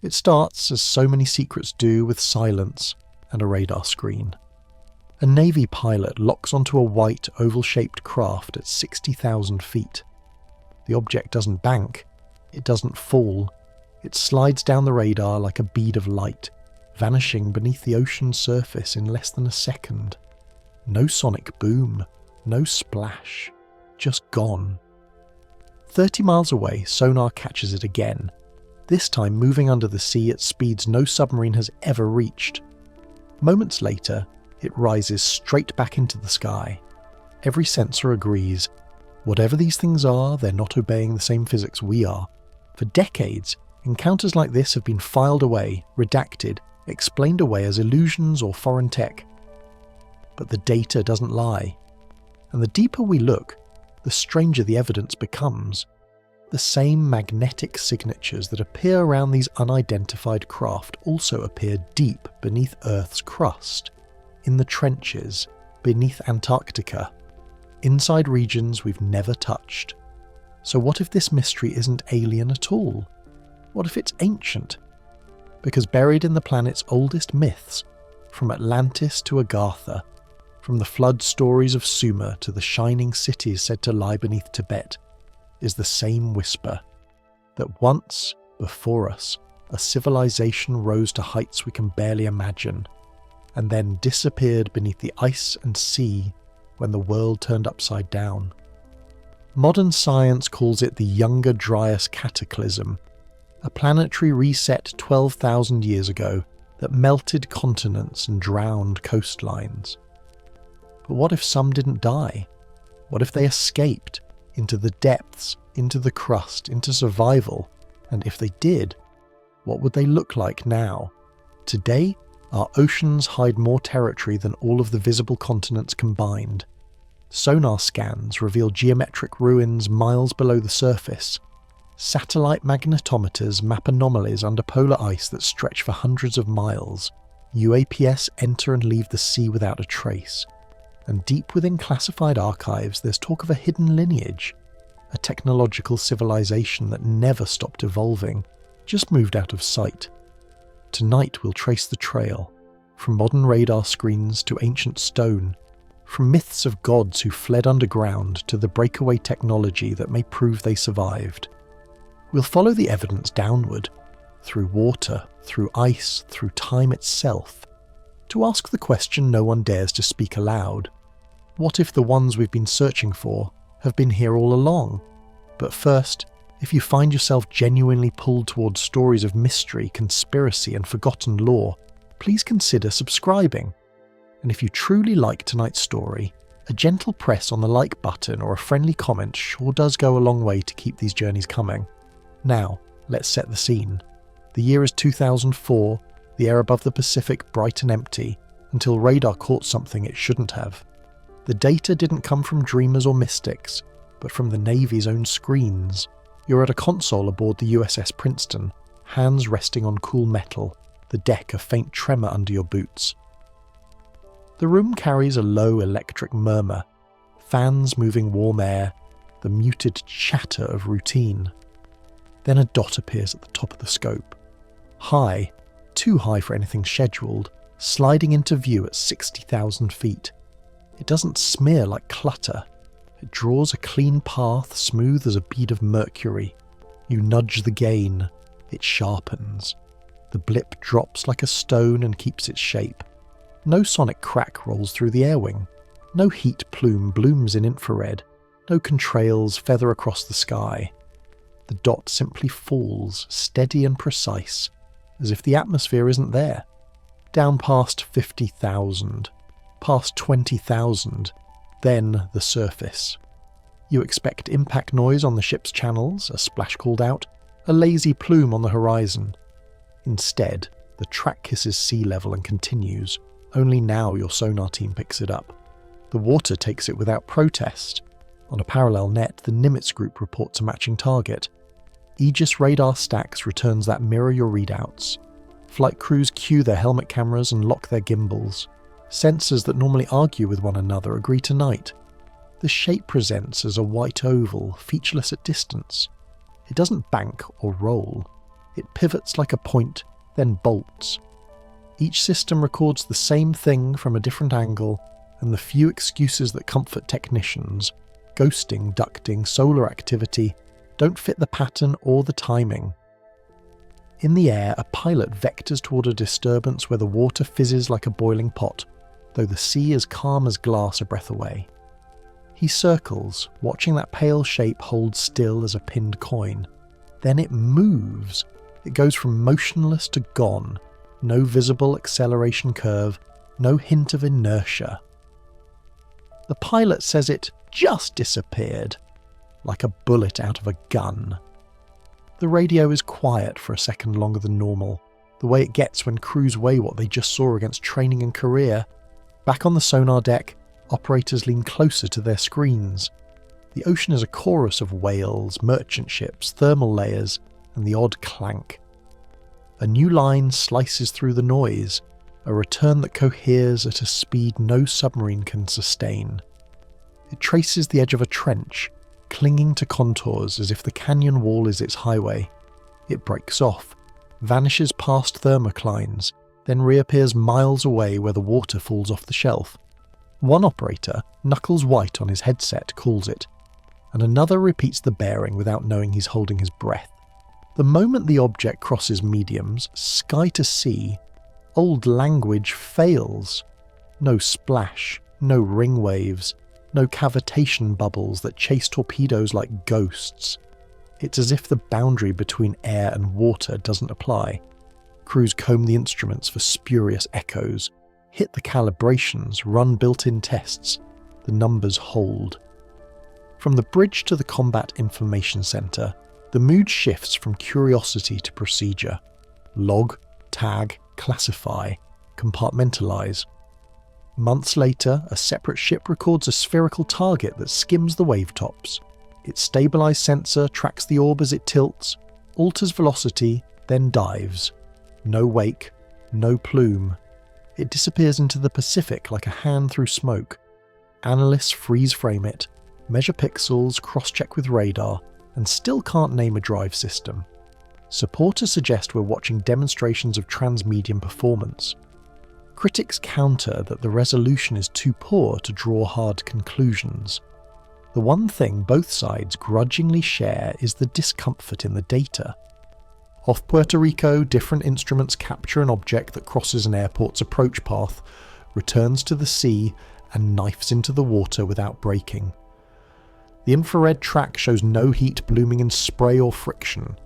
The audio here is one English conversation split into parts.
It starts, as so many secrets do, with silence and a radar screen. A Navy pilot locks onto a white, oval-shaped craft at 60,000 feet. The object doesn't bank, it doesn't fall, it slides down the radar like a bead of light, vanishing beneath the ocean's surface in less than a second. No sonic boom, no splash, just gone. 30 miles away, sonar catches it again, this time moving under the sea at speeds no submarine has ever reached. Moments later, it rises straight back into the sky. Every sensor agrees. Whatever these things are, they're not obeying the same physics we are. For decades, encounters like this have been filed away, redacted, explained away as illusions or foreign tech. But the data doesn't lie. And the deeper we look, the stranger the evidence becomes. The same magnetic signatures that appear around these unidentified craft also appear deep beneath Earth's crust, in the trenches, beneath Antarctica, inside regions we've never touched. So what if this mystery isn't alien at all? What if it's ancient? Because buried in the planet's oldest myths, from Atlantis to Agartha, from the flood stories of Sumer to the shining cities said to lie beneath Tibet, is the same whisper, that once, before us, a civilization rose to heights we can barely imagine, and then disappeared beneath the ice and sea when the world turned upside down. Modern science calls it the Younger Dryas cataclysm, a planetary reset 12,000 years ago that melted continents and drowned coastlines. But what if some didn't die? What if they escaped into the depths, into the crust, into survival? And if they did, what would they look like now? Today, our oceans hide more territory than all of the visible continents combined. Sonar scans reveal geometric ruins miles below the surface. Satellite magnetometers map anomalies under polar ice that stretch for hundreds of miles. UAPS enter and leave the sea without a trace. And deep within classified archives, there's talk of a hidden lineage, a technological civilization that never stopped evolving, just moved out of sight. Tonight we'll trace the trail, from modern radar screens to ancient stone, from myths of gods who fled underground to the breakaway technology that may prove they survived. We'll follow the evidence downward, through water, through ice, through time itself, to ask the question no one dares to speak aloud. What if the ones we've been searching for have been here all along? But first, if you find yourself genuinely pulled towards stories of mystery, conspiracy and forgotten lore, please consider subscribing. And if you truly like tonight's story, a gentle press on the like button or a friendly comment sure does go a long way to keep these journeys coming. Now, let's set the scene. The year is 2004, the air above the Pacific bright and empty, until radar caught something it shouldn't have. The data didn't come from dreamers or mystics, but from the Navy's own screens. You're at a console aboard the USS Princeton, hands resting on cool metal, the deck a faint tremor under your boots. The room carries a low electric murmur, fans moving warm air, the muted chatter of routine. Then a dot appears at the top of the scope. High, too high for anything scheduled, sliding into view at 60,000 feet. It doesn't smear like clutter. It draws a clean path smooth as a bead of mercury. You nudge the gain. It sharpens. The blip drops like a stone and keeps its shape. No sonic crack rolls through the air wing. No heat plume blooms in infrared. No contrails feather across the sky. The dot simply falls, steady and precise, as if the atmosphere isn't there. Down past 50,000, past 20,000, then the surface. You expect impact noise on the ship's channels, a splash called out, a lazy plume on the horizon. Instead, the track kisses sea level and continues. Only now your sonar team picks it up. The water takes it without protest. On a parallel net, the Nimitz group reports a matching target. Aegis radar stacks returns that mirror your readouts. Flight crews cue their helmet cameras and lock their gimbals. Sensors that normally argue with one another agree tonight. The shape presents as a white oval, featureless at distance. It doesn't bank or roll. It pivots like a point, then bolts. Each system records the same thing from a different angle, and the few excuses that comfort technicians, ghosting, ducting, solar activity, don't fit the pattern or the timing. In the air, a pilot vectors toward a disturbance where the water fizzes like a boiling pot, though the sea is calm as glass a breath away. He circles, watching that pale shape hold still as a pinned coin. Then it moves. It goes from motionless to gone. No visible acceleration curve, no hint of inertia. The pilot says it just disappeared, like a bullet out of a gun. The radio is quiet for a second longer than normal, the way it gets when crews weigh what they just saw against training and career. Back on the sonar deck, operators lean closer to their screens. The ocean is a chorus of whales, merchant ships, thermal layers, and the odd clank. A new line slices through the noise, a return that coheres at a speed no submarine can sustain. It traces the edge of a trench, clinging to contours as if the canyon wall is its highway. It breaks off, vanishes past thermoclines, then reappears miles away where the water falls off the shelf. One operator, knuckles white on his headset, calls it, and another repeats the bearing without knowing he's holding his breath. The moment the object crosses mediums, sky to sea, old language fails. No splash, no ring waves, no cavitation bubbles that chase torpedoes like ghosts. It's as if the boundary between air and water doesn't apply. Crews comb the instruments for spurious echoes, hit the calibrations, run built-in tests. The numbers hold. From the bridge to the Combat Information Center, the mood shifts from curiosity to procedure. Log, tag, classify, compartmentalize. Months later, a separate ship records a spherical target that skims the wavetops. Its stabilized sensor tracks the orb as it tilts, alters velocity, then dives. No wake, no plume. It disappears into the Pacific like a hand through smoke. Analysts freeze frame it, measure pixels, cross-check with radar, and still can't name a drive system. Supporters suggest we're watching demonstrations of Transmedium performance. Critics counter that the resolution is too poor to draw hard conclusions. The one thing both sides grudgingly share is the discomfort in the data. Off Puerto Rico, different instruments capture an object that crosses an airport's approach path, returns to the sea, and knifes into the water without braking. The infrared track shows no heat blooming in spray or friction.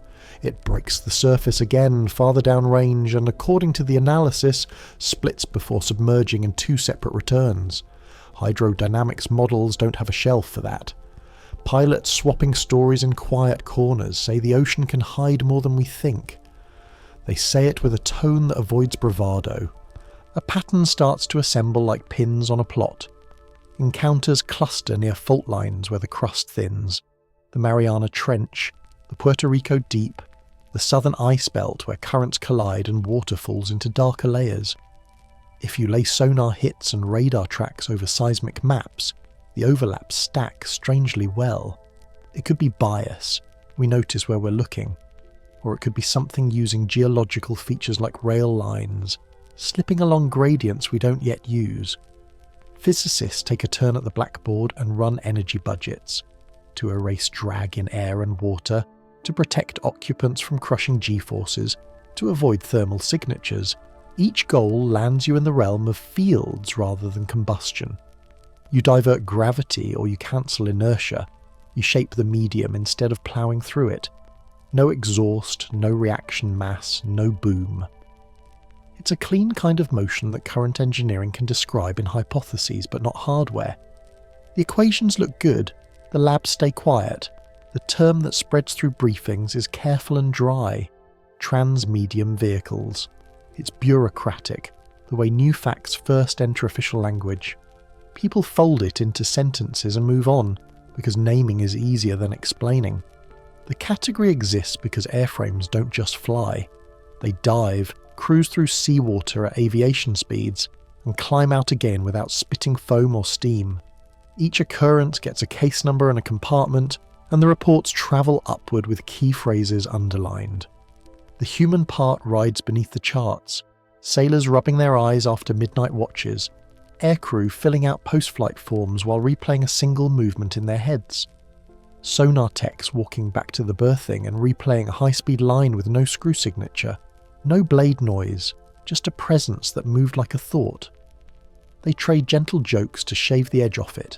It breaks the surface again farther downrange and, according to the analysis, splits before submerging in two separate returns. Hydrodynamics models don't have a shelf for that. Pilots swapping stories in quiet corners say the ocean can hide more than we think. They say it with a tone that avoids bravado. A pattern starts to assemble like pins on a plot. Encounters cluster near fault lines where the crust thins. The Mariana Trench, the Puerto Rico Deep, the southern ice belt where currents collide and water falls into darker layers. If you lay sonar hits and radar tracks over seismic maps, the overlaps stack strangely well. It could be bias, we notice where we're looking, or it could be something using geological features like rail lines, slipping along gradients we don't yet use. Physicists take a turn at the blackboard and run energy budgets, to erase drag in air and water, to protect occupants from crushing g-forces, to avoid thermal signatures. Each goal lands you in the realm of fields rather than combustion. You divert gravity or you cancel inertia. You shape the medium instead of ploughing through it. No exhaust, no reaction mass, no boom. It's a clean kind of motion that current engineering can describe in hypotheses but not hardware. The equations look good, the labs stay quiet. The term that spreads through briefings is careful and dry. Transmedium vehicles. It's bureaucratic, the way new facts first enter official language. People fold it into sentences and move on, because naming is easier than explaining. The category exists because airframes don't just fly. They dive, cruise through seawater at aviation speeds, and climb out again without spitting foam or steam. Each occurrence gets a case number and a compartment, and the reports travel upward with key phrases underlined. The human part rides beneath the charts, sailors rubbing their eyes after midnight watches, aircrew filling out post-flight forms while replaying a single movement in their heads, sonar techs walking back to the berthing and replaying a high-speed line with no screw signature, no blade noise, just a presence that moved like a thought. They trade gentle jokes to shave the edge off it.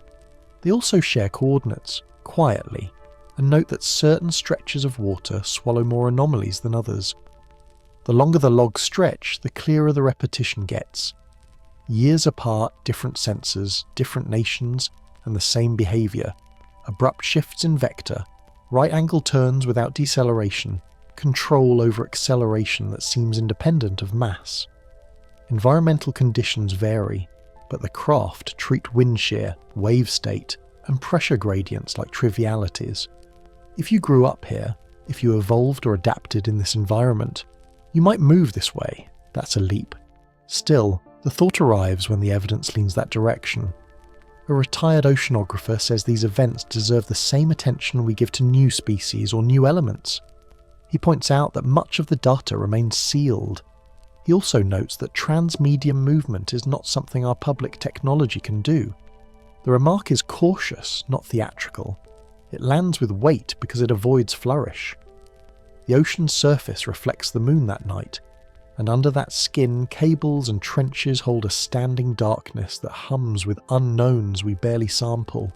They also share coordinates, quietly, and note that certain stretches of water swallow more anomalies than others. The longer the logs stretch, the clearer the repetition gets. Years apart, different sensors, different nations, and the same behaviour. Abrupt shifts in vector, right-angle turns without deceleration, control over acceleration that seems independent of mass. Environmental conditions vary, but the craft treat wind shear, wave state, and pressure gradients like trivialities. If you grew up here, if you evolved or adapted in this environment, you might move this way. That's a leap. Still, the thought arrives when the evidence leans that direction. A retired oceanographer says these events deserve the same attention we give to new species or new elements. He points out that much of the data remains sealed. He also notes that transmedium movement is not something our public technology can do. The remark is cautious, not theatrical. It lands with weight because it avoids flourish. The ocean's surface reflects the moon that night, and under that skin, cables and trenches hold a standing darkness that hums with unknowns we barely sample.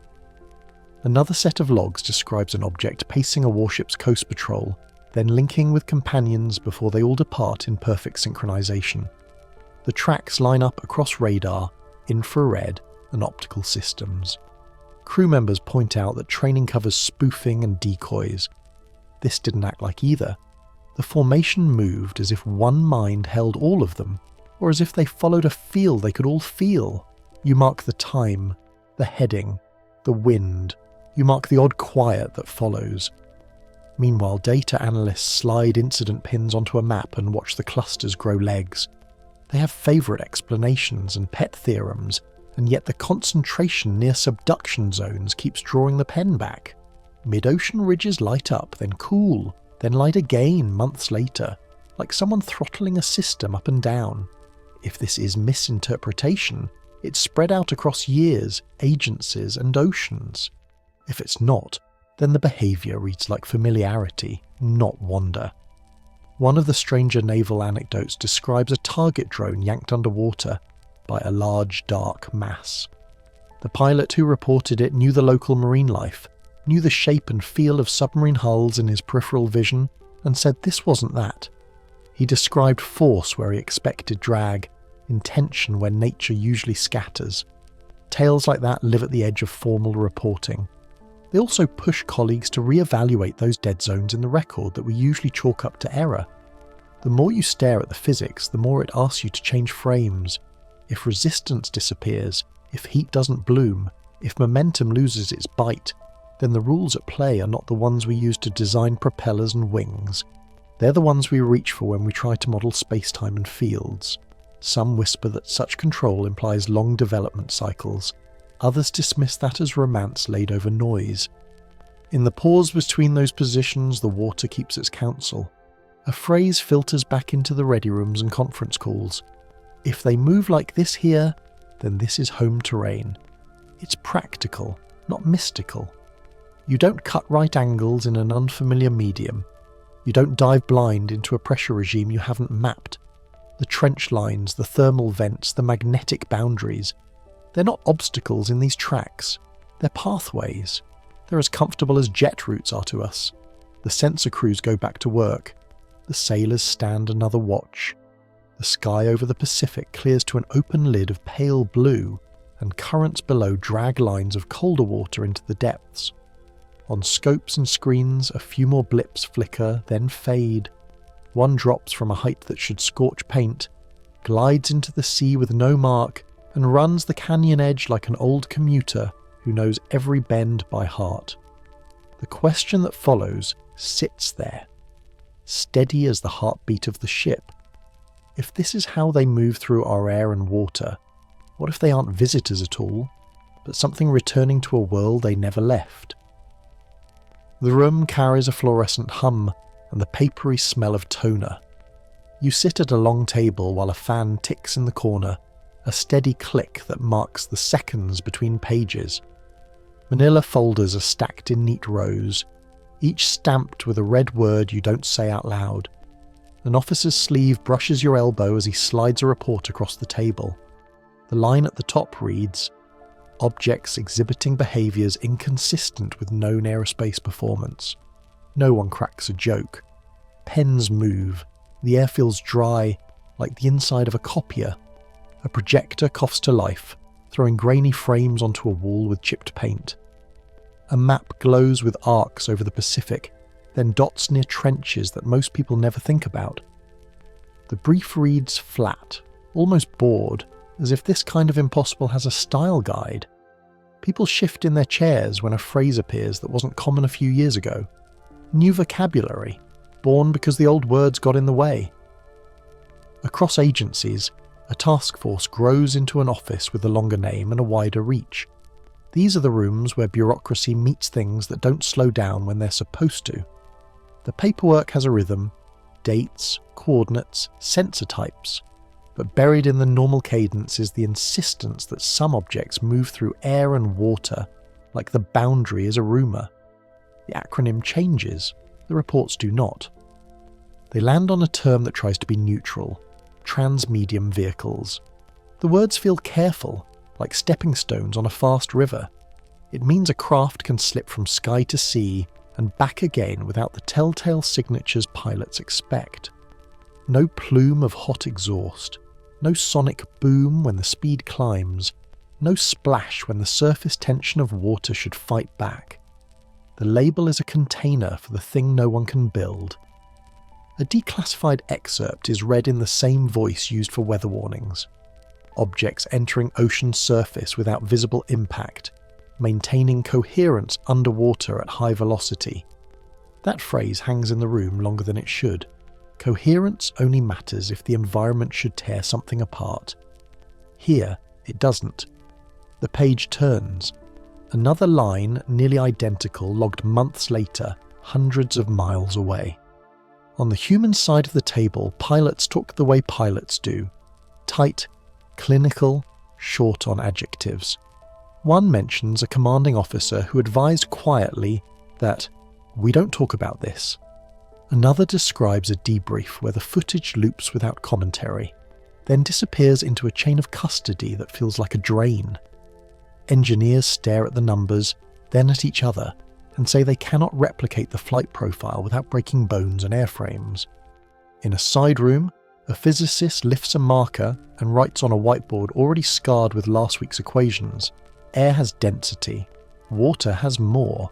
Another set of logs describes an object pacing a warship's coast patrol, then linking with companions before they all depart in perfect synchronization. The tracks line up across radar, infrared, and optical systems. Crew members point out that training covers spoofing and decoys. This didn't act like either. The formation moved as if one mind held all of them, or as if they followed a feel they could all feel. You mark the time, the heading, the wind. You mark the odd quiet that follows. Meanwhile, data analysts slide incident pins onto a map and watch the clusters grow legs. They have favourite explanations and pet theorems, and yet the concentration near subduction zones keeps drawing the pen back. Mid-ocean ridges light up, then cool, then light again months later, like someone throttling a system up and down. If this is misinterpretation, it's spread out across years, agencies, and oceans. If it's not, then the behaviour reads like familiarity, not wonder. One of the stranger naval anecdotes describes a target drone yanked underwater by a large dark mass. The pilot who reported it knew the local marine life, knew the shape and feel of submarine hulls in his peripheral vision, and said this wasn't that. He described force where he expected drag, intention where nature usually scatters. Tales like that live at the edge of formal reporting. They also push colleagues to re-evaluate those dead zones in the record that we usually chalk up to error. The more you stare at the physics, the more it asks you to change frames. If resistance disappears, if heat doesn't bloom, if momentum loses its bite, then the rules at play are not the ones we use to design propellers and wings. They're the ones we reach for when we try to model spacetime and fields. Some whisper that such control implies long development cycles. Others dismiss that as romance laid over noise. In the pause between those positions, the water keeps its counsel. A phrase filters back into the ready rooms and conference calls. If they move like this here, then this is home terrain. It's practical, not mystical. You don't cut right angles in an unfamiliar medium. You don't dive blind into a pressure regime you haven't mapped. The trench lines, the thermal vents, the magnetic boundaries. They're not obstacles in these tracks. They're pathways. They're as comfortable as jet routes are to us. The sensor crews go back to work. The sailors stand another watch. The sky over the Pacific clears to an open lid of pale blue, and currents below drag lines of colder water into the depths. On scopes and screens, a few more blips flicker, then fade. One drops from a height that should scorch paint, glides into the sea with no mark, and runs the canyon edge like an old commuter who knows every bend by heart. The question that follows sits there, steady as the heartbeat of the ship. If this is how they move through our air and water, what if they aren't visitors at all, but something returning to a world they never left? The room carries a fluorescent hum, and the papery smell of toner. You sit at a long table while a fan ticks in the corner, a steady click that marks the seconds between pages. Manila folders are stacked in neat rows, each stamped with a red word you don't say out loud. An officer's sleeve brushes your elbow as he slides a report across the table. The line at the top reads, "Objects exhibiting behaviours inconsistent with known aerospace performance." No one cracks a joke. Pens move. The air feels dry, like the inside of a copier. A projector coughs to life, throwing grainy frames onto a wall with chipped paint. A map glows with arcs over the Pacific, then dots near trenches that most people never think about. The brief reads flat, almost bored, as if this kind of impossible has a style guide. People shift in their chairs when a phrase appears that wasn't common a few years ago. New vocabulary, born because the old words got in the way. Across agencies, a task force grows into an office with a longer name and a wider reach. These are the rooms where bureaucracy meets things that don't slow down when they're supposed to. The paperwork has a rhythm, dates, coordinates, sensor types, but buried in the normal cadence is the insistence that some objects move through air and water, like the boundary is a rumour. The acronym changes, the reports do not. They land on a term that tries to be neutral, transmedium vehicles. The words feel careful, like stepping stones on a fast river. It means a craft can slip from sky to sea and back again without the telltale signatures pilots expect. No plume of hot exhaust, no sonic boom when the speed climbs, no splash when the surface tension of water should fight back. The label is a container for the thing no one can build. A declassified excerpt is read in the same voice used for weather warnings. Objects entering ocean surface without visible impact, maintaining coherence underwater at high velocity. That phrase hangs in the room longer than it should. Coherence only matters if the environment should tear something apart. Here, it doesn't. The page turns. Another line, nearly identical, logged months later, hundreds of miles away. On the human side of the table, pilots talk the way pilots do. Tight, clinical, short on adjectives. One mentions a commanding officer who advised quietly that, "We don't talk about this." Another describes a debrief where the footage loops without commentary, then disappears into a chain of custody that feels like a drain. Engineers stare at the numbers, then at each other, and say they cannot replicate the flight profile without breaking bones and airframes. In a side room, a physicist lifts a marker and writes on a whiteboard already scarred with last week's equations. Air has density. Water has more.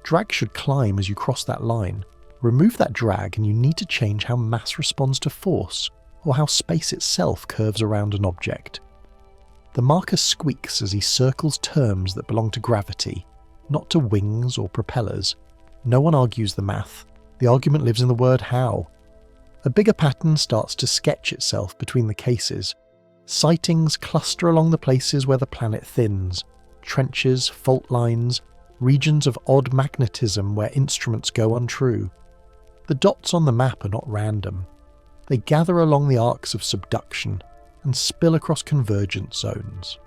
Drag should climb as you cross that line. Remove that drag and you need to change how mass responds to force, or how space itself curves around an object. The marker squeaks as he circles terms that belong to gravity, not to wings or propellers. No one argues the math. The argument lives in the word how. A bigger pattern starts to sketch itself between the cases. Sightings cluster along the places where the planet thins. Trenches, fault lines, regions of odd magnetism where instruments go untrue. The dots on the map are not random. They gather along the arcs of subduction and spill across convergence zones.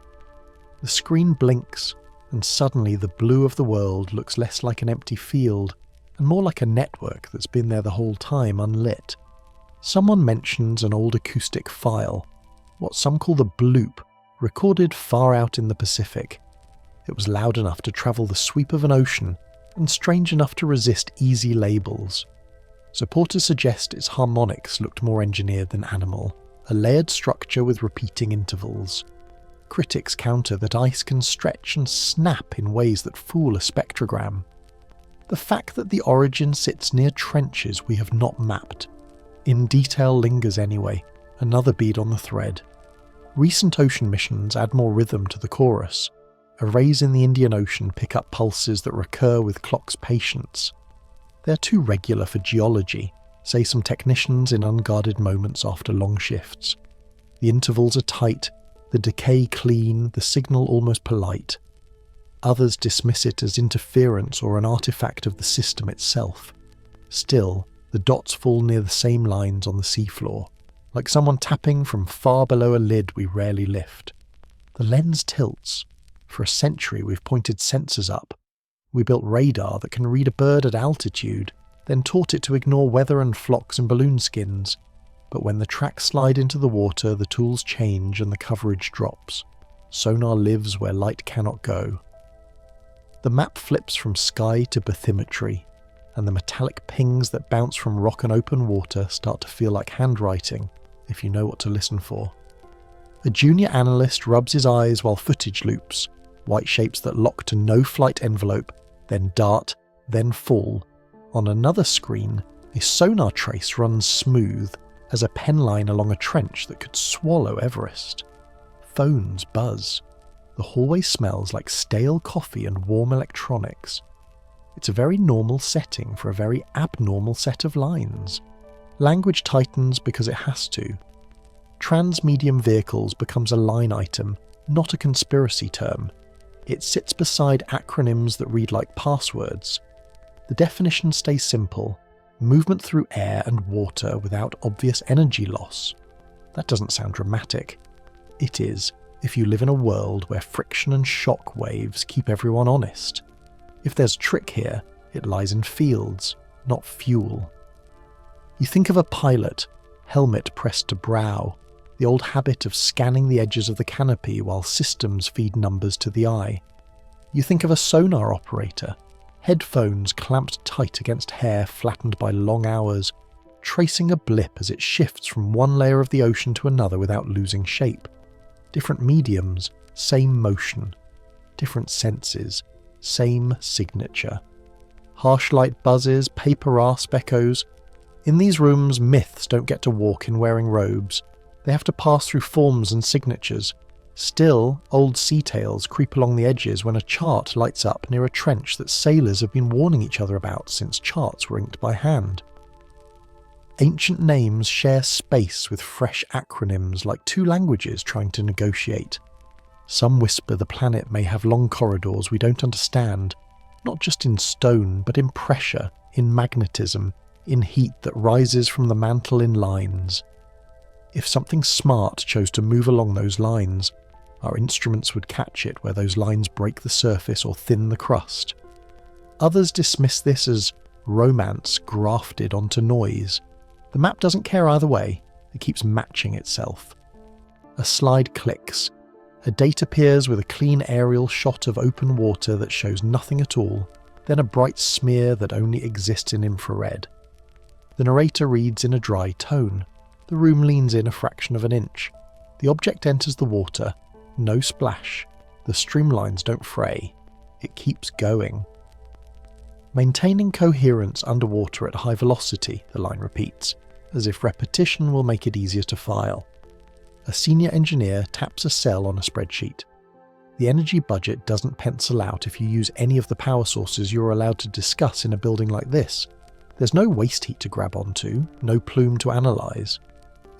The screen blinks, and suddenly the blue of the world looks less like an empty field and more like a network that's been there the whole time unlit. Someone mentions an old acoustic file, what some call the bloop, recorded far out in the Pacific. It was loud enough to travel the sweep of an ocean and strange enough to resist easy labels. Supporters suggest its harmonics looked more engineered than animal, a layered structure with repeating intervals. Critics counter that ice can stretch and snap in ways that fool a spectrogram. The fact that the origin sits near trenches we have not mapped, in detail lingers anyway, another bead on the thread. Recent ocean missions add more rhythm to the chorus. Arrays in the Indian Ocean pick up pulses that recur with clock's patience. They're too regular for geology, say some technicians in unguarded moments after long shifts. The intervals are tight, the decay clean, the signal almost polite. Others dismiss it as interference or an artifact of the system itself. Still, the The dots fall near the same lines on the seafloor, like someone tapping from far below a lid we rarely lift. The lens tilts. For a century we've pointed sensors up. We built radar that can read a bird at altitude, then taught it to ignore weather and flocks and balloon skins. But when the tracks slide into the water, the tools change and the coverage drops. Sonar lives where light cannot go. The map flips from sky to bathymetry, and the metallic pings that bounce from rock and open water start to feel like handwriting, if you know what to listen for. A junior analyst rubs his eyes while footage loops, white shapes that lock to no flight envelope, then dart, then fall. On another screen, a sonar trace runs smooth as a pen line along a trench that could swallow Everest. Phones buzz. The hallway smells like stale coffee and warm electronics. It's a very normal setting for a very abnormal set of lines. Language tightens because it has to. Transmedium vehicles becomes a line item, not a conspiracy term. It sits beside acronyms that read like passwords. The definition stays simple: movement through air and water without obvious energy loss. That doesn't sound dramatic. It is, if you live in a world where friction and shock waves keep everyone honest. If there's a trick here, it lies in fields, not fuel. You think of a pilot, helmet pressed to brow, the old habit of scanning the edges of the canopy while systems feed numbers to the eye. You think of a sonar operator, headphones clamped tight against hair flattened by long hours, tracing a blip as it shifts from one layer of the ocean to another without losing shape. Different mediums, same motion. Different senses, same signature. Harsh light buzzes, paper rasp echoes. In these rooms, myths don't get to walk in wearing robes. They have to pass through forms and signatures. Still, old sea tales creep along the edges when a chart lights up near a trench that sailors have been warning each other about since charts were inked by hand. Ancient names share space with fresh acronyms like two languages trying to negotiate. Some whisper the planet may have long corridors we don't understand, not just in stone, but in pressure, in magnetism, in heat that rises from the mantle in lines. If something smart chose to move along those lines, our instruments would catch it where those lines break the surface or thin the crust. Others dismiss this as romance grafted onto noise. The map doesn't care either way, it keeps matching itself. A slide clicks. A date appears with a clean aerial shot of open water that shows nothing at all, then a bright smear that only exists in infrared. The narrator reads in a dry tone. The room leans in a fraction of an inch. The object enters the water. No splash. The streamlines don't fray. It keeps going. Maintaining coherence underwater at high velocity, the line repeats, as if repetition will make it easier to file. A senior engineer taps a cell on a spreadsheet. The energy budget doesn't pencil out if you use any of the power sources you're allowed to discuss in a building like this. There's no waste heat to grab onto, no plume to analyse.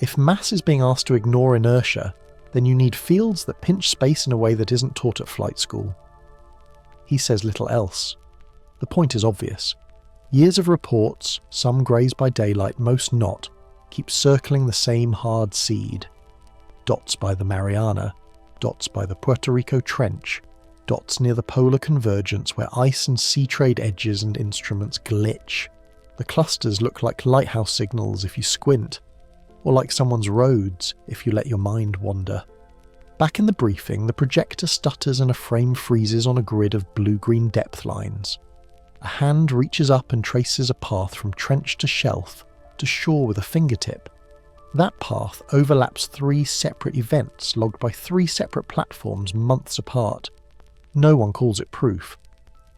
If mass is being asked to ignore inertia, then you need fields that pinch space in a way that isn't taught at flight school. He says little else. The point is obvious. Years of reports, some grazed by daylight, most not, keep circling the same hard seed. Dots by the Mariana, dots by the Puerto Rico Trench, dots near the polar convergence where ice and sea trade edges and instruments glitch. The clusters look like lighthouse signals if you squint, or like someone's roads if you let your mind wander. Back in the briefing, the projector stutters and a frame freezes on a grid of blue-green depth lines. A hand reaches up and traces a path from trench to shelf, to shore with a fingertip. That path overlaps 3 separate events logged by 3 separate platforms months apart. No one calls it proof.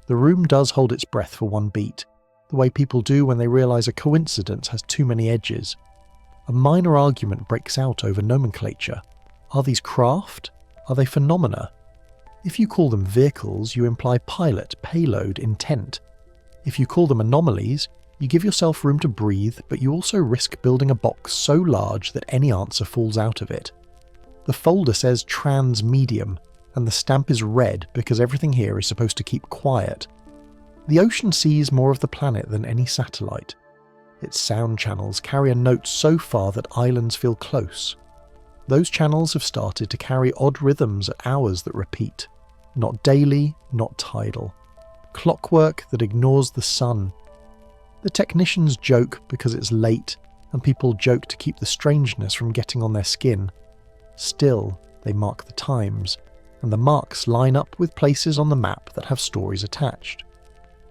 The room does hold its breath for one beat, the way people do when they realise a coincidence has too many edges. A minor argument breaks out over nomenclature. Are these craft? Are they phenomena? If you call them vehicles, you imply pilot, payload, intent. If you call them anomalies, you give yourself room to breathe, but you also risk building a box so large that any answer falls out of it. The folder says Transmedium, and the stamp is red because everything here is supposed to keep quiet. The ocean sees more of the planet than any satellite. Its sound channels carry a note so far that islands feel close. Those channels have started to carry odd rhythms at hours that repeat. Not daily, not tidal. Clockwork that ignores the sun. The technicians joke because it's late, and people joke to keep the strangeness from getting on their skin. Still, they mark the times, and the marks line up with places on the map that have stories attached.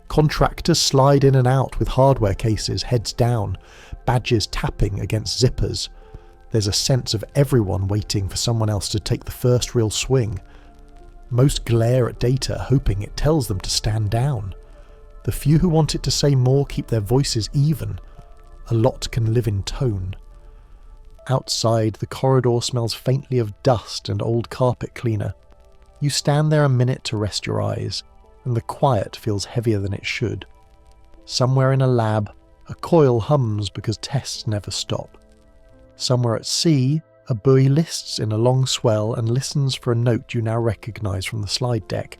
Contractors slide in and out with hardware cases heads down, badges tapping against zippers. There's a sense of everyone waiting for someone else to take the first real swing. Most glare at data, hoping it tells them to stand down. The few who want it to say more keep their voices even. A lot can live in tone. Outside, the corridor smells faintly of dust and old carpet cleaner. You stand there a minute to rest your eyes, and the quiet feels heavier than it should. Somewhere in a lab, a coil hums because tests never stop. Somewhere at sea, a buoy lists in a long swell and listens for a note you now recognise from the slide deck.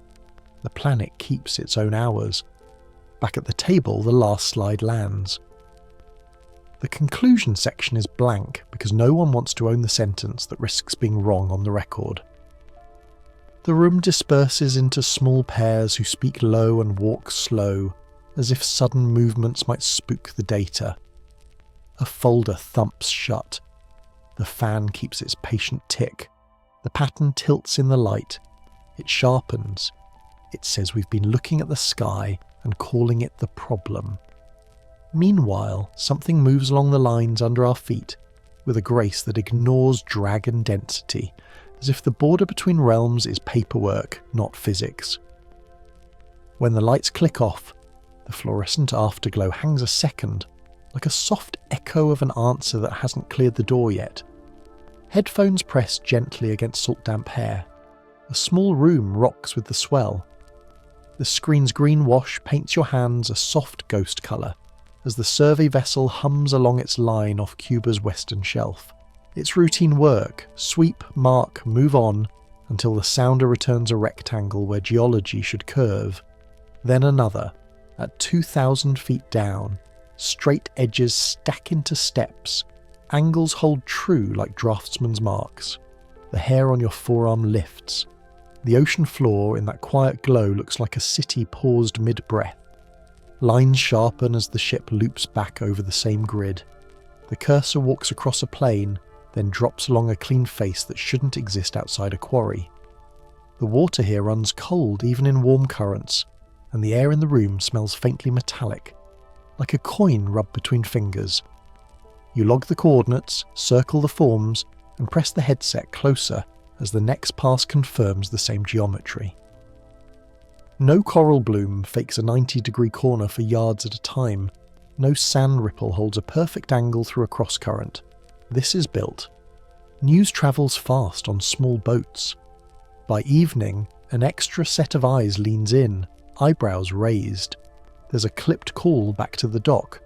The planet keeps its own hours. Back at the table, the last slide lands. The conclusion section is blank because no one wants to own the sentence that risks being wrong on the record. The room disperses into small pairs who speak low and walk slow, as if sudden movements might spook the data. A folder thumps shut. The fan keeps its patient tick. The pattern tilts in the light. It sharpens. It says we've been looking at the sky and calling it the problem. Meanwhile, something moves along the lines under our feet with a grace that ignores drag and density, as if the border between realms is paperwork, not physics. When the lights click off, the fluorescent afterglow hangs a second, like a soft echo of an answer that hasn't cleared the door yet. Headphones press gently against salt-damp hair. A small room rocks with the swell. The screen's green wash paints your hands a soft ghost colour as the survey vessel hums along its line off Cuba's western shelf. It's routine work, sweep, mark, move on, until the sounder returns a rectangle where geology should curve. Then another, at 2,000 feet down. Straight edges stack into steps. Angles hold true like draftsman's marks. The hair on your forearm lifts. The ocean floor in that quiet glow looks like a city paused mid-breath. Lines sharpen as the ship loops back over the same grid. The cursor walks across a plane, then drops along a clean face that shouldn't exist outside a quarry. The water here runs cold even in warm currents, and the air in the room smells faintly metallic, like a coin rubbed between fingers. You log the coordinates, circle the forms, and press the headset closer as the next pass confirms the same geometry. No coral bloom fakes a 90-degree corner for yards at a time. No sand ripple holds a perfect angle through a cross-current. This is built. News travels fast on small boats. By evening, an extra set of eyes leans in, eyebrows raised. There's a clipped call back to the dock.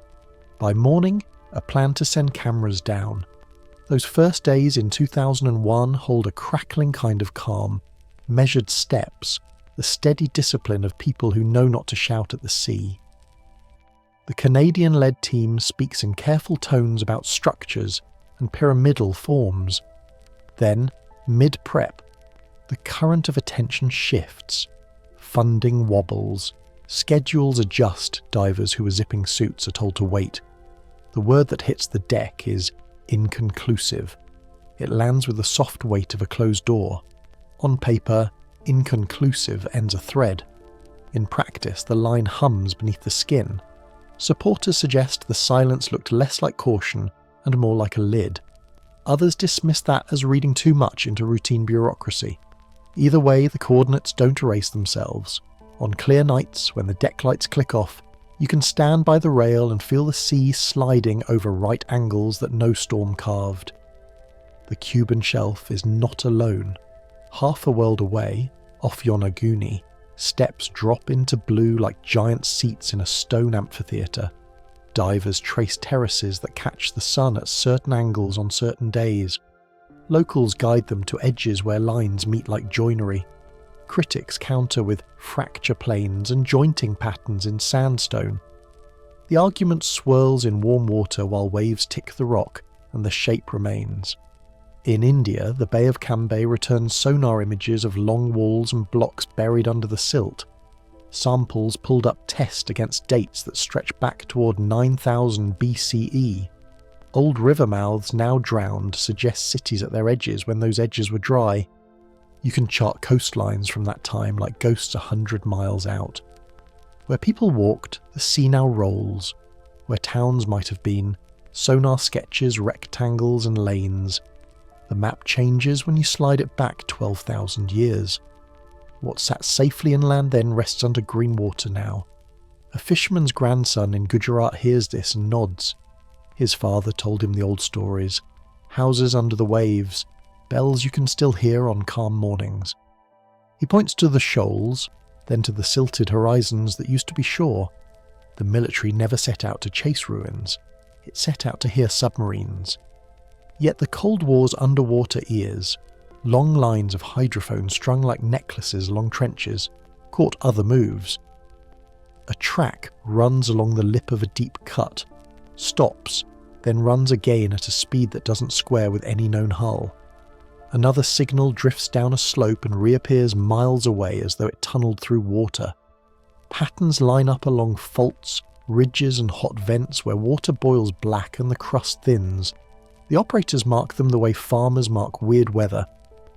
By morning, a plan to send cameras down. Those first days in 2001 hold a crackling kind of calm, measured steps, the steady discipline of people who know not to shout at the sea. The Canadian-led team speaks in careful tones about structures and pyramidal forms. Then, mid-prep, the current of attention shifts. Funding wobbles. Schedules adjust, divers who are zipping suits are told to wait. The word that hits the deck is inconclusive. It lands with the soft weight of a closed door. On paper, inconclusive ends a thread. In practice, the line hums beneath the skin. Supporters suggest the silence looked less like caution and more like a lid. Others dismiss that as reading too much into routine bureaucracy. Either way, the coordinates don't erase themselves. On clear nights, when the deck lights click off, you can stand by the rail and feel the sea sliding over right angles that no storm carved. The Cuban shelf is not alone. Half a world away, off Yonaguni, steps drop into blue like giant seats in a stone amphitheatre. Divers trace terraces that catch the sun at certain angles on certain days. Locals guide them to edges where lines meet like joinery. Critics counter with fracture planes and jointing patterns in sandstone. The argument swirls in warm water while waves tick the rock and the shape remains. In India, the Bay of Cambay returns sonar images of long walls and blocks buried under the silt. Samples pulled up test against dates that stretch back toward 9000 BCE. Old river mouths now drowned suggest cities at their edges when those edges were dry. You can chart coastlines from that time like ghosts 100 miles out. Where people walked, the sea now rolls. Where towns might have been, sonar sketches rectangles and lanes. The map changes when you slide it back 12,000 years. What sat safely inland then rests under green water now. A fisherman's grandson in Gujarat hears this and nods. His father told him the old stories. Houses under the waves, bells you can still hear on calm mornings. He points to the shoals, then to the silted horizons that used to be shore. The military never set out to chase ruins. It set out to hear submarines. Yet the Cold War's underwater ears, long lines of hydrophones strung like necklaces along trenches, caught other moves. A track runs along the lip of a deep cut, stops, then runs again at a speed that doesn't square with any known hull. Another signal drifts down a slope and reappears miles away as though it tunneled through water. Patterns line up along faults, ridges and hot vents where water boils black and the crust thins. The operators mark them the way farmers mark weird weather.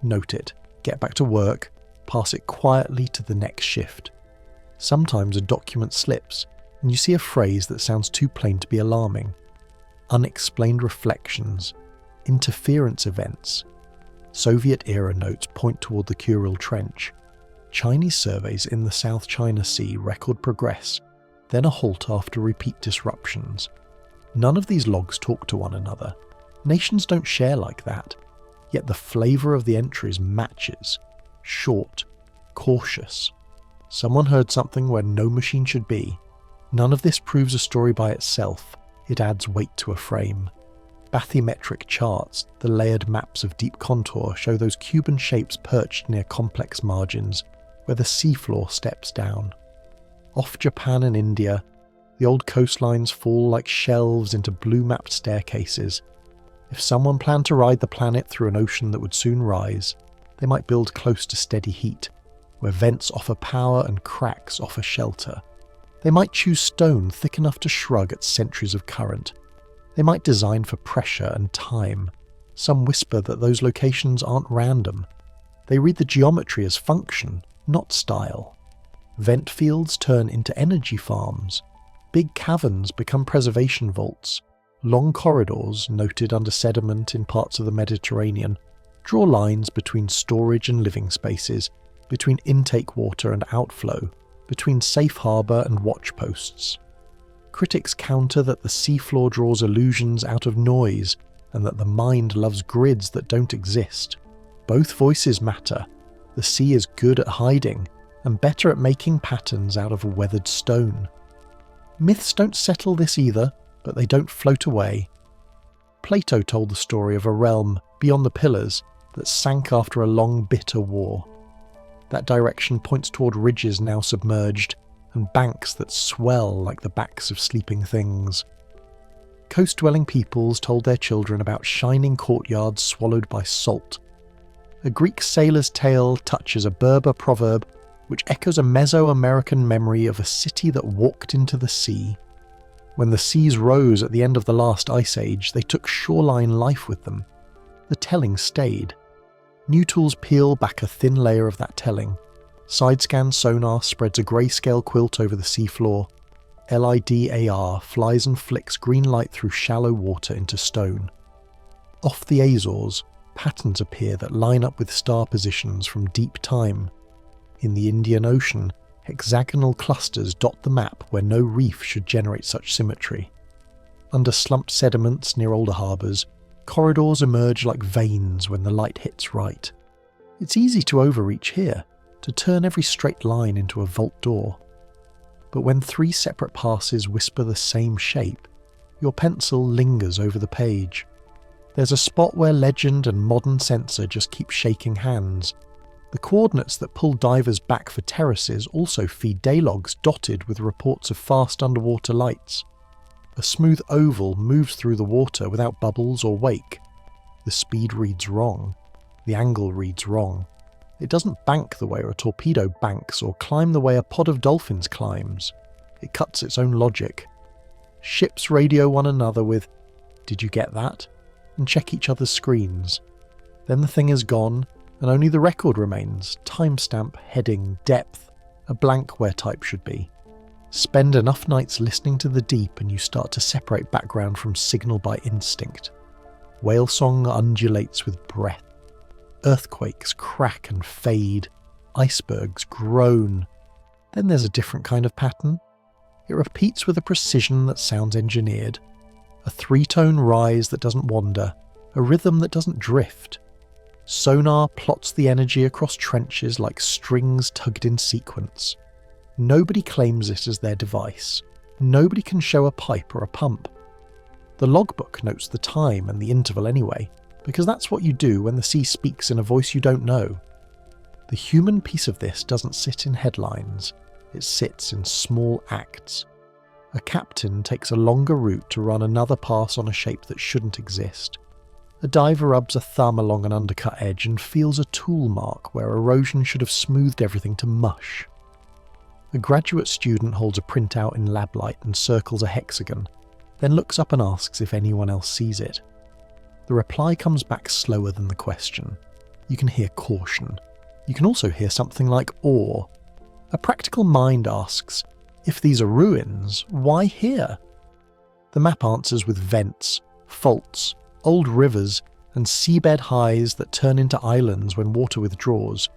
Note it, get back to work, pass it quietly to the next shift. Sometimes a document slips, and you see a phrase that sounds too plain to be alarming. Unexplained reflections, interference events. Soviet-era notes point toward the Kuril Trench. Chinese surveys in the South China Sea record progress, then a halt after repeat disruptions. None of these logs talk to one another. Nations don't share like that. Yet the flavour of the entries matches. Short, cautious. Someone heard something where no machine should be. None of this proves a story by itself. It adds weight to a frame. Bathymetric charts, the layered maps of deep contour, show those Cuban shapes perched near complex margins, where the seafloor steps down. Off Japan and India, the old coastlines fall like shelves into blue-mapped staircases. If someone planned to ride the planet through an ocean that would soon rise, they might build close to steady heat, where vents offer power and cracks offer shelter. They might choose stone thick enough to shrug at centuries of current. They might design for pressure and time. Some whisper that those locations aren't random. They read the geometry as function, not style. Vent fields turn into energy farms. Big caverns become preservation vaults. Long corridors, noted under sediment in parts of the Mediterranean, draw lines between storage and living spaces, between intake water and outflow, between safe harbour and watch posts. Critics counter that the seafloor draws illusions out of noise and that the mind loves grids that don't exist. Both voices matter. The sea is good at hiding and better at making patterns out of weathered stone. Myths don't settle this either, but they don't float away. Plato told the story of a realm beyond the pillars that sank after a long bitter war. That direction points toward ridges now submerged and banks that swell like the backs of sleeping things. Coast-dwelling peoples told their children about shining courtyards swallowed by salt. A Greek sailor's tale touches a Berber proverb which echoes a Mesoamerican memory of a city that walked into the sea. When the seas rose at the end of the last ice age, they took shoreline life with them. The telling stayed. New tools peel back a thin layer of that telling. Side-scan sonar spreads a grayscale quilt over the seafloor. LIDAR flies and flicks green light through shallow water into stone. Off the Azores, patterns appear that line up with star positions from deep time. In the Indian Ocean, hexagonal clusters dot the map where no reef should generate such symmetry. Under slumped sediments near older harbours, corridors emerge like veins when the light hits right. It's easy to overreach here, to turn every straight line into a vault door. But when three separate passes whisper the same shape, your pencil lingers over the page. There's a spot where legend and modern sensor just keep shaking hands. The coordinates that pull divers back for terraces also feed daylogs dotted with reports of fast underwater lights. A smooth oval moves through the water without bubbles or wake. The speed reads wrong. The angle reads wrong. It doesn't bank the way a torpedo banks or climb the way a pod of dolphins climbs. It cuts its own logic. Ships radio one another with, "Did you get that?" and check each other's screens. Then the thing is gone, and only the record remains, timestamp, heading, depth, a blank where type should be. Spend enough nights listening to the deep and you start to separate background from signal by instinct. Whale song undulates with breath. Earthquakes crack and fade. Icebergs groan. Then there's a different kind of pattern. It repeats with a precision that sounds engineered. A three-tone rise that doesn't wander. A rhythm that doesn't drift. Sonar plots the energy across trenches like strings tugged in sequence. Nobody claims it as their device. Nobody can show a pipe or a pump. The logbook notes the time and the interval anyway, because that's what you do when the sea speaks in a voice you don't know. The human piece of this doesn't sit in headlines. It sits in small acts. A captain takes a longer route to run another pass on a shape that shouldn't exist. A diver rubs a thumb along an undercut edge and feels a tool mark where erosion should have smoothed everything to mush. A graduate student holds a printout in lab light and circles a hexagon, then looks up and asks if anyone else sees it. The reply comes back slower than the question. You can hear caution. You can also hear something like awe. A practical mind asks, if these are ruins, why here? The map answers with vents, faults, old rivers, and seabed highs that turn into islands when water withdraws.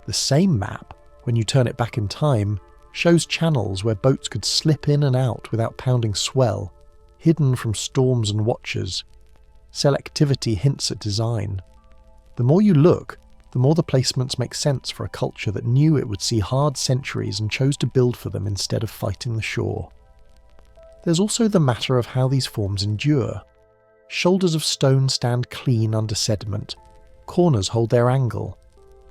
The same map, when you turn it back in time, shows channels where boats could slip in and out without pounding swell, hidden from storms and watchers. Selectivity hints at design. The more you look, the more the placements make sense for a culture that knew it would see hard centuries and chose to build for them instead of fighting the shore. There's also the matter of how these forms endure. Shoulders of stone stand clean under sediment. Corners hold their angle.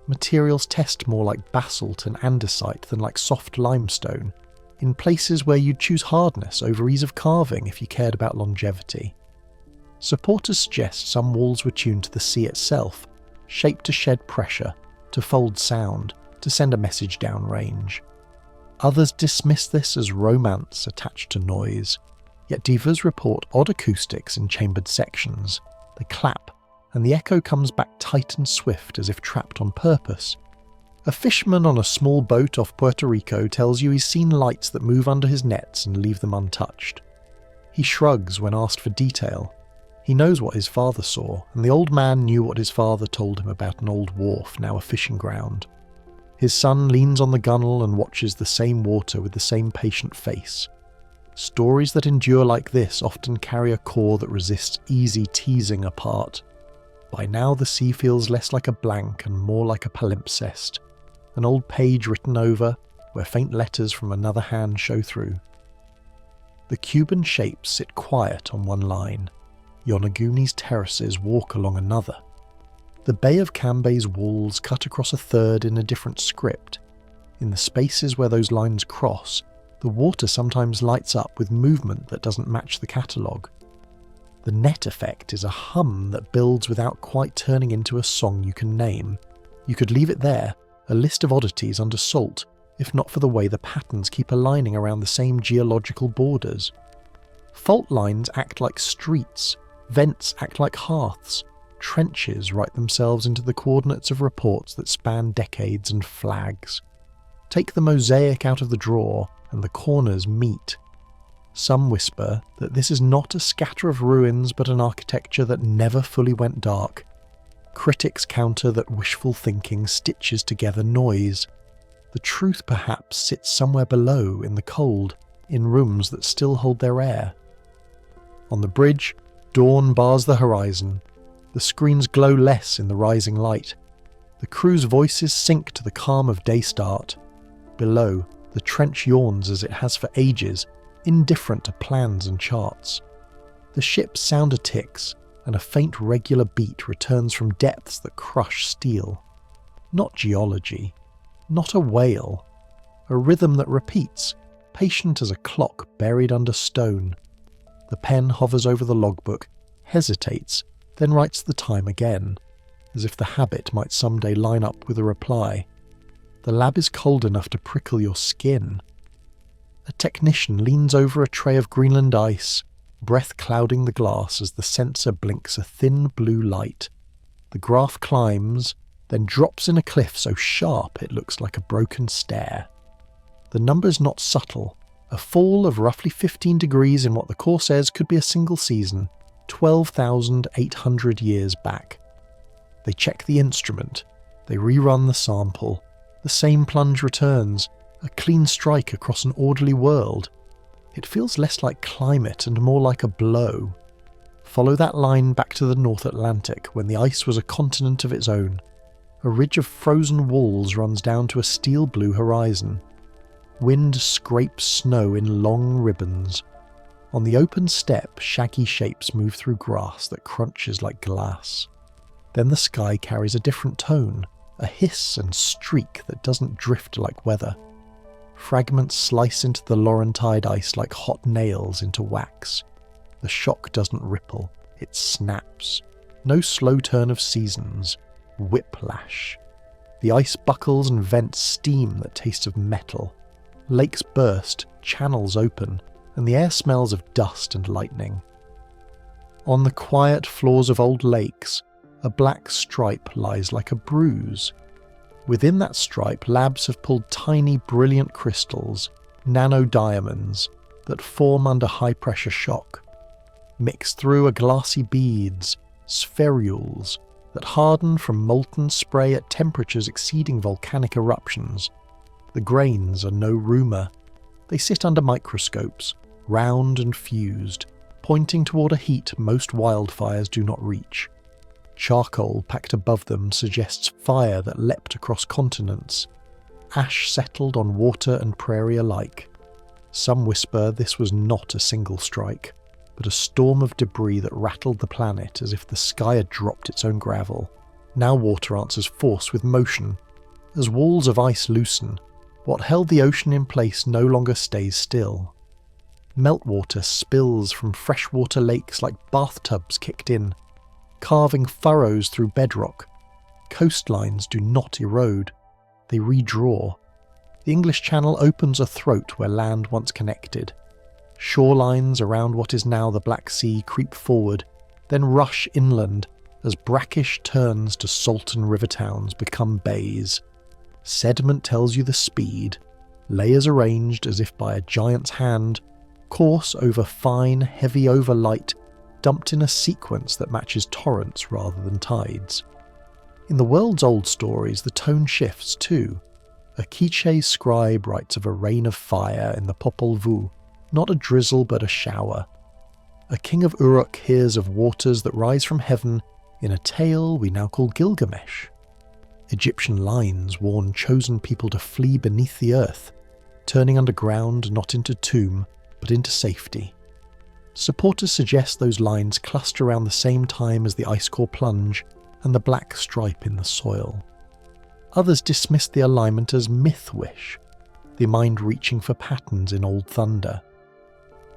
Materials test more like basalt and andesite than like soft limestone, in places where you'd choose hardness over ease of carving if you cared about longevity. Supporters suggest some walls were tuned to the sea itself, shaped to shed pressure, to fold sound, to send a message downrange. Others dismiss this as romance attached to noise, yet divers report odd acoustics in chambered sections. They clap, and the echo comes back tight and swift as if trapped on purpose. A fisherman on a small boat off Puerto Rico tells you he's seen lights that move under his nets and leave them untouched. He shrugs when asked for detail. He knows what his father saw, and the old man knew what his father told him about an old wharf, now a fishing ground. His son leans on the gunwale and watches the same water with the same patient face. Stories that endure like this often carry a core that resists easy teasing apart. By now the sea feels less like a blank and more like a palimpsest, an old page written over where faint letters from another hand show through. The Cuban shapes sit quiet on one line. Yonaguni's terraces walk along another. The Bay of Cambay's walls cut across a third in a different script. In the spaces where those lines cross, the water sometimes lights up with movement that doesn't match the catalogue. The net effect is a hum that builds without quite turning into a song you can name. You could leave it there, a list of oddities under salt, if not for the way the patterns keep aligning around the same geological borders. Fault lines act like streets, vents act like hearths, trenches write themselves into the coordinates of reports that span decades and flags. Take the mosaic out of the drawer and the corners meet. Some whisper that this is not a scatter of ruins but an architecture that never fully went dark. Critics counter that wishful thinking stitches together noise. The truth perhaps sits somewhere below in the cold, in rooms that still hold their air. On the bridge, dawn bars the horizon. The screens glow less in the rising light. The crew's voices sink to the calm of day start. Below, the trench yawns as it has for ages, indifferent to plans and charts. The ship's sounder ticks, and a faint regular beat returns from depths that crush steel. Not geology, not a whale, a rhythm that repeats, patient as a clock buried under stone. The pen hovers over the logbook, hesitates, then writes the time again, as if the habit might someday line up with a reply. The lab is cold enough to prickle your skin. A technician leans over a tray of Greenland ice, breath clouding the glass as the sensor blinks a thin blue light. The graph climbs, then drops in a cliff so sharp it looks like a broken stair. The number's not subtle. A fall of roughly 15 degrees in what the core says could be a single season, 12,800 years back. They check the instrument. They rerun the sample. The same plunge returns, a clean strike across an orderly world. It feels less like climate and more like a blow. Follow that line back to the North Atlantic when the ice was a continent of its own. A ridge of frozen walls runs down to a steel blue horizon. Wind scrapes snow in long ribbons. On the open steppe, shaggy shapes move through grass that crunches like glass. Then the sky carries a different tone, a hiss and streak that doesn't drift like weather. Fragments slice into the Laurentide ice like hot nails into wax. The shock doesn't ripple, it snaps. No slow turn of seasons. Whiplash. The ice buckles and vents steam that tastes of metal. Lakes burst, channels open, and the air smells of dust and lightning. On the quiet floors of old lakes, a black stripe lies like a bruise. Within that stripe, labs have pulled tiny, brilliant crystals, nanodiamonds, that form under high-pressure shock. Mixed through are glassy beads, spherules, that harden from molten spray at temperatures exceeding volcanic eruptions. The grains are no rumour. They sit under microscopes, round and fused, pointing toward a heat most wildfires do not reach. Charcoal packed above them suggests fire that leapt across continents. Ash settled on water and prairie alike. Some whisper this was not a single strike, but a storm of debris that rattled the planet as if the sky had dropped its own gravel. Now water answers force with motion. As walls of ice loosen, what held the ocean in place no longer stays still. Meltwater spills from freshwater lakes like bathtubs kicked in, carving furrows through bedrock. Coastlines do not erode, they redraw. The English Channel opens a throat where land once connected. Shorelines around what is now the Black Sea creep forward, then rush inland as brackish turns to Salton river towns become bays. Sediment tells you the speed, layers arranged as if by a giant's hand, coarse over fine, heavy over light, dumped in a sequence that matches torrents rather than tides. In the world's old stories, the tone shifts too. A Quiche scribe writes of a rain of fire in the Popol Vuh, not a drizzle but a shower. A king of Uruk hears of waters that rise from heaven in a tale we now call Gilgamesh. Egyptian lines warn chosen people to flee beneath the earth, turning underground not into tomb but into safety. Supporters suggest those lines cluster around the same time as the ice core plunge and the black stripe in the soil. Others dismiss the alignment as myth-wish, the mind reaching for patterns in old thunder.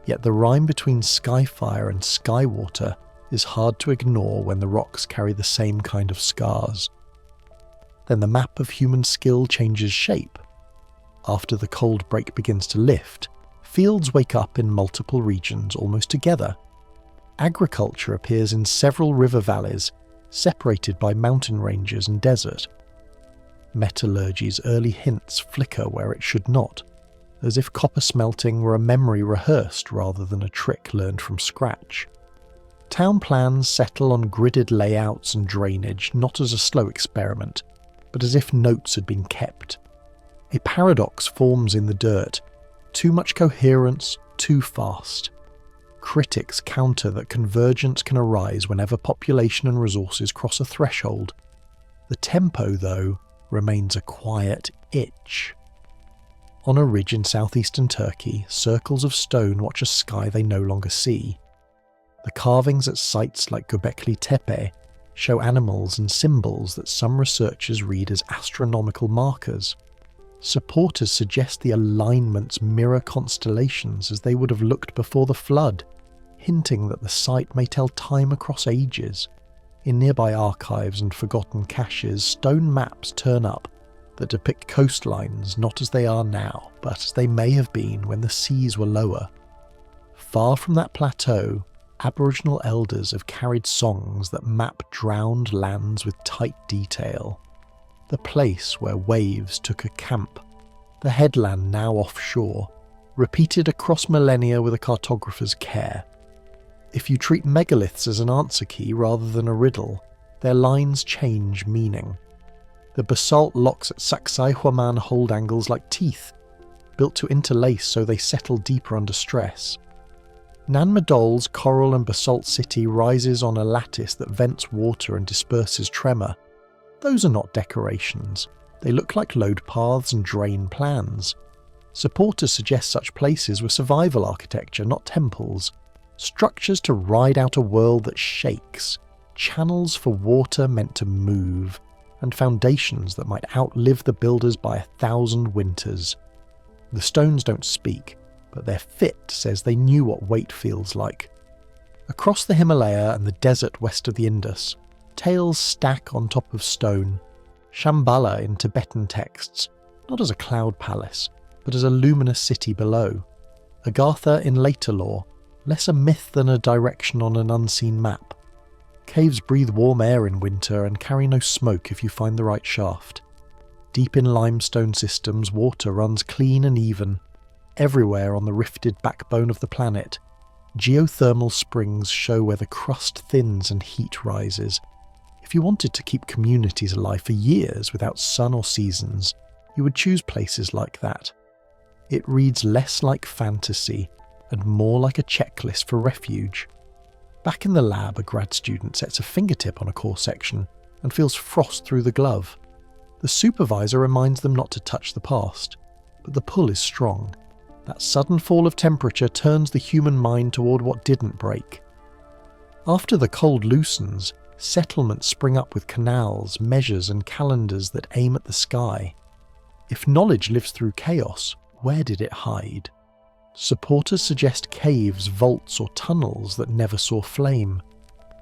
Yet the rhyme between skyfire and skywater is hard to ignore when the rocks carry the same kind of scars. Then the map of human skill changes shape. After the cold break begins to lift, fields wake up in multiple regions almost together. Agriculture appears in several river valleys, separated by mountain ranges and desert. Metallurgy's early hints flicker where it should not, as if copper smelting were a memory rehearsed rather than a trick learned from scratch. Town plans settle on gridded layouts and drainage not as a slow experiment, but as if notes had been kept. A paradox forms in the dirt. Too much coherence, too fast. Critics counter that convergence can arise whenever population and resources cross a threshold. The tempo, though, remains a quiet itch. On a ridge in southeastern Turkey, circles of stone watch a sky they no longer see. The carvings at sites like Göbekli Tepe show animals and symbols that some researchers read as astronomical markers. Supporters suggest the alignments mirror constellations as they would have looked before the flood, hinting that the site may tell time across ages. In nearby archives and forgotten caches, stone maps turn up that depict coastlines not as they are now, but as they may have been when the seas were lower. Far from that plateau, Aboriginal elders have carried songs that map drowned lands with tight detail. The place where waves took a camp, the headland now offshore, repeated across millennia with a cartographer's care. If you treat megaliths as an answer key rather than a riddle, their lines change meaning. The basalt locks at Sacsayhuaman hold angles like teeth, built to interlace so they settle deeper under stress. Nanmadol's coral and basalt city rises on a lattice that vents water and disperses tremor. Those are not decorations. They look like load paths and drain plans. Supporters suggest such places were survival architecture, not temples. Structures to ride out a world that shakes, channels for water meant to move, and foundations that might outlive the builders by 1,000 winters. The stones don't speak, but their fit says they knew what weight feels like. Across the Himalaya and the desert west of the Indus, tales stack on top of stone. Shambhala in Tibetan texts, not as a cloud palace, but as a luminous city below. Agartha in later lore, less a myth than a direction on an unseen map. Caves breathe warm air in winter and carry no smoke if you find the right shaft. Deep in limestone systems, water runs clean and even. Everywhere on the rifted backbone of the planet, geothermal springs show where the crust thins and heat rises. If you wanted to keep communities alive for years without sun or seasons, you would choose places like that. It reads less like fantasy and more like a checklist for refuge. Back in the lab, a grad student sets a fingertip on a core section and feels frost through the glove. The supervisor reminds them not to touch the past, but the pull is strong. That sudden fall of temperature turns the human mind toward what didn't break. After the cold loosens, settlements spring up with canals, measures and calendars that aim at the sky. If knowledge lives through chaos, where did it hide? Supporters suggest caves, vaults or tunnels that never saw flame.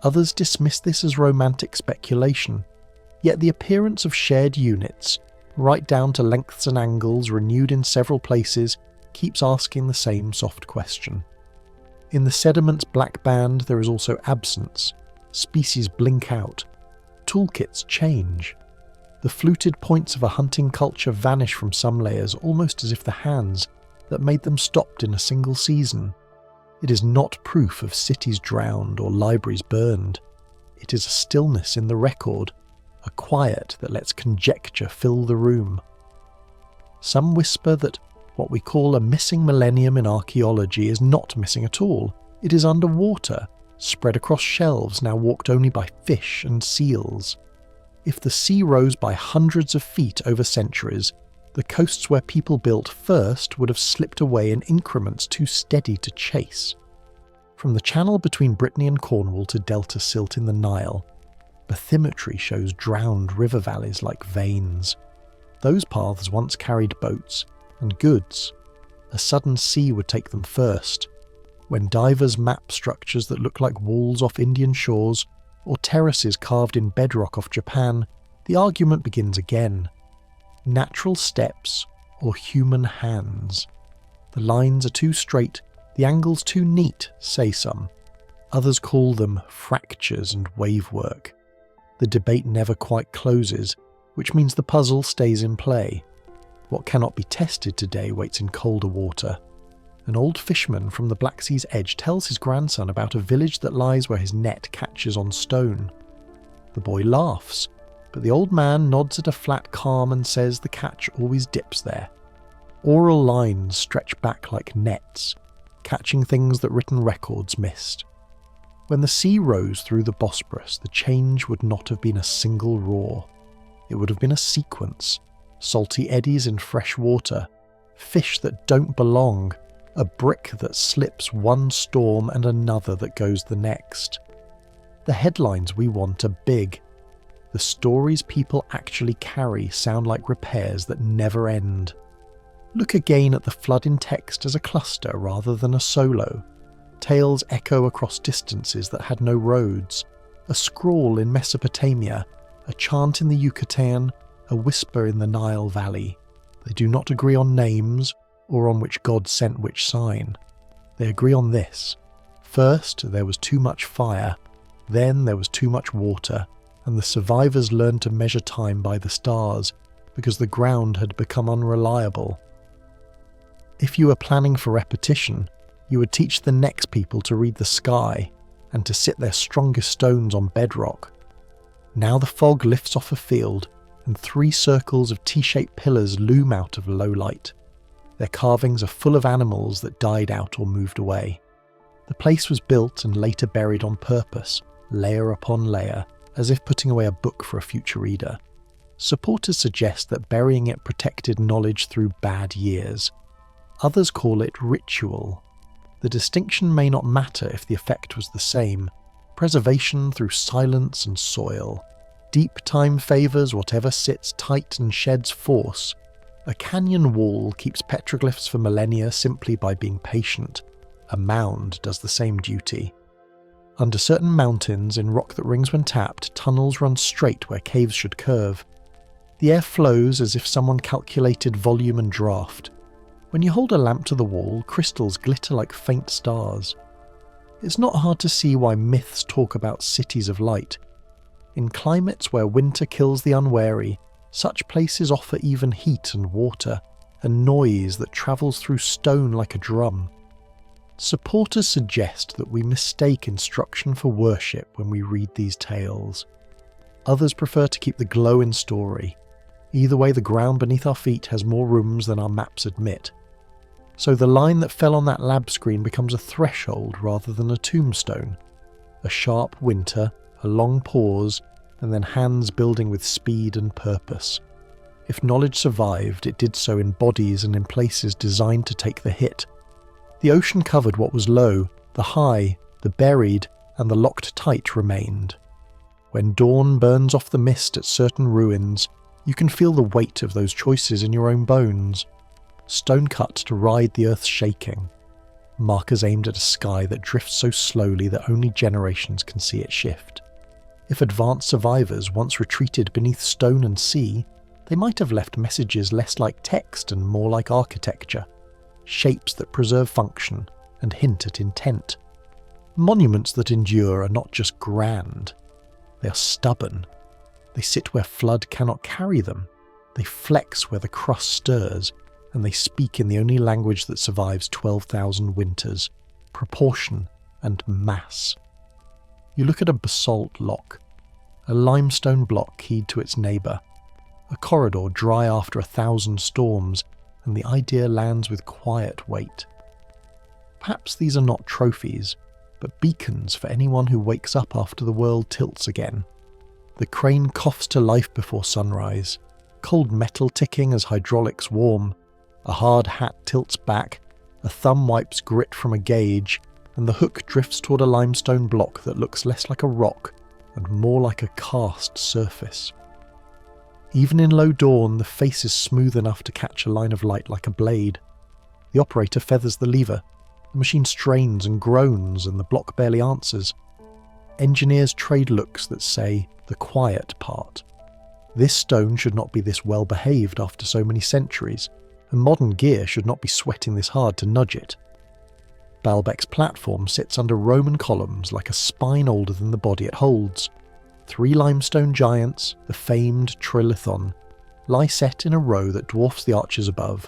Others dismiss this as romantic speculation. Yet the appearance of shared units, right down to lengths and angles renewed in several places, keeps asking the same soft question. In the sediment's black band there is also absence. Species blink out. Toolkits change. The fluted points of a hunting culture vanish from some layers almost as if the hands that made them stopped in a single season. It is not proof of cities drowned or libraries burned. It is a stillness in the record, a quiet that lets conjecture fill the room. Some whisper that what we call a missing millennium in archaeology is not missing at all. It is underwater, spread across shelves now walked only by fish and seals. If the sea rose by hundreds of feet over centuries, the coasts where people built first would have slipped away in increments too steady to chase. From the channel between Brittany and Cornwall to delta silt in the Nile, bathymetry shows drowned river valleys like veins. Those paths once carried boats and goods. A sudden sea would take them first. When divers map structures that look like walls off Indian shores or terraces carved in bedrock off Japan, the argument begins again. Natural steps or human hands? The lines are too straight, the angles too neat, say some. Others call them fractures and wavework. The debate never quite closes, which means the puzzle stays in play. What cannot be tested today waits in colder water. An old fisherman from the Black Sea's edge tells his grandson about a village that lies where his net catches on stone. The boy laughs, but the old man nods at a flat calm and says the catch always dips there. Oral lines stretch back like nets, catching things that written records missed. When the sea rose through the Bosporus, the change would not have been a single roar. It would have been a sequence. Salty eddies in fresh water, fish that don't belong, a brick that slips one storm and another that goes the next. The headlines we want are big. The stories people actually carry sound like repairs that never end. Look again at the flood in text as a cluster rather than a solo. Tales echo across distances that had no roads. A scrawl in Mesopotamia, a chant in the Yucatan, a whisper in the Nile Valley. They do not agree on names or on which god sent which sign. They agree on this. First, there was too much fire. Then there was too much water, and the survivors learned to measure time by the stars because the ground had become unreliable. If you were planning for repetition, you would teach the next people to read the sky and to sit their strongest stones on bedrock. Now the fog lifts off a field, and 3 circles of T-shaped pillars loom out of low light. Their carvings are full of animals that died out or moved away. The place was built and later buried on purpose, layer upon layer, as if putting away a book for a future reader. Supporters suggest that burying it protected knowledge through bad years. Others call it ritual. The distinction may not matter if the effect was the same. Preservation through silence and soil. Deep time favours whatever sits tight and sheds force. A canyon wall keeps petroglyphs for millennia simply by being patient. A mound does the same duty. Under certain mountains, in rock that rings when tapped, tunnels run straight where caves should curve. The air flows as if someone calculated volume and draft. When you hold a lamp to the wall, crystals glitter like faint stars. It's not hard to see why myths talk about cities of light. In climates where winter kills the unwary, such places offer even heat and water, a noise that travels through stone like a drum. Supporters suggest that we mistake instruction for worship when we read these tales. Others prefer to keep the glow in story. Either way, the ground beneath our feet has more rooms than our maps admit. So the line that fell on that lab screen becomes a threshold rather than a tombstone. A sharp winter, a long pause, and then hands building with speed and purpose. If knowledge survived, it did so in bodies and in places designed to take the hit. The ocean covered what was low, the high, the buried, and the locked tight remained. When dawn burns off the mist at certain ruins, you can feel the weight of those choices in your own bones. Stone cut to ride the earth's shaking. Markers aimed at a sky that drifts so slowly that only generations can see it shift. If advanced survivors once retreated beneath stone and sea, they might have left messages less like text and more like architecture. Shapes that preserve function and hint at intent. Monuments that endure are not just grand. They are stubborn. They sit where flood cannot carry them. They flex where the crust stirs, and they speak in the only language that survives 12,000 winters: proportion and mass. You look at a basalt lock, a limestone block keyed to its neighbour, a corridor dry after 1,000 storms, and the idea lands with quiet weight. Perhaps these are not trophies, but beacons for anyone who wakes up after the world tilts again. The crane coughs to life before sunrise, cold metal ticking as hydraulics warm. A hard hat tilts back, a thumb wipes grit from a gauge, and the hook drifts toward a limestone block that looks less like a rock and more like a cast surface. Even in low dawn, the face is smooth enough to catch a line of light like a blade. The operator feathers the lever. The machine strains and groans, and the block barely answers. Engineers trade looks that say, the quiet part. This stone should not be this well behaved after so many centuries, and modern gear should not be sweating this hard to nudge it. Baalbek's platform sits under Roman columns like a spine older than the body it holds. 3 limestone giants, the famed Trilithon, lie set in a row that dwarfs the arches above.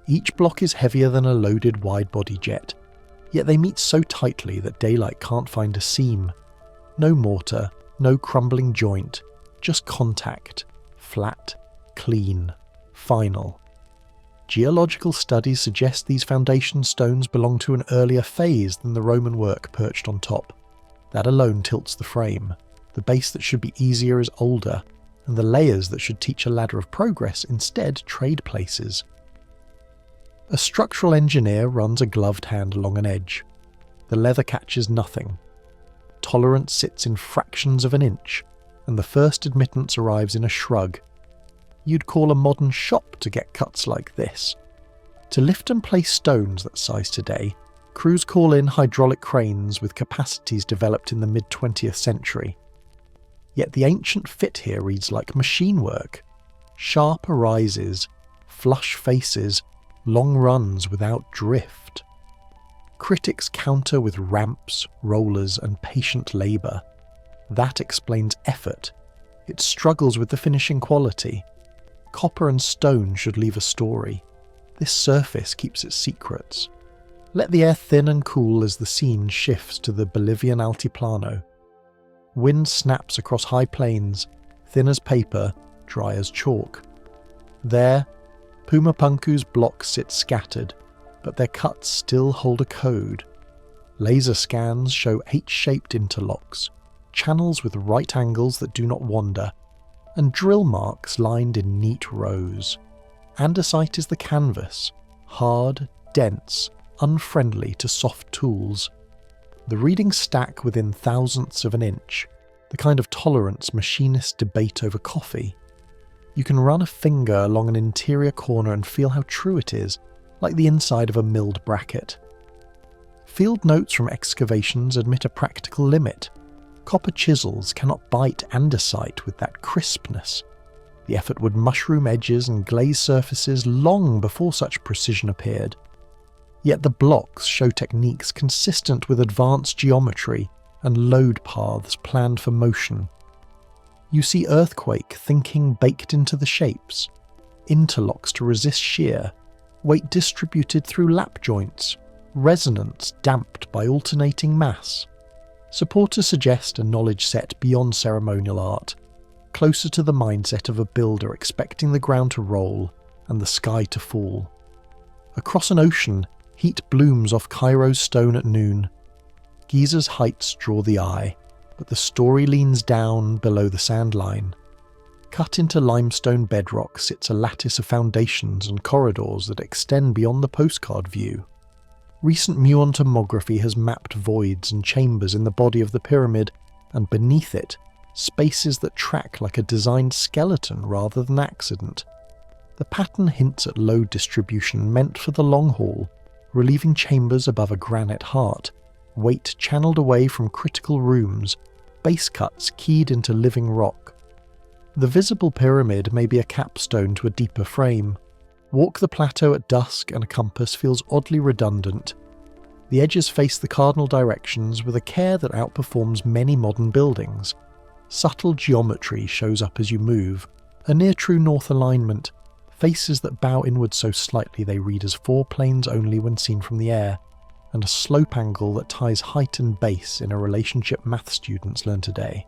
Each block is heavier than a loaded wide-body jet, yet they meet so tightly that daylight can't find a seam. No mortar, no crumbling joint, just contact, flat, clean, final. Geological studies suggest these foundation stones belong to an earlier phase than the Roman work perched on top. That alone tilts the frame. The base that should be easier is older, and the layers that should teach a ladder of progress instead trade places. A structural engineer runs a gloved hand along an edge. The leather catches nothing. Tolerance sits in fractions of an inch, and the first admittance arrives in a shrug. You'd call a modern shop to get cuts like this. To lift and place stones that size today, Crews call in hydraulic cranes with capacities developed in the mid-20th century. Yet the ancient fit here reads like machine work. Sharp arises, flush faces, long runs without drift. Critics counter with ramps, rollers, and patient labour. That explains effort. It struggles with the finishing quality. Copper and stone should leave a story. This surface keeps its secrets. Let the air thin and cool as the scene shifts to the Bolivian Altiplano. Wind snaps across high plains, thin as paper, dry as chalk. There, Pumapunku's blocks sit scattered, but their cuts still hold a code. Laser scans show H-shaped interlocks, channels with right angles that do not wander, and drill marks lined in neat rows. Andesite is the canvas, hard, dense, unfriendly to soft tools. The readings stack within thousandths of an inch, the kind of tolerance machinists debate over coffee. You can run a finger along an interior corner and feel how true it is, like the inside of a milled bracket. Field notes from excavations admit a practical limit. Copper chisels cannot bite andesite with that crispness. The effort would mushroom edges and glaze surfaces long before such precision appeared. Yet the blocks show techniques consistent with advanced geometry and load paths planned for motion. You see earthquake thinking baked into the shapes, interlocks to resist shear, weight distributed through lap joints, resonance damped by alternating mass. Supporters suggest a knowledge set beyond ceremonial art, closer to the mindset of a builder expecting the ground to roll and the sky to fall. Across an ocean, heat blooms off Cairo's stone at noon. Giza's heights draw the eye, but the story leans down below the sand line. Cut into limestone bedrock sits a lattice of foundations and corridors that extend beyond the postcard view. Recent muon tomography has mapped voids and chambers in the body of the pyramid, and beneath it, spaces that track like a designed skeleton rather than accident. The pattern hints at load distribution meant for the long haul, relieving chambers above a granite heart, weight channeled away from critical rooms, base cuts keyed into living rock. The visible pyramid may be a capstone to a deeper frame. Walk the plateau at dusk and a compass feels oddly redundant. The edges face the cardinal directions with a care that outperforms many modern buildings. Subtle geometry shows up as you move, a near-true north alignment, faces that bow inward so slightly they read as four planes only when seen from the air, and a slope angle that ties height and base in a relationship math students learn today.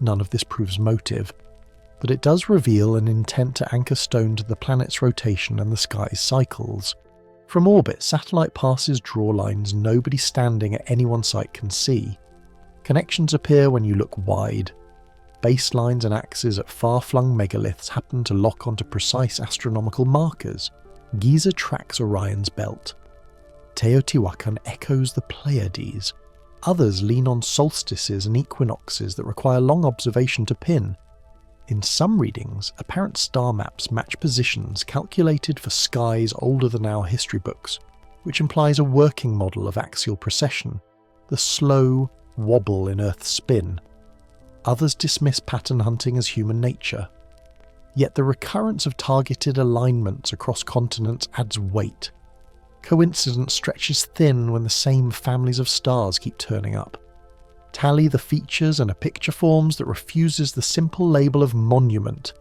None of this proves motive, but it does reveal an intent to anchor stone to the planet's rotation and the sky's cycles. From orbit, satellite passes draw lines nobody standing at any one site can see. Connections appear when you look wide. Baselines and axes at far-flung megaliths happen to lock onto precise astronomical markers. Giza tracks Orion's belt. Teotihuacan echoes the Pleiades. Others lean on solstices and equinoxes that require long observation to pin. In some readings, apparent star maps match positions calculated for skies older than our history books, which implies a working model of axial precession, the slow wobble in Earth's spin. Others dismiss pattern hunting as human nature. Yet the recurrence of targeted alignments across continents adds weight. Coincidence stretches thin when the same families of stars keep turning up. Tally the features and a picture forms that refuses the simple label of monument.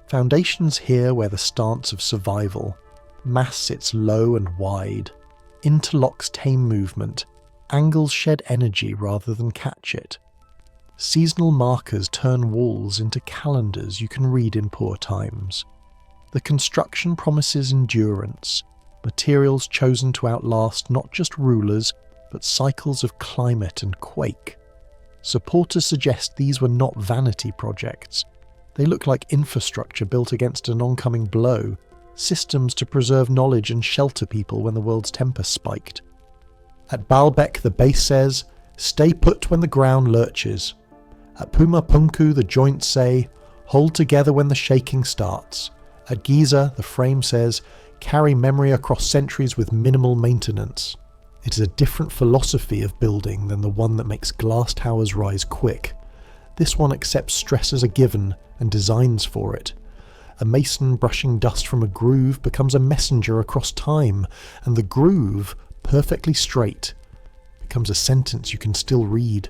Foundations here wear the stance of survival. Mass sits low and wide. Interlocks tame movement. Angles shed energy rather than catch it. Seasonal markers turn walls into calendars you can read in poor times. The construction promises endurance. Materials chosen to outlast not just rulers, but cycles of climate and quake. Supporters suggest these were not vanity projects. They look like infrastructure built against an oncoming blow, systems to preserve knowledge and shelter people when the world's temper spiked. At Baalbek, the base says, "Stay put when the ground lurches." At Pumapunku, the joints say, "Hold together when the shaking starts." At Giza, the frame says, "Carry memory across centuries with minimal maintenance." It is a different philosophy of building than the one that makes glass towers rise quick. This one accepts stress as a given and designs for it. A mason brushing dust from a groove becomes a messenger across time, and the groove, perfectly straight, becomes a sentence you can still read.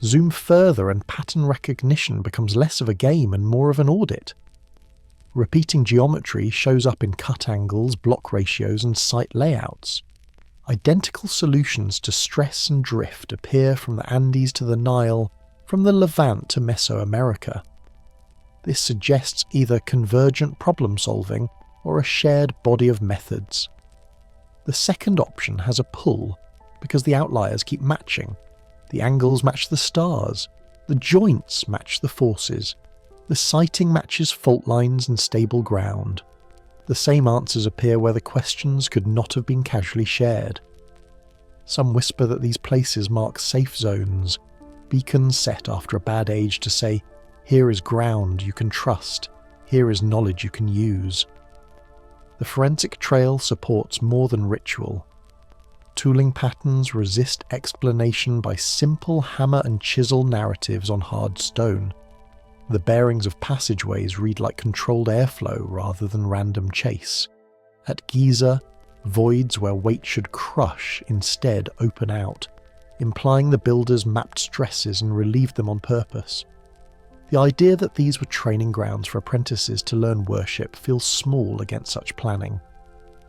Zoom further and pattern recognition becomes less of a game and more of an audit. Repeating geometry shows up in cut angles, block ratios, and site layouts. Identical solutions to stress and drift appear from the Andes to the Nile, from the Levant to Mesoamerica. This suggests either convergent problem solving or a shared body of methods. The second option has a pull, because the outliers keep matching. The angles match the stars, the joints match the forces, the sighting matches fault lines and stable ground. The same answers appear where the questions could not have been casually shared. Some whisper that these places mark safe zones, beacons set after a bad age to say, here is ground you can trust, here is knowledge you can use. The forensic trail supports more than ritual. Tooling patterns resist explanation by simple hammer and chisel narratives on hard stone. The bearings of passageways read like controlled airflow rather than random chase. At Giza, voids where weight should crush instead open out, implying the builders mapped stresses and relieved them on purpose. The idea that these were training grounds for apprentices to learn worship feels small against such planning.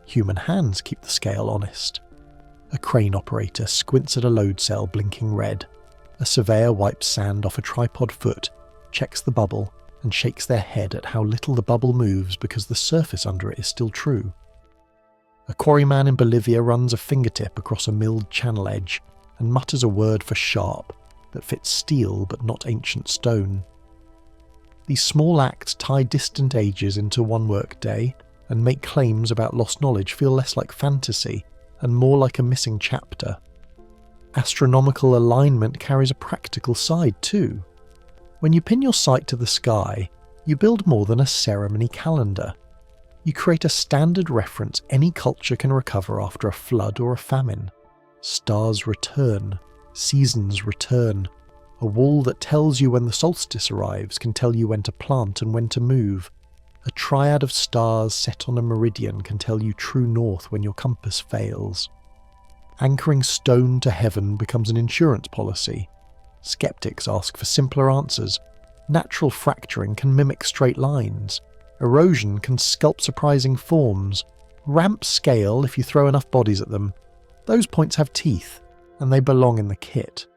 Human hands keep the scale honest. A crane operator squints at a load cell blinking red. A surveyor wipes sand off a tripod foot, checks the bubble, and shakes their head at how little the bubble moves because the surface under it is still true. A quarryman in Bolivia runs a fingertip across a milled channel edge and mutters a word for sharp that fits steel but not ancient stone. These small acts tie distant ages into one work day and make claims about lost knowledge feel less like fantasy and more like a missing chapter. Astronomical alignment carries a practical side too. When you pin your sight to the sky, you build more than a ceremony calendar. You create a standard reference any culture can recover after a flood or a famine. Stars return, seasons return. A wall that tells you when the solstice arrives can tell you when to plant and when to move. A triad of stars set on a meridian can tell you true north when your compass fails. Anchoring stone to heaven becomes an insurance policy. Skeptics ask for simpler answers. Natural fracturing can mimic straight lines. Erosion can sculpt surprising forms. Ramps scale if you throw enough bodies at them. Those points have teeth, and they belong in the kit.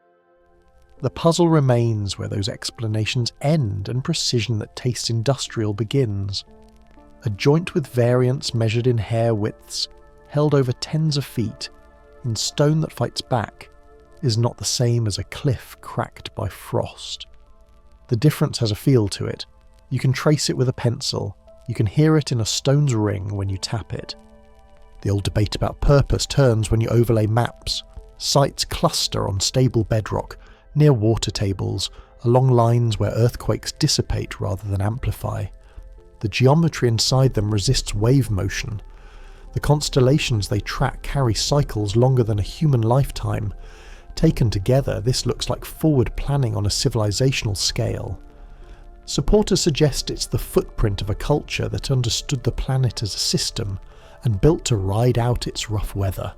The puzzle remains where those explanations end and precision that tastes industrial begins. A joint with variance measured in hair widths, held over tens of feet, in stone that fights back, is not the same as a cliff cracked by frost. The difference has a feel to it. You can trace it with a pencil. You can hear it in a stone's ring when you tap it. The old debate about purpose turns when you overlay maps. Sites cluster on stable bedrock, near water tables, along lines where earthquakes dissipate rather than amplify. The geometry inside them resists wave motion. The constellations they track carry cycles longer than a human lifetime. Taken together, this looks like forward planning on a civilizational scale. Supporters suggest it's the footprint of a culture that understood the planet as a system and built to ride out its rough weather.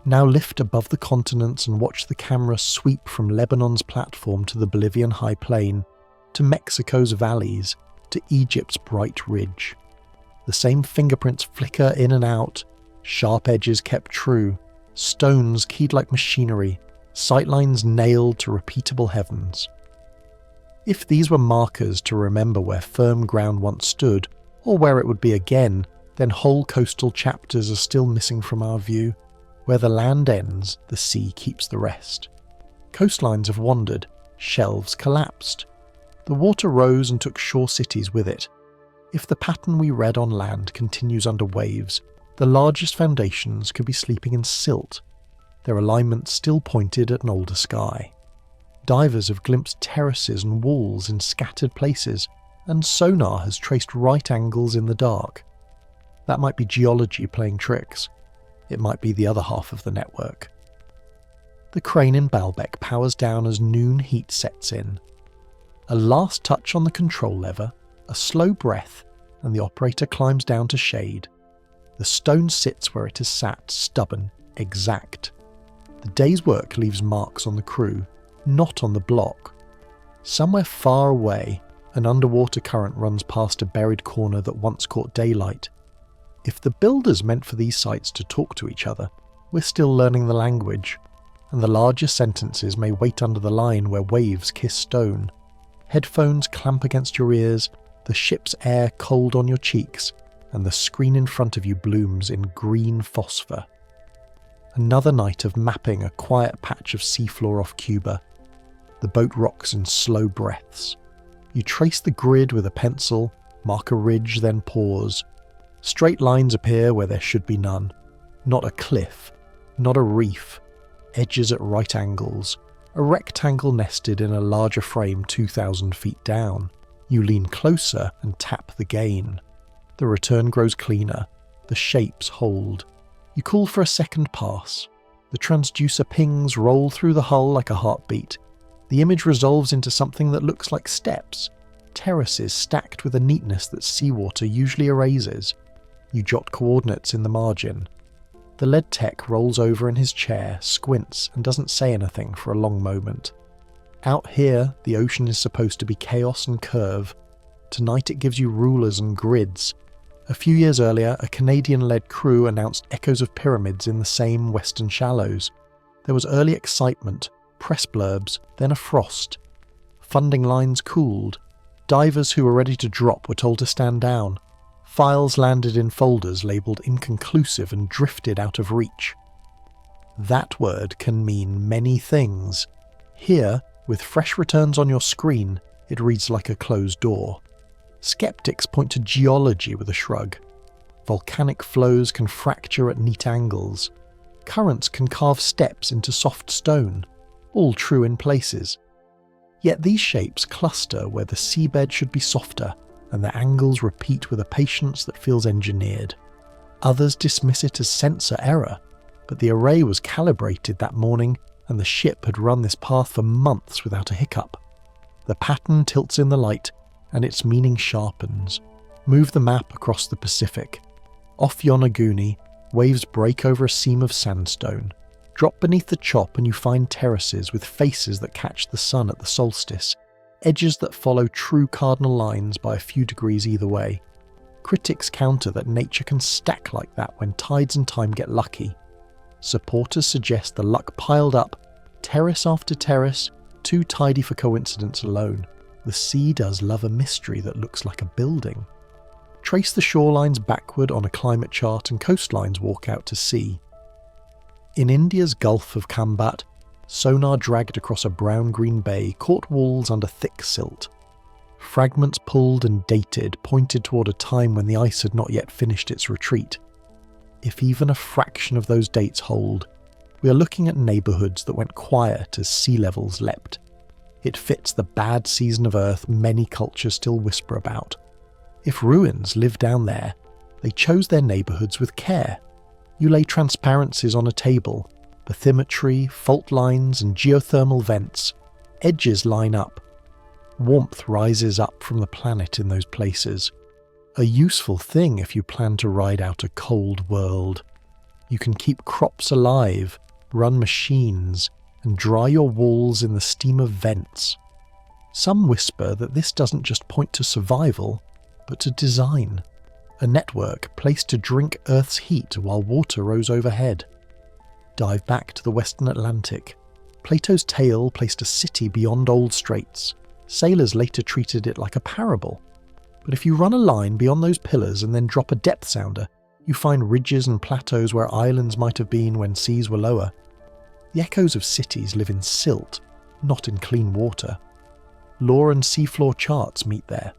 Now lift above the continents and watch the camera sweep from Lebanon's platform to the Bolivian high plain, to Mexico's valleys, to Egypt's bright ridge. The same fingerprints flicker in and out, sharp edges kept true, stones keyed like machinery, sightlines nailed to repeatable heavens. If these were markers to remember where firm ground once stood, or where it would be again, then whole coastal chapters are still missing from our view. Where the land ends, the sea keeps the rest. Coastlines have wandered, shelves collapsed. The water rose and took shore cities with it. If the pattern we read on land continues under waves, the largest foundations could be sleeping in silt, their alignment still pointed at an older sky. Divers have glimpsed terraces and walls in scattered places, and sonar has traced right angles in the dark. That might be geology playing tricks. it might be the other half of the network. The crane in Baalbek powers down as noon heat sets in. A last touch on the control lever, a slow breath, and the operator climbs down to shade. The stone sits where it is sat, stubborn, exact. The day's work leaves marks on the crew, not on the block. Somewhere far away, an underwater current runs past a buried corner that once caught daylight. If the builders meant for these sites to talk to each other, we're still learning the language, and the larger sentences may wait under the line where waves kiss stone. Headphones clamp against your ears, the ship's air cold on your cheeks, and the screen in front of you blooms in green phosphor. Another night of mapping a quiet patch of seafloor off Cuba. The boat rocks in slow breaths. You trace the grid with a pencil, mark a ridge, then pause. Straight lines appear where there should be none. Not a cliff, not a reef. Edges at right angles. A rectangle nested in a larger frame 2,000 feet down. You lean closer and tap the gain. The return grows cleaner. The shapes hold. You call for a second pass. The transducer pings roll through the hull like a heartbeat. The image resolves into something that looks like steps. Terraces stacked with a neatness that seawater usually erases. You jot coordinates in the margin. The lead tech rolls over in his chair, squints, and doesn't say anything for a long moment. Out here, the ocean is supposed to be chaos and curve. Tonight it gives you rulers and grids. A few years earlier, a Canadian-led crew announced echoes of pyramids in the same western shallows. There was early excitement, press blurbs, then a frost. Funding lines cooled. Divers who were ready to drop were told to stand down. Files landed in folders labelled inconclusive and drifted out of reach. That word can mean many things. Here, with fresh returns on your screen, it reads like a closed door. Skeptics point to geology with a shrug. Volcanic flows can fracture at neat angles. Currents can carve steps into soft stone. All true in places. Yet these shapes cluster where the seabed should be softer, and the angles repeat with a patience that feels engineered. Others dismiss it as sensor error, but the array was calibrated that morning and the ship had run this path for months without a hiccup. The pattern tilts in the light and its meaning sharpens. Move the map across the Pacific. Off Yonaguni, waves break over a seam of sandstone. Drop beneath the chop and you find terraces with faces that catch the sun at the solstice. Edges that follow true cardinal lines by a few degrees either way. Critics counter that nature can stack like that when tides and time get lucky. Supporters suggest the luck piled up, terrace after terrace, too tidy for coincidence alone. The sea does love a mystery that looks like a building. Trace the shorelines backward on a climate chart and coastlines walk out to sea. In India's Gulf of Cambay, sonar dragged across a brown-green bay caught walls under thick silt. Fragments pulled and dated pointed toward a time when the ice had not yet finished its retreat. If even a fraction of those dates hold, we are looking at neighbourhoods that went quiet as sea levels leapt. It fits the bad season of Earth many cultures still whisper about. If ruins live down there, they chose their neighbourhoods with care. You lay transparencies on a table, bathymetry, fault lines and geothermal vents. Edges line up. Warmth rises up from the planet in those places. A useful thing if you plan to ride out a cold world. You can keep crops alive, run machines, and dry your walls in the steam of vents. Some whisper that this doesn't just point to survival, but to design. A network placed to drink Earth's heat while water rose overhead. Dive back to the Western Atlantic. Plato's tale placed a city beyond old straits. Sailors later treated it like a parable. But if you run a line beyond those pillars and then drop a depth sounder, you find ridges and plateaus where islands might have been when seas were lower. The echoes of cities live in silt, not in clean water. Lore and seafloor charts meet there.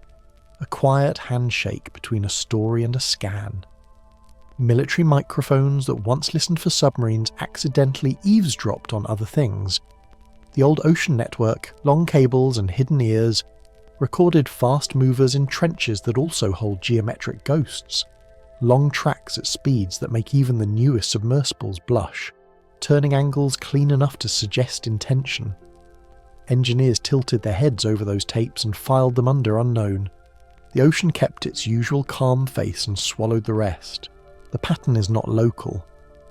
A quiet handshake between a story and a scan. Military microphones that once listened for submarines accidentally eavesdropped on other things. The old ocean network, long cables and hidden ears, recorded fast movers in trenches that also hold geometric ghosts. long tracks at speeds that make even the newest submersibles blush, turning angles clean enough to suggest intention. Engineers tilted their heads over those tapes and filed them under unknown. The ocean kept its usual calm face and swallowed the rest. The pattern is not local.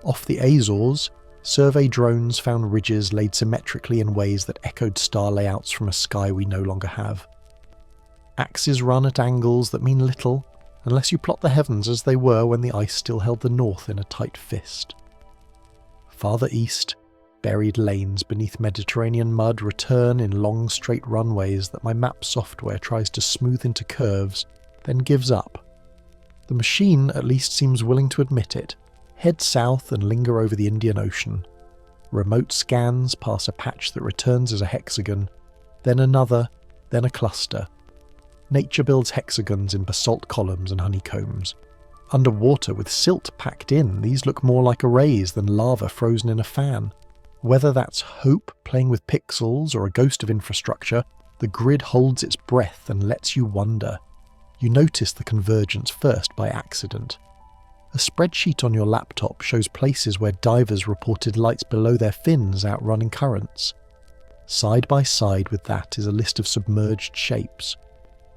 Off the Azores, survey drones found ridges laid symmetrically in ways that echoed star layouts from a sky we no longer have. Axes run at angles that mean little, unless you plot the heavens as they were when the ice still held the north in a tight fist. Farther east, buried lanes beneath Mediterranean mud return in long straight runways that my map software tries to smooth into curves, then gives up. The machine at least seems willing to admit it. Head south and linger over the Indian Ocean. Remote scans pass a patch that returns as a hexagon, then another, then a cluster. Nature builds hexagons in basalt columns and honeycombs. Underwater with silt packed in, these look more like arrays than lava frozen in a fan. Whether that's hope playing with pixels or a ghost of infrastructure, the grid holds its breath and lets you wonder. You notice the convergence first by accident. A spreadsheet on your laptop shows places where divers reported lights below their fins outrunning currents. Side by side with that is a list of submerged shapes.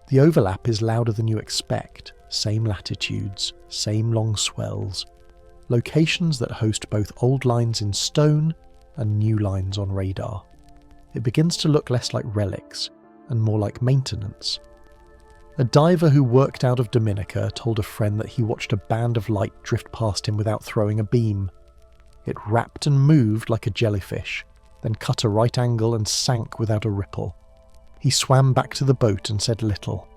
The overlap is louder than you expect. Same latitudes, same long swells. Locations that host both old lines in stone and new lines on radar. It begins to look less like relics and more like maintenance. A diver who worked out of Dominica told a friend that he watched a band of light drift past him without throwing a beam. It wrapped and moved like a jellyfish, then cut a right angle and sank without a ripple. He swam back to the boat and said little.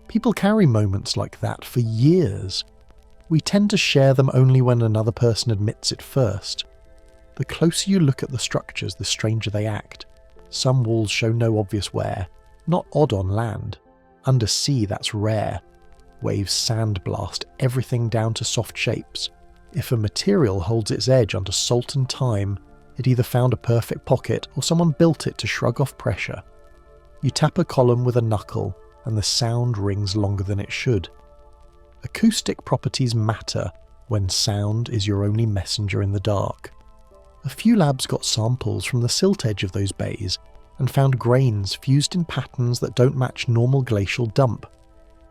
People carry moments like that for years. We tend to share them only when another person admits it first. The closer you look at the structures, the stranger they act. Some walls show no obvious wear, not odd on land. Under sea, that's rare. Waves sandblast everything down to soft shapes. If a material holds its edge under salt and time, it either found a perfect pocket or someone built it to shrug off pressure. You tap a column with a knuckle, and the sound rings longer than it should. Acoustic properties matter when sound is your only messenger in the dark. A few labs got samples from the silt edge of those bays, and found grains fused in patterns that don't match normal glacial dump.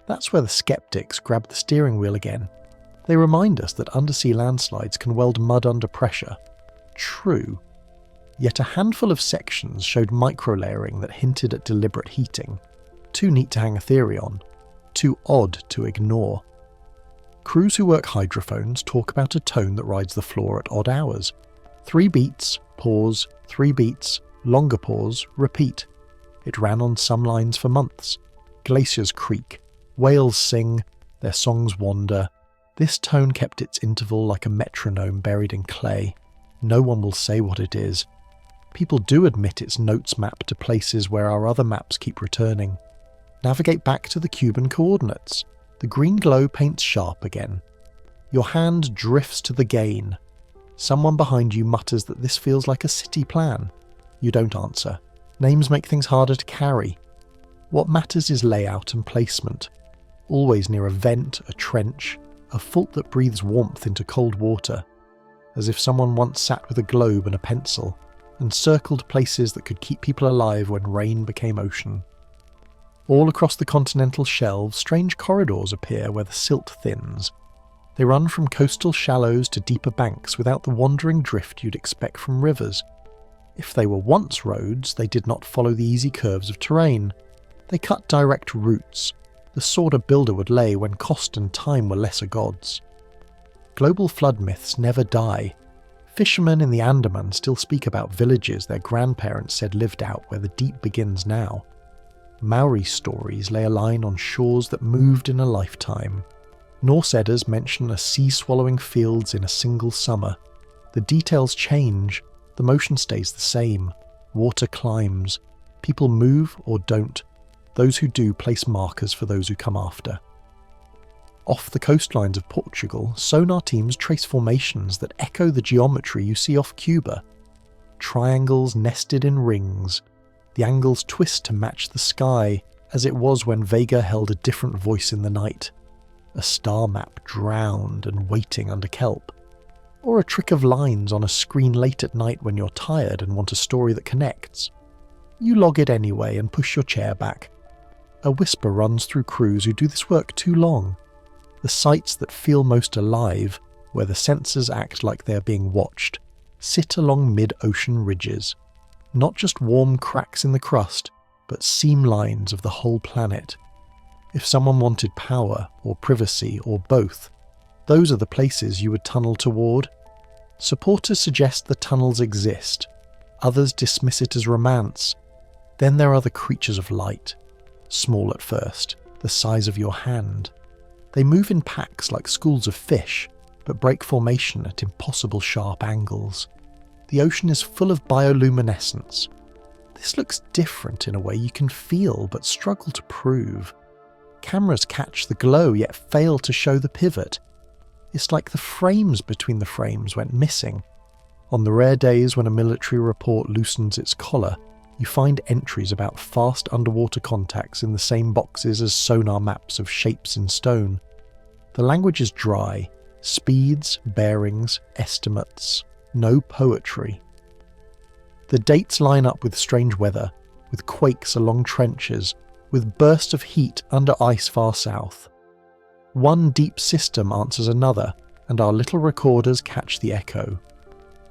That's where the skeptics grab the steering wheel again. They remind us that undersea landslides can weld mud under pressure. True. Yet a handful of sections showed microlayering that hinted at deliberate heating. Too neat to hang a theory on. Too odd to ignore. Crews who work hydrophones talk about a tone that rides the floor at odd hours. 3 beats, pause, 3 beats, longer pause, repeat. It ran on some lines for months. Glaciers creak, whales sing, their songs wander. This tone kept its interval like a metronome buried in clay. No one will say what it is. People do admit its notes map to places where our other maps keep returning. Navigate back to the Cuban coordinates. The green glow paints sharp again. Your hand drifts to the gain. Someone behind you mutters that this feels like a city plan. You don't answer. Names make things harder to carry. What matters is layout and placement. Always near a vent, a trench, a fault that breathes warmth into cold water. As if someone once sat with a globe and a pencil, and circled places that could keep people alive when rain became ocean. All across the continental shelves, strange corridors appear where the silt thins. They run from coastal shallows to deeper banks without the wandering drift you'd expect from rivers. If they were once roads, they did not follow the easy curves of terrain. They cut direct routes, the sort a builder would lay when cost and time were lesser gods. Global flood myths never die. Fishermen in the Andaman still speak about villages their grandparents said lived out where the deep begins now. Maori stories lay a line on shores that moved in a lifetime. Norse Eddas mention a sea-swallowing fields in a single summer. The details change, the motion stays the same. Water climbs. People move or don't. Those who do place markers for those who come after. Off the coastlines of Portugal, sonar teams trace formations that echo the geometry you see off Cuba. Triangles nested in rings. The angles twist to match the sky, as it was when Vega held a different voice in the night. a star map drowned and waiting under kelp, or a trick of lines on a screen late at night when you're tired and want a story that connects. You log it anyway and push your chair back. A whisper runs through crews who do this work too long. The sites that feel most alive, where the sensors act like they're being watched, sit along mid-ocean ridges. Not just warm cracks in the crust, but seam lines of the whole planet. If someone wanted power, or privacy, or both, those are the places you would tunnel toward. Supporters suggest the tunnels exist. Others dismiss it as romance. Then there are the creatures of light. Small at first, the size of your hand. They move in packs like schools of fish, but break formation at impossible sharp angles. The ocean is full of bioluminescence. This looks different in a way you can feel but struggle to prove. Cameras catch the glow yet fail to show the pivot. It's like the frames between the frames went missing. On the rare days when a military report loosens its collar, you find entries about fast underwater contacts in the same boxes as sonar maps of shapes in stone. The language is dry. Speeds, bearings, estimates. No poetry. The dates line up with strange weather, with quakes along trenches, with bursts of heat under ice far south. One deep system answers another, and our little recorders catch the echo.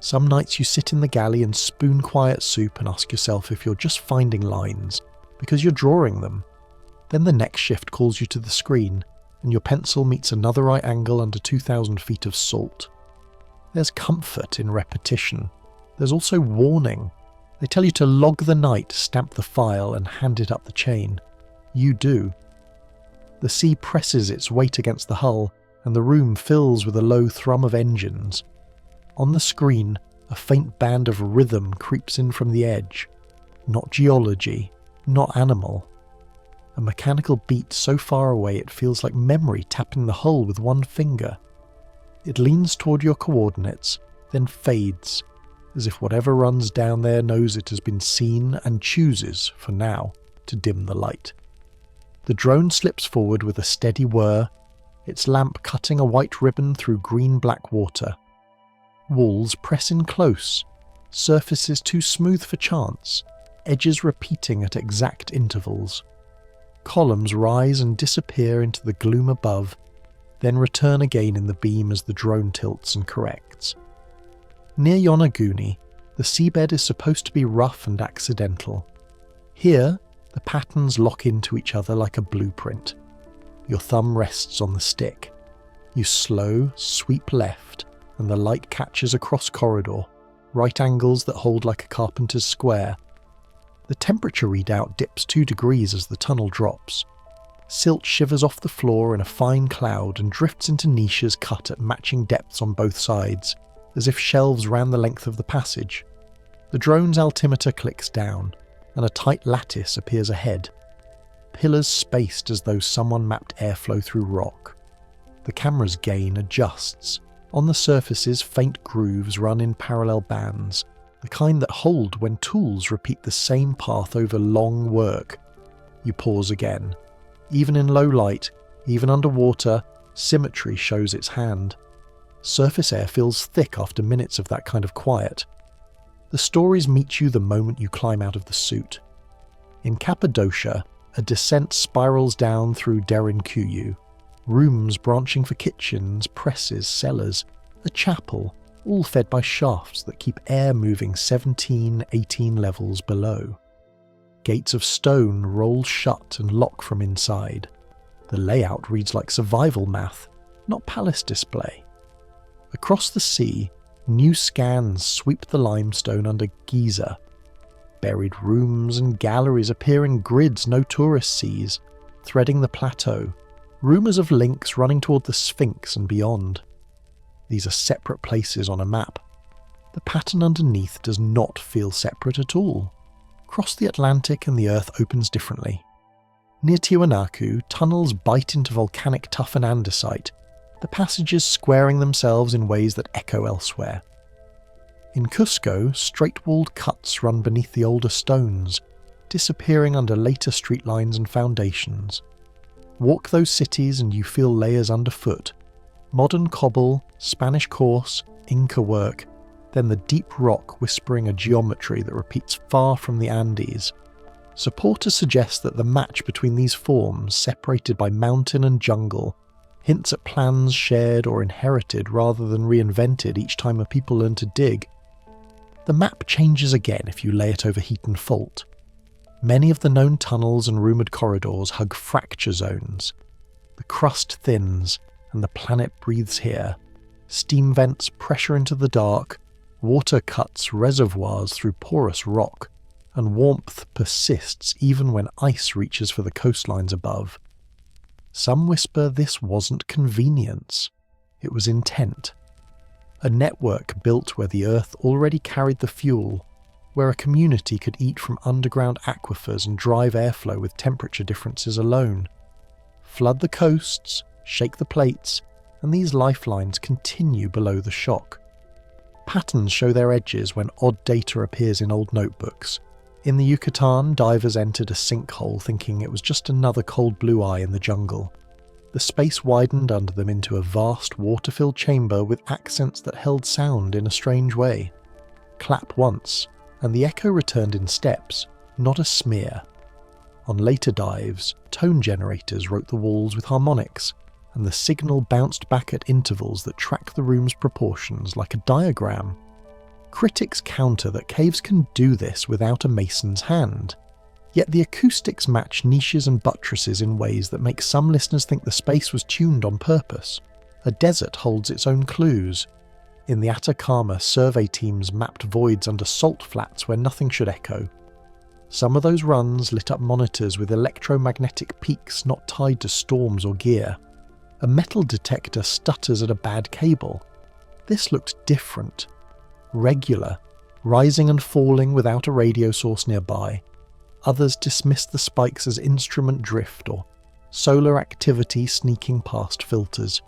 Some nights you sit in the galley and spoon quiet soup and ask yourself if you're just finding lines, because you're drawing them. Then the next shift calls you to the screen, and your pencil meets another right angle under 2,000 feet of salt. There's comfort in repetition. There's also warning. They tell you to log the night, stamp the file, and hand it up the chain. You do. The sea presses its weight against the hull, and the room fills with a low thrum of engines. On the screen, a faint band of rhythm creeps in from the edge. Not geology, not animal. A mechanical beat so far away it feels like memory tapping the hull with one finger. It leans toward your coordinates, then fades, as if whatever runs down there knows it has been seen and chooses, for now, to dim the light. The drone slips forward with a steady whir, its lamp cutting a white ribbon through green-black water. Walls press in close, surfaces too smooth for chance, edges repeating at exact intervals. Columns rise and disappear into the gloom above, then return again in the beam as the drone tilts and corrects. Near Yonaguni, the seabed is supposed to be rough and accidental. Here, the patterns lock into each other like a blueprint. Your thumb rests on the stick. You slow, sweep left, and the light catches a cross corridor, right angles that hold like a carpenter's square. The temperature readout dips 2 degrees as the tunnel drops. Silt shivers off the floor in a fine cloud and drifts into niches cut at matching depths on both sides, as if shelves ran the length of the passage. The drone's altimeter clicks down, and a tight lattice appears ahead. Pillars spaced as though someone mapped airflow through rock. The camera's gain adjusts. On the surfaces, faint grooves run in parallel bands, the kind that hold when tools repeat the same path over long work. You pause again. Even in low light, even underwater, symmetry shows its hand. Surface air feels thick after minutes of that kind of quiet. The stories meet you the moment you climb out of the suit. In Cappadocia, a descent spirals down through Derinkuyu. Rooms branching for kitchens, presses, cellars, a chapel, all fed by shafts that keep air moving 17, 18 levels below. Gates of stone roll shut and lock from inside. The layout reads like survival math, not palace display. Across the sea, new scans sweep the limestone under Giza. Buried rooms and galleries appear in grids no tourist sees, threading the plateau. Rumours of links running toward the Sphinx and beyond. These are separate places on a map. The pattern underneath does not feel separate at all. Cross the Atlantic and the Earth opens differently. Near Tiwanaku, tunnels bite into volcanic tuff and andesite, the passages squaring themselves in ways that echo elsewhere. In Cusco, straight-walled cuts run beneath the older stones, disappearing under later street lines and foundations. Walk those cities and you feel layers underfoot. Modern cobble, Spanish course, Inca work, then the deep rock whispering a geometry that repeats far from the Andes. Supporters suggest that the match between these forms, separated by mountain and jungle, hints at plans shared or inherited rather than reinvented each time a people learn to dig. The map changes again if you lay it over heat and fault. Many of the known tunnels and rumoured corridors hug fracture zones. The crust thins, and the planet breathes here. Steam vents pressure into the dark, water cuts reservoirs through porous rock, and warmth persists even when ice reaches for the coastlines above. Some whisper this wasn't convenience, it was intent. A network built where the Earth already carried the fuel, where a community could eat from underground aquifers and drive airflow with temperature differences alone. Flood the coasts, shake the plates, and these lifelines continue below the shock. Patterns show their edges when odd data appears in old notebooks. In the Yucatan, divers entered a sinkhole thinking it was just another cold blue eye in the jungle. The space widened under them into a vast water-filled chamber with accents that held sound in a strange way. Clap once, and the echo returned in steps, not a smear. On later dives, tone generators wrote the walls with harmonics, and the signal bounced back at intervals that track the room's proportions like a diagram. Critics counter that caves can do this without a mason's hand. Yet the acoustics match niches and buttresses in ways that make some listeners think the space was tuned on purpose. A desert holds its own clues. In the Atacama, survey teams mapped voids under salt flats where nothing should echo. Some of those runs lit up monitors with electromagnetic peaks not tied to storms or gear. A metal detector stutters at a bad cable. This looked different. Regular, rising and falling without a radio source nearby. Others dismissed the spikes as instrument drift or solar activity sneaking past filters.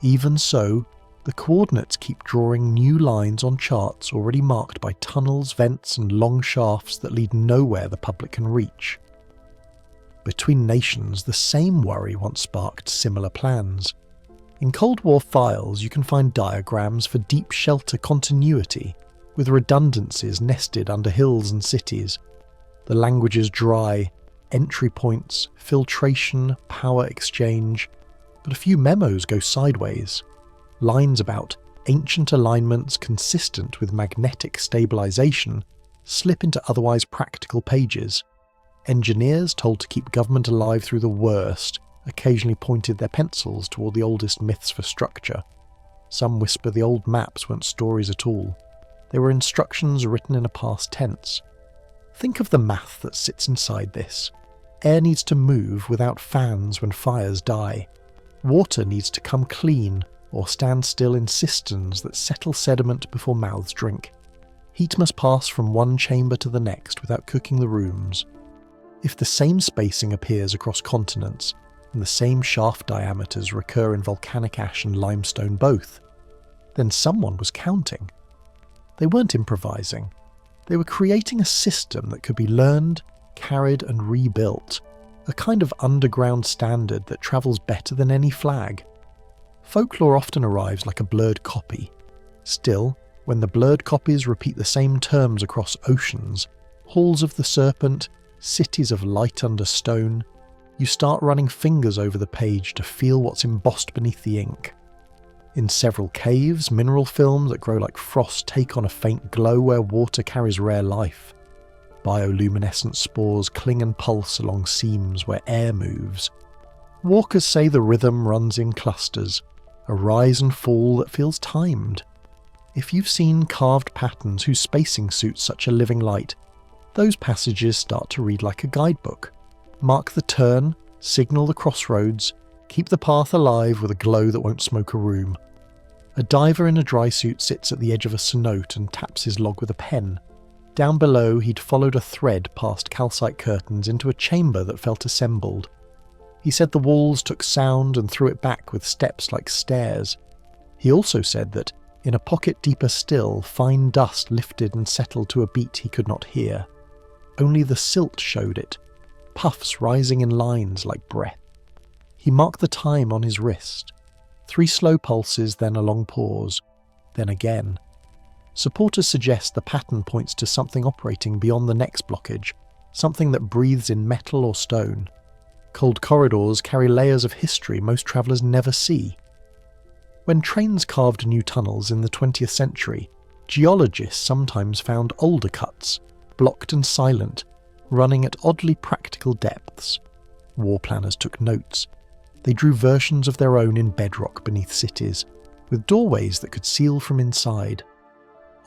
Even so, the coordinates keep drawing new lines on charts already marked by tunnels, vents and long shafts that lead nowhere the public can reach. Between nations, the same worry once sparked similar plans. In Cold War files, you can find diagrams for deep shelter continuity, with redundancies nested under hills and cities. The language is dry, entry points, filtration, power exchange, but a few memos go sideways. Lines about ancient alignments consistent with magnetic stabilization slip into otherwise practical pages. Engineers told to keep government alive through the worst occasionally pointed their pencils toward the oldest myths for structure. Some whisper the old maps weren't stories at all. They were instructions written in a past tense. Think of the math that sits inside this. Air needs to move without fans when fires die. Water needs to come clean or stand still in cisterns that settle sediment before mouths drink. Heat must pass from one chamber to the next without cooking the rooms. If the same spacing appears across continents, and the same shaft diameters recur in volcanic ash and limestone both, then someone was counting. They weren't improvising. They were creating a system that could be learned, carried and rebuilt, a kind of underground standard that travels better than any flag. Folklore often arrives like a blurred copy. Still, when the blurred copies repeat the same terms across oceans, halls of the serpent, cities of light under stone, you start running fingers over the page to feel what's embossed beneath the ink. In several caves, mineral films that grow like frost take on a faint glow where water carries rare life. Bioluminescent spores cling and pulse along seams where air moves. Walkers say the rhythm runs in clusters, a rise and fall that feels timed. If you've seen carved patterns whose spacing suits such a living light, those passages start to read like a guidebook. Mark the turn, signal the crossroads, keep the path alive with a glow that won't smoke a room. A diver in a dry suit sits at the edge of a cenote and taps his log with a pen. Down below, he'd followed a thread past calcite curtains into a chamber that felt assembled. He said the walls took sound and threw it back with steps like stairs. He also said that, in a pocket deeper still, fine dust lifted and settled to a beat he could not hear. Only the silt showed it, puffs rising in lines like breath. He marked the time on his wrist. 3 slow pulses, then a long pause, then again. Supporters suggest the pattern points to something operating beyond the next blockage, something that breathes in metal or stone. Cold corridors carry layers of history most travellers never see. When trains carved new tunnels in the 20th century, geologists sometimes found older cuts, blocked and silent, running at oddly practical depths. War planners took notes. They drew versions of their own in bedrock beneath cities, with doorways that could seal from inside.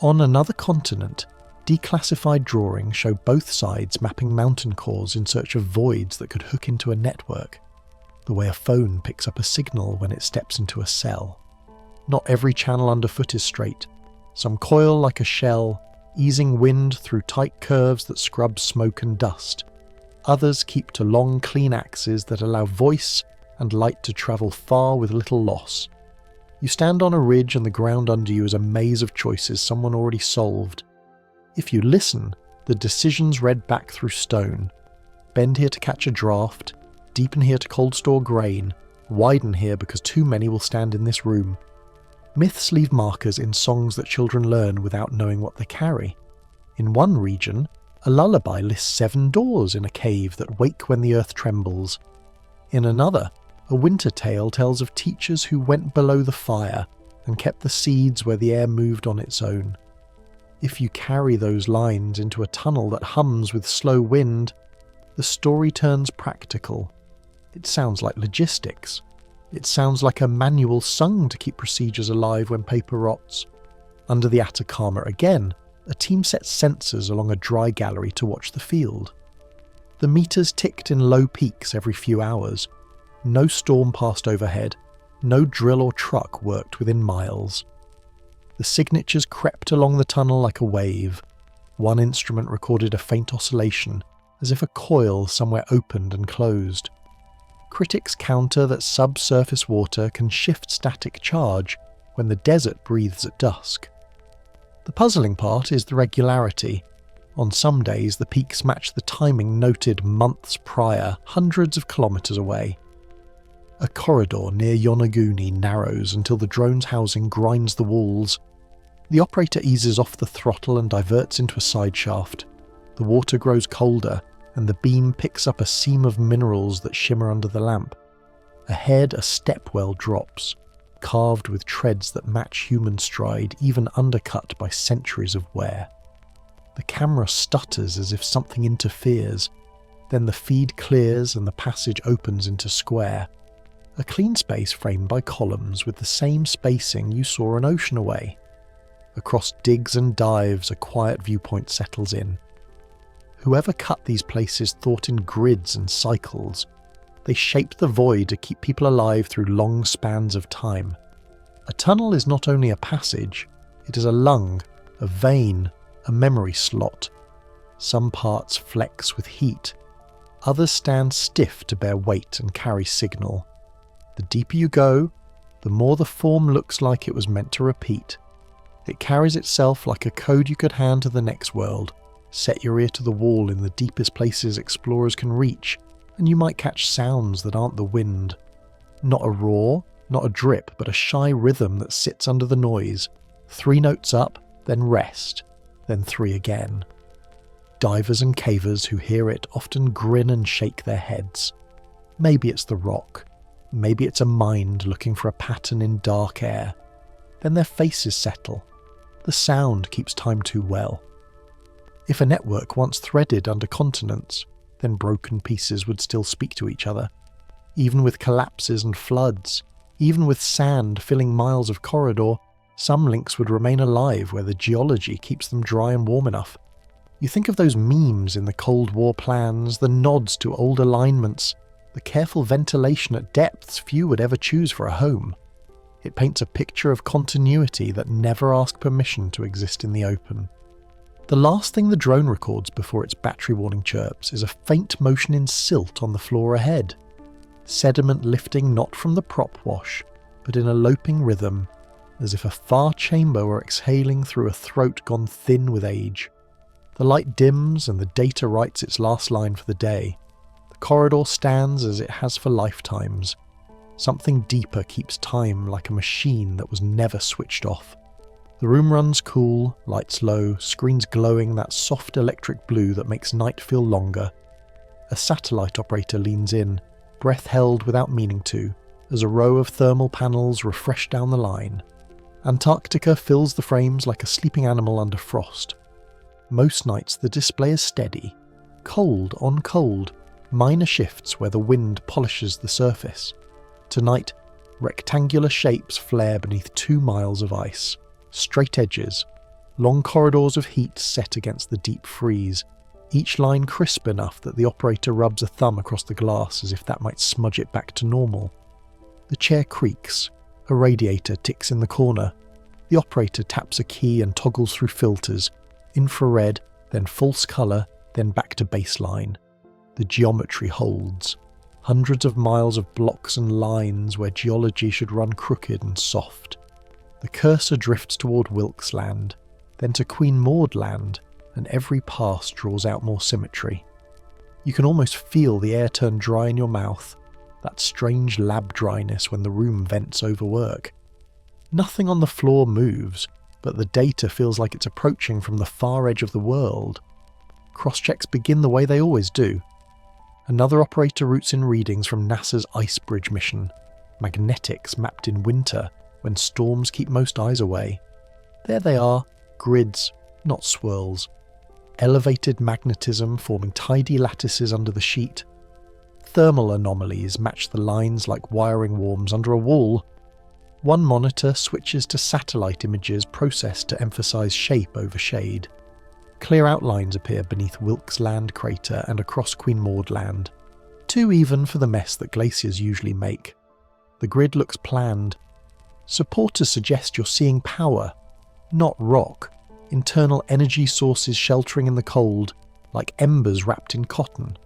On another continent, declassified drawings show both sides mapping mountain cores in search of voids that could hook into a network, the way a phone picks up a signal when it steps into a cell. Not every channel underfoot is straight. Some coil like a shell, easing wind through tight curves that scrub smoke and dust. Others keep to long, clean axes that allow voice and light to travel far with little loss. You stand on a ridge and the ground under you is a maze of choices someone already solved. If you listen, the decisions read back through stone. Bend here to catch a draft, deepen here to cold store grain, widen here because too many will stand in this room. Myths leave markers in songs that children learn without knowing what they carry. In one region, a lullaby lists 7 doors in a cave that wake when the earth trembles. In another, a winter tale tells of teachers who went below the fire and kept the seeds where the air moved on its own. If you carry those lines into a tunnel that hums with slow wind, the story turns practical. It sounds like logistics. It sounds like a manual sung to keep procedures alive when paper rots. Under the Atacama again, a team sets sensors along a dry gallery to watch the field. The meters ticked in low peaks every few hours. No storm passed overhead. No drill or truck worked within miles. The signatures crept along the tunnel like a wave. One instrument recorded a faint oscillation, as if a coil somewhere opened and closed. Critics counter that subsurface water can shift static charge when the desert breathes at dusk. The puzzling part is the regularity. On some days, the peaks match the timing noted months prior, hundreds of kilometres away. A corridor near Yonaguni narrows until the drone's housing grinds the walls. The operator eases off the throttle and diverts into a side shaft. The water grows colder, and the beam picks up a seam of minerals that shimmer under the lamp. Ahead, a stepwell drops, carved with treads that match human stride, even undercut by centuries of wear. The camera stutters as if something interferes. Then the feed clears and the passage opens into square. A clean space framed by columns with the same spacing you saw an ocean away. Across digs and dives, a quiet viewpoint settles in. Whoever cut these places thought in grids and cycles. They shaped the void to keep people alive through long spans of time. A tunnel is not only a passage, it is a lung, a vein, a memory slot. Some parts flex with heat. Others stand stiff to bear weight and carry signal. The deeper you go, the more the form looks like it was meant to repeat. It carries itself like a code you could hand to the next world. Set your ear to the wall in the deepest places explorers can reach, and you might catch sounds that aren't the wind. Not a roar, not a drip, but a shy rhythm that sits under the noise. 3 notes up, then rest, then 3 again. Divers and cavers who hear it often grin and shake their heads. Maybe it's the rock. Maybe it's a mind looking for a pattern in dark air. Then their faces settle. The sound keeps time too well. If a network once threaded under continents, then broken pieces would still speak to each other. Even with collapses and floods, even with sand filling miles of corridor, some links would remain alive where the geology keeps them dry and warm enough. You think of those memes in the Cold War plans, the nods to old alignments, the careful ventilation at depths few would ever choose for a home. It paints a picture of continuity that never asked permission to exist in the open. The last thing the drone records before its battery warning chirps is a faint motion in silt on the floor ahead. Sediment lifting not from the prop wash, but in a loping rhythm, as if a far chamber were exhaling through a throat gone thin with age. The light dims and the data writes its last line for the day. The corridor stands as it has for lifetimes. Something deeper keeps time like a machine that was never switched off. The room runs cool, lights low, screens glowing that soft electric blue that makes night feel longer. A satellite operator leans in, breath held without meaning to, as a row of thermal panels refresh down the line. Antarctica fills the frames like a sleeping animal under frost. Most nights the display is steady, cold on cold, minor shifts where the wind polishes the surface. Tonight, rectangular shapes flare beneath 2 miles of ice. Straight edges, long corridors of heat set against the deep freeze, each line crisp enough that the operator rubs a thumb across the glass as if that might smudge it back to normal. The chair creaks, a radiator ticks in the corner. The operator taps a key and toggles through filters, infrared, then false colour, then back to baseline. The geometry holds. Hundreds of miles of blocks and lines where geology should run crooked and soft. The cursor drifts toward Wilkes Land, then to Queen Maud Land, and every pass draws out more symmetry. You can almost feel the air turn dry in your mouth, that strange lab dryness when the room vents overwork. Nothing on the floor moves, but the data feels like it's approaching from the far edge of the world. Cross-checks begin the way they always do. Another operator routes in readings from NASA's Ice Bridge mission, magnetics mapped in winter, when storms keep most eyes away. There they are, grids, not swirls. Elevated magnetism forming tidy lattices under the sheet. Thermal anomalies match the lines like wiring worms under a wall. One monitor switches to satellite images processed to emphasize shape over shade. Clear outlines appear beneath Wilkes Land crater and across Queen Maud Land. Too even for the mess that glaciers usually make. The grid looks planned. Supporters suggest you're seeing power, not rock, internal energy sources sheltering in the cold, like embers wrapped in cotton.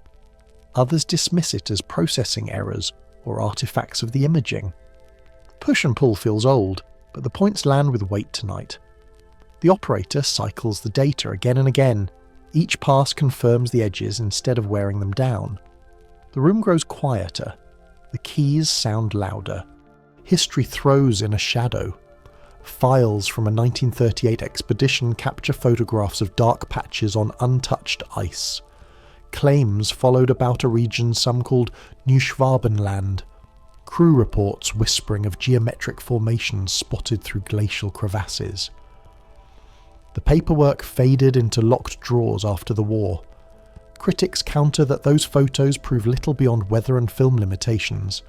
Others dismiss it as processing errors or artifacts of the imaging. Push and pull feels old, but the points land with weight tonight. The operator cycles the data again and again. Each pass confirms the edges instead of wearing them down. The room grows quieter. The keys sound louder. History throws in a shadow. Files from a 1938 expedition capture photographs of dark patches on untouched ice. Claims followed about a region some called New Schwabenland. Crew reports whispering of geometric formations spotted through glacial crevasses. The paperwork faded into locked drawers after the war. Critics counter that those photos prove little beyond weather and film limitations.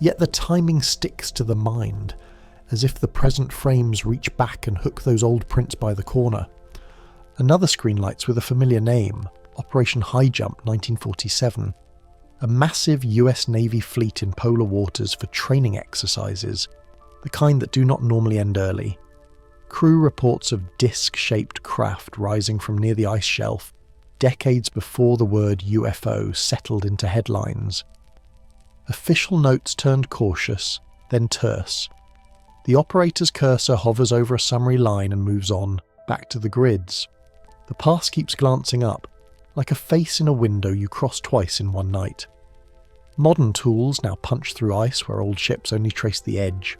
Yet the timing sticks to the mind, as if the present frames reach back and hook those old prints by the corner. Another screen lights with a familiar name, Operation High Jump 1947. A massive US Navy fleet in polar waters for training exercises, the kind that do not normally end early. Crew reports of disc-shaped craft rising from near the ice shelf, decades before the word UFO settled into headlines. Official notes turned cautious, then terse. The operator's cursor hovers over a summary line and moves on, back to the grids. The pass keeps glancing up, like a face in a window you cross twice in one night. Modern tools now punch through ice where old ships only trace the edge.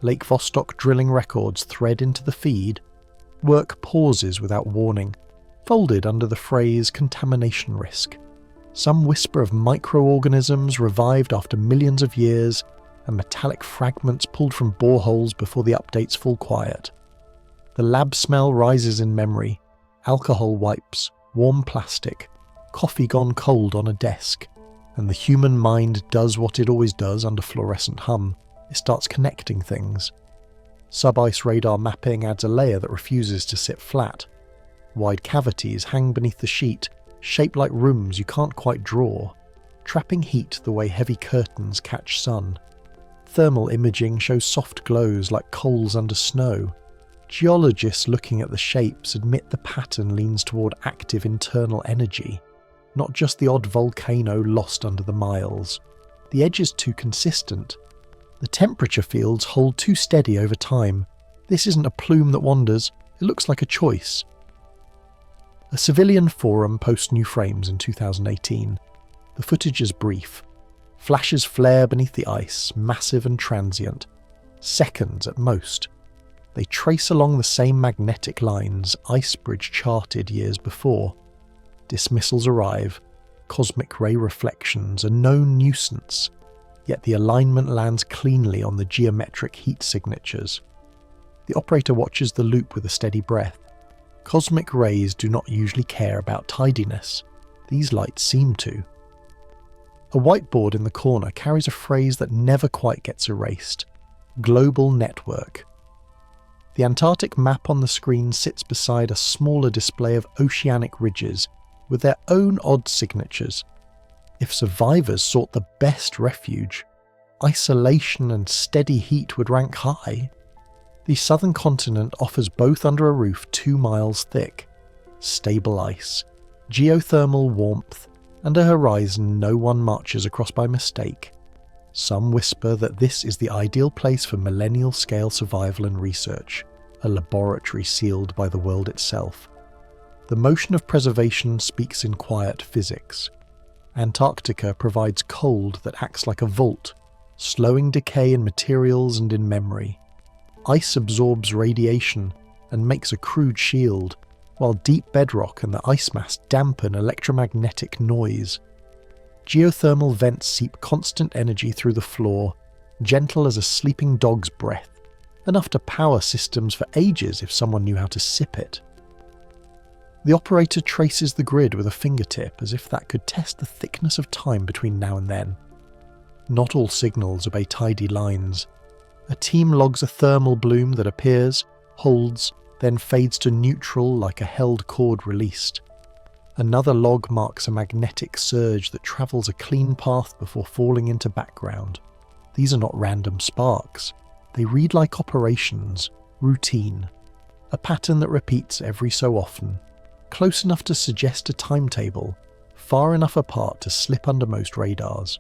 Lake Vostok drilling records thread into the feed. Work pauses without warning, folded under the phrase contamination risk. Some whisper of microorganisms revived after millions of years, and metallic fragments pulled from boreholes before the updates fall quiet. The lab smell rises in memory. Alcohol wipes, warm plastic, coffee gone cold on a desk, and the human mind does what it always does under fluorescent hum. It starts connecting things. Sub-ice radar mapping adds a layer that refuses to sit flat. Wide cavities hang beneath the sheet, shaped like rooms you can't quite draw, trapping heat the way heavy curtains catch sun. Thermal imaging shows soft glows like coals under snow. Geologists looking at the shapes admit the pattern leans toward active internal energy, not just the odd volcano lost under the miles. The edge is too consistent. The temperature fields hold too steady over time. This isn't a plume that wanders, it looks like a choice. A civilian forum posts new frames in 2018. The footage is brief. Flashes flare beneath the ice, massive and transient. Seconds at most. They trace along the same magnetic lines Icebridge charted years before. Dismissals arrive. Cosmic ray reflections, a known nuisance. Yet the alignment lands cleanly on the geometric heat signatures. The operator watches the loop with a steady breath. Cosmic rays do not usually care about tidiness. These lights seem to. A whiteboard in the corner carries a phrase that never quite gets erased. Global network. The Antarctic map on the screen sits beside a smaller display of oceanic ridges with their own odd signatures. If survivors sought the best refuge, isolation and steady heat would rank high. The southern continent offers both under a roof 2 miles thick. Stable ice, geothermal warmth, and a horizon no one marches across by mistake. Some whisper that this is the ideal place for millennial-scale survival and research, a laboratory sealed by the world itself. The motion of preservation speaks in quiet physics. Antarctica provides cold that acts like a vault, slowing decay in materials and in memory. Ice absorbs radiation and makes a crude shield, while deep bedrock and the ice mass dampen electromagnetic noise. Geothermal vents seep constant energy through the floor, gentle as a sleeping dog's breath, enough to power systems for ages if someone knew how to sip it. The operator traces the grid with a fingertip as if that could test the thickness of time between now and then. Not all signals obey tidy lines. A team logs a thermal bloom that appears, holds, then fades to neutral like a held cord released. Another log marks a magnetic surge that travels a clean path before falling into background. These are not random sparks. They read like operations, routine. A pattern that repeats every so often, close enough to suggest a timetable, far enough apart to slip under most radars.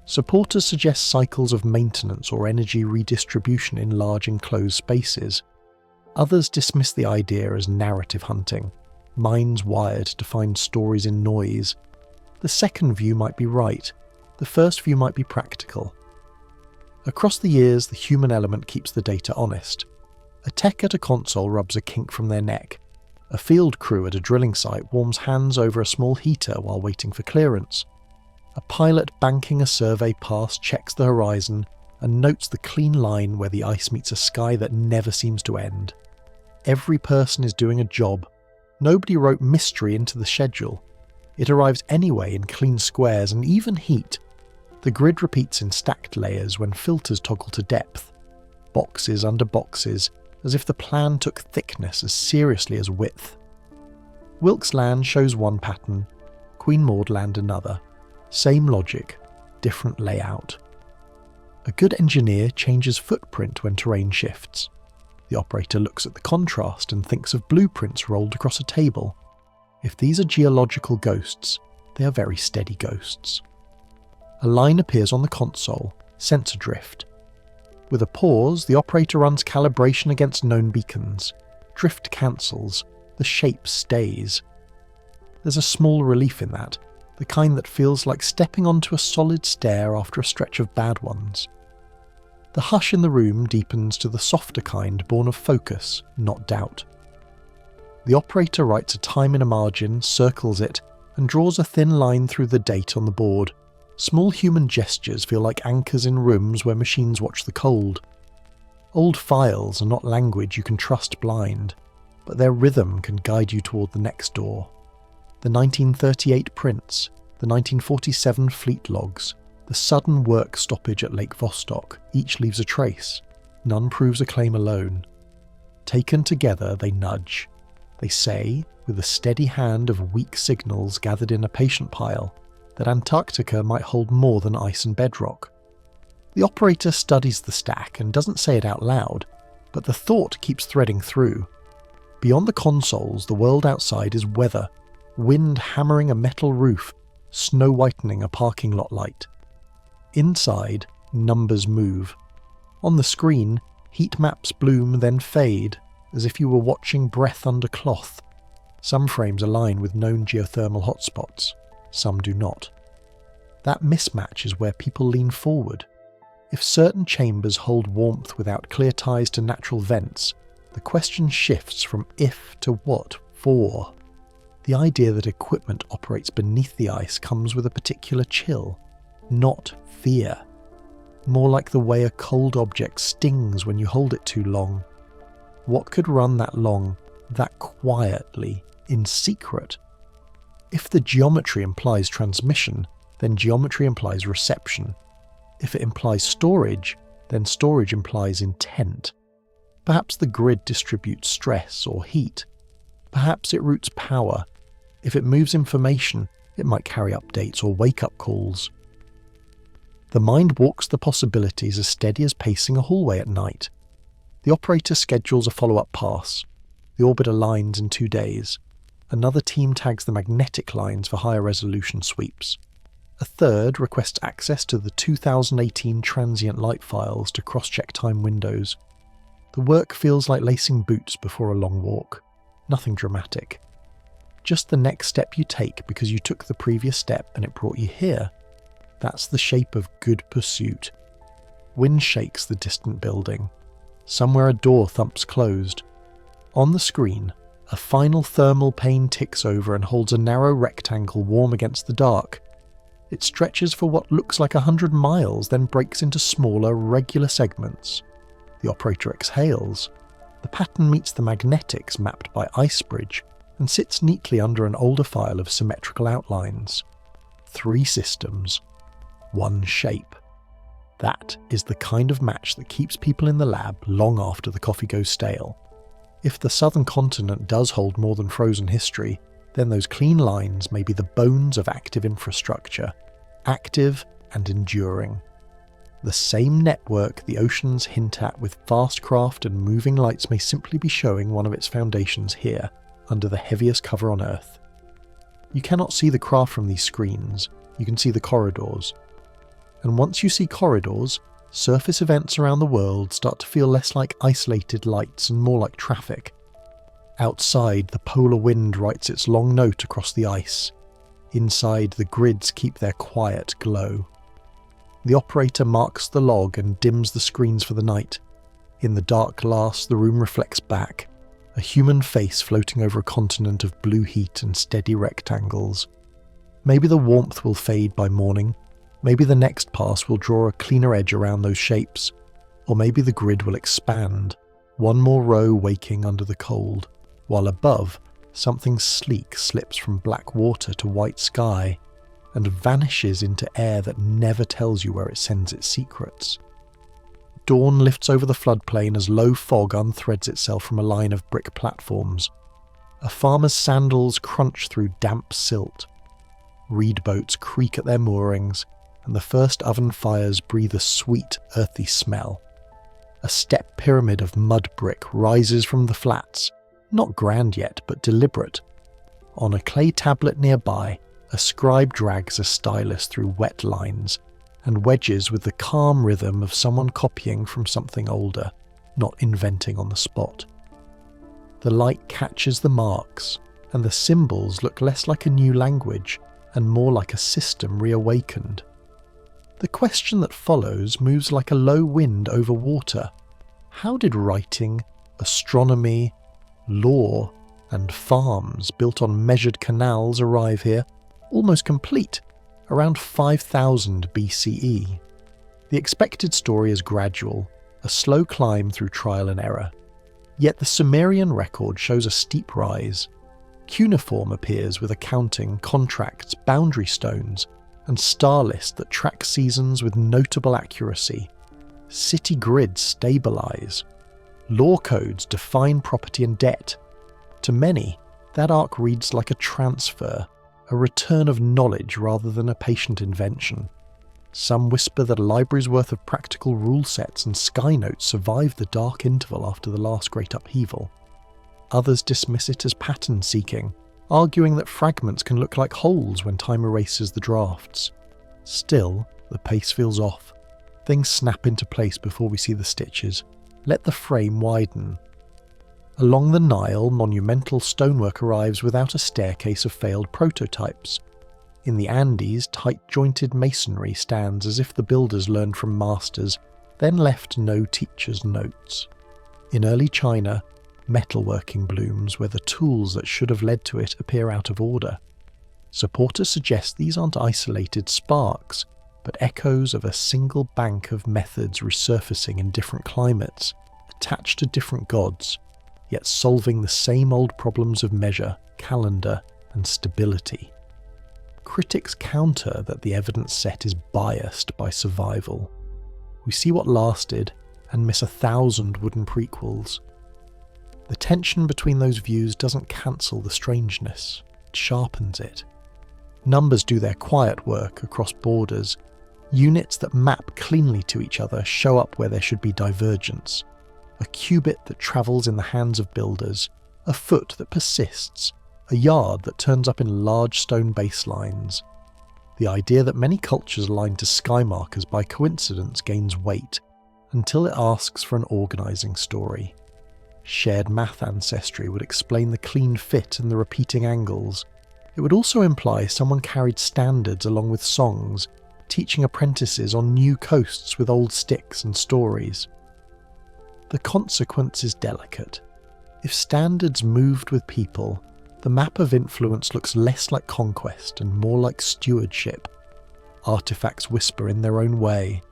Supporters suggest cycles of maintenance or energy redistribution in large enclosed spaces. Others dismiss the idea as narrative hunting, minds wired to find stories in noise. The second view might be right, the first view might be practical. Across the years, the human element keeps the data honest. A tech at a console rubs a kink from their neck. A field crew at a drilling site warms hands over a small heater while waiting for clearance. A pilot banking a survey pass checks the horizon and notes the clean line where the ice meets a sky that never seems to end. Every person is doing a job. Nobody wrote mystery into the schedule. It arrives anyway in clean squares and even heat. The grid repeats in stacked layers when filters toggle to depth. Boxes under boxes, as if the plan took thickness as seriously as width. Wilkes Land shows one pattern, Queen Maud Land another. Same logic, different layout. A good engineer changes footprint when terrain shifts. The operator looks at the contrast and thinks of blueprints rolled across a table. If these are geological ghosts, they are very steady ghosts. A line appears on the console, sensor drift. With a pause, the operator runs calibration against known beacons. Drift cancels, the shape stays. There's a small relief in that, the kind that feels like stepping onto a solid stair after a stretch of bad ones. The hush in the room deepens to the softer kind born of focus, not doubt. The operator writes a time in a margin, circles it, and draws a thin line through the date on the board. Small human gestures feel like anchors in rooms where machines watch the cold. Old files are not language you can trust blind, but their rhythm can guide you toward the next door. The 1938 prints, the 1947 fleet logs, the sudden work stoppage at Lake Vostok, each leaves a trace. None proves a claim alone. Taken together, they nudge. They say, with a steady hand of weak signals gathered in a patient pile, that Antarctica might hold more than ice and bedrock. The operator studies the stack and doesn't say it out loud, but the thought keeps threading through. Beyond the consoles, the world outside is weather, wind hammering a metal roof, snow whitening a parking lot light. Inside, numbers move. On the screen, heat maps bloom then fade, as if you were watching breath under cloth. Some frames align with known geothermal hotspots, some do not. That mismatch is where people lean forward. If certain chambers hold warmth without clear ties to natural vents, the question shifts from if to what for. The idea that equipment operates beneath the ice comes with a particular chill, not fear. More like the way a cold object stings when you hold it too long. What could run that long, that quietly, in secret? If the geometry implies transmission, then geometry implies reception. If it implies storage, then storage implies intent. Perhaps the grid distributes stress or heat. Perhaps it routes power. If it moves information, it might carry updates or wake-up calls. The mind walks the possibilities as steady as pacing a hallway at night. The operator schedules a follow-up pass. The orbit aligns in 2 days. Another team tags the magnetic lines for higher resolution sweeps. A third requests access to the 2018 transient light files to cross-check time windows. The work feels like lacing boots before a long walk. Nothing dramatic. Just the next step you take because you took the previous step and it brought you here. That's the shape of good pursuit. Wind shakes the distant building. Somewhere a door thumps closed. On the screen, a final thermal pane ticks over and holds a narrow rectangle warm against the dark. It stretches for what looks like 100 miles, then breaks into smaller, regular segments. The operator exhales. The pattern meets the magnetics mapped by Icebridge and sits neatly under an older file of symmetrical outlines. 3 systems. 1 shape. That is the kind of match that keeps people in the lab long after the coffee goes stale. If the southern continent does hold more than frozen history, then those clean lines may be the bones of active infrastructure, active and enduring. The same network the oceans hint at with fast craft and moving lights may simply be showing one of its foundations here, under the heaviest cover on Earth. You cannot see the craft from these screens, you can see the corridors. And once you see corridors, surface events around the world start to feel less like isolated lights and more like traffic. Outside, the polar wind writes its long note across the ice. Inside, the grids keep their quiet glow. The operator marks the log and dims the screens for the night. In the dark glass, the room reflects back, a human face floating over a continent of blue heat and steady rectangles. Maybe the warmth will fade by morning. Maybe the next pass will draw a cleaner edge around those shapes. Or maybe the grid will expand, one more row waking under the cold, while above, something sleek slips from black water to white sky and vanishes into air that never tells you where it sends its secrets. Dawn lifts over the floodplain as low fog unthreads itself from a line of brick platforms. A farmer's sandals crunch through damp silt. Reed boats creak at their moorings, and the first oven fires breathe a sweet, earthy smell. A step pyramid of mud brick rises from the flats, not grand yet, but deliberate. On a clay tablet nearby, a scribe drags a stylus through wet lines, and wedges with the calm rhythm of someone copying from something older, not inventing on the spot. The light catches the marks, and the symbols look less like a new language and more like a system reawakened. The question that follows moves like a low wind over water. How did writing, astronomy, law, and farms built on measured canals arrive here, almost complete, around 5000 BCE? The expected story is gradual, a slow climb through trial and error. Yet the Sumerian record shows a steep rise. Cuneiform appears with accounting, contracts, boundary stones, and star lists that track seasons with notable accuracy. City grids stabilize. Law codes define property and debt. To many, that arc reads like a transfer, a return of knowledge rather than a patient invention. Some whisper that a library's worth of practical rule sets and sky notes survived the dark interval after the last great upheaval. Others dismiss it as pattern seeking, arguing that fragments can look like holes when time erases the drafts. Still, the pace feels off. Things snap into place before we see the stitches. Let the frame widen. Along the Nile, monumental stonework arrives without a staircase of failed prototypes. In the Andes, tight-jointed masonry stands as if the builders learned from masters, then left no teacher's notes. In early China, metalworking blooms where the tools that should have led to it appear out of order. Supporters suggest these aren't isolated sparks, but echoes of a single bank of methods resurfacing in different climates, attached to different gods, yet solving the same old problems of measure, calendar, and stability. Critics counter that the evidence set is biased by survival. We see what lasted and miss 1,000 wooden prequels. The tension between those views doesn't cancel the strangeness, it sharpens it. Numbers do their quiet work across borders. Units that map cleanly to each other show up where there should be divergence. A cubit that travels in the hands of builders, a foot that persists, a yard that turns up in large stone baselines. The idea that many cultures align to sky markers by coincidence gains weight, until it asks for an organising story. Shared math ancestry would explain the clean fit and the repeating angles. It would also imply someone carried standards along with songs, teaching apprentices on new coasts with old sticks and stories. The consequence is delicate. If standards moved with people, the map of influence looks less like conquest and more like stewardship. Artifacts whisper in their own way.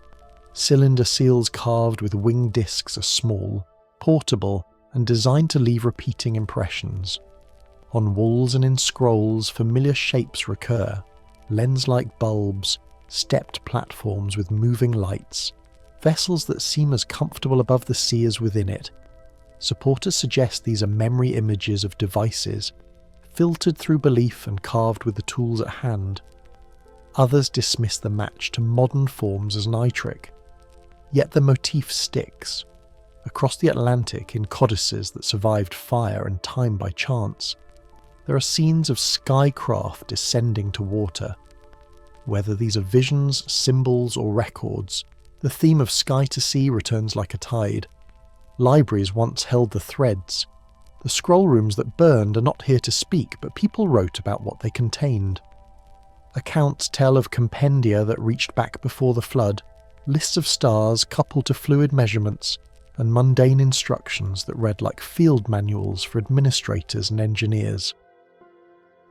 Cylinder seals carved with winged discs are small, portable, and designed to leave repeating impressions. On walls and in scrolls, familiar shapes recur, lens-like bulbs, stepped platforms with moving lights, vessels that seem as comfortable above the sea as within it. Supporters suggest these are memory images of devices, filtered through belief and carved with the tools at hand. Others dismiss the match to modern forms as nitric. Yet the motif sticks. Across the Atlantic, in codices that survived fire and time by chance, there are scenes of skycraft descending to water. Whether these are visions, symbols, or records, the theme of sky to sea returns like a tide. Libraries once held the threads. The scroll rooms that burned are not here to speak, but people wrote about what they contained. Accounts tell of compendia that reached back before the flood, lists of stars coupled to fluid measurements, and mundane instructions that read like field manuals for administrators and engineers.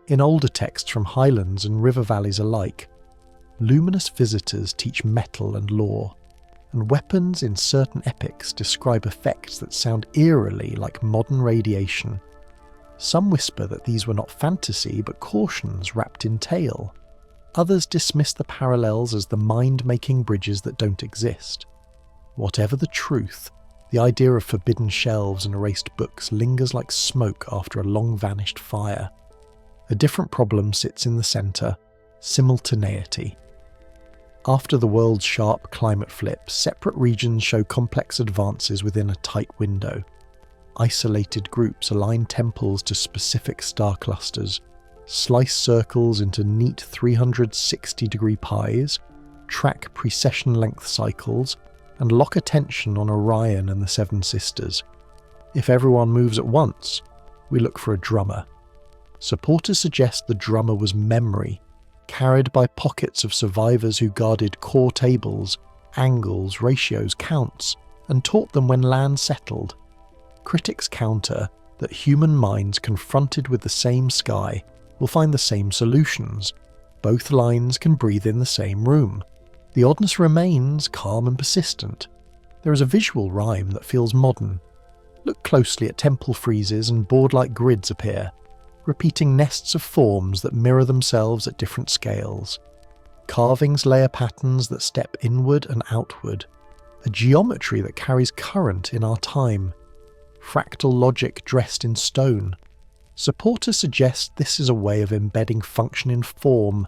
In older texts from highlands and river valleys alike, luminous visitors teach metal and lore, and weapons in certain epics describe effects that sound eerily like modern radiation. Some whisper that these were not fantasy but cautions wrapped in tale. Others dismiss the parallels as the mind-making bridges that don't exist. Whatever the truth, the idea of forbidden shelves and erased books lingers like smoke after a long-vanished fire. A different problem sits in the centre: simultaneity. After the world's sharp climate flip, separate regions show complex advances within a tight window. Isolated groups align temples to specific star clusters, slice circles into neat 360-degree pies, track precession-length cycles, and lock attention on Orion and the Seven Sisters. If everyone moves at once, we look for a drummer. Supporters suggest the drummer was memory, carried by pockets of survivors who guarded core tables, angles, ratios, counts, and taught them when land settled. Critics counter that human minds confronted with the same sky will find the same solutions. Both lines can breathe in the same room. The oddness remains calm and persistent. There is a visual rhyme that feels modern. Look closely at temple friezes and board-like grids appear, repeating nests of forms that mirror themselves at different scales. Carvings layer patterns that step inward and outward, a geometry that carries current in our time. Fractal logic dressed in stone. Supporters suggest this is a way of embedding function in form,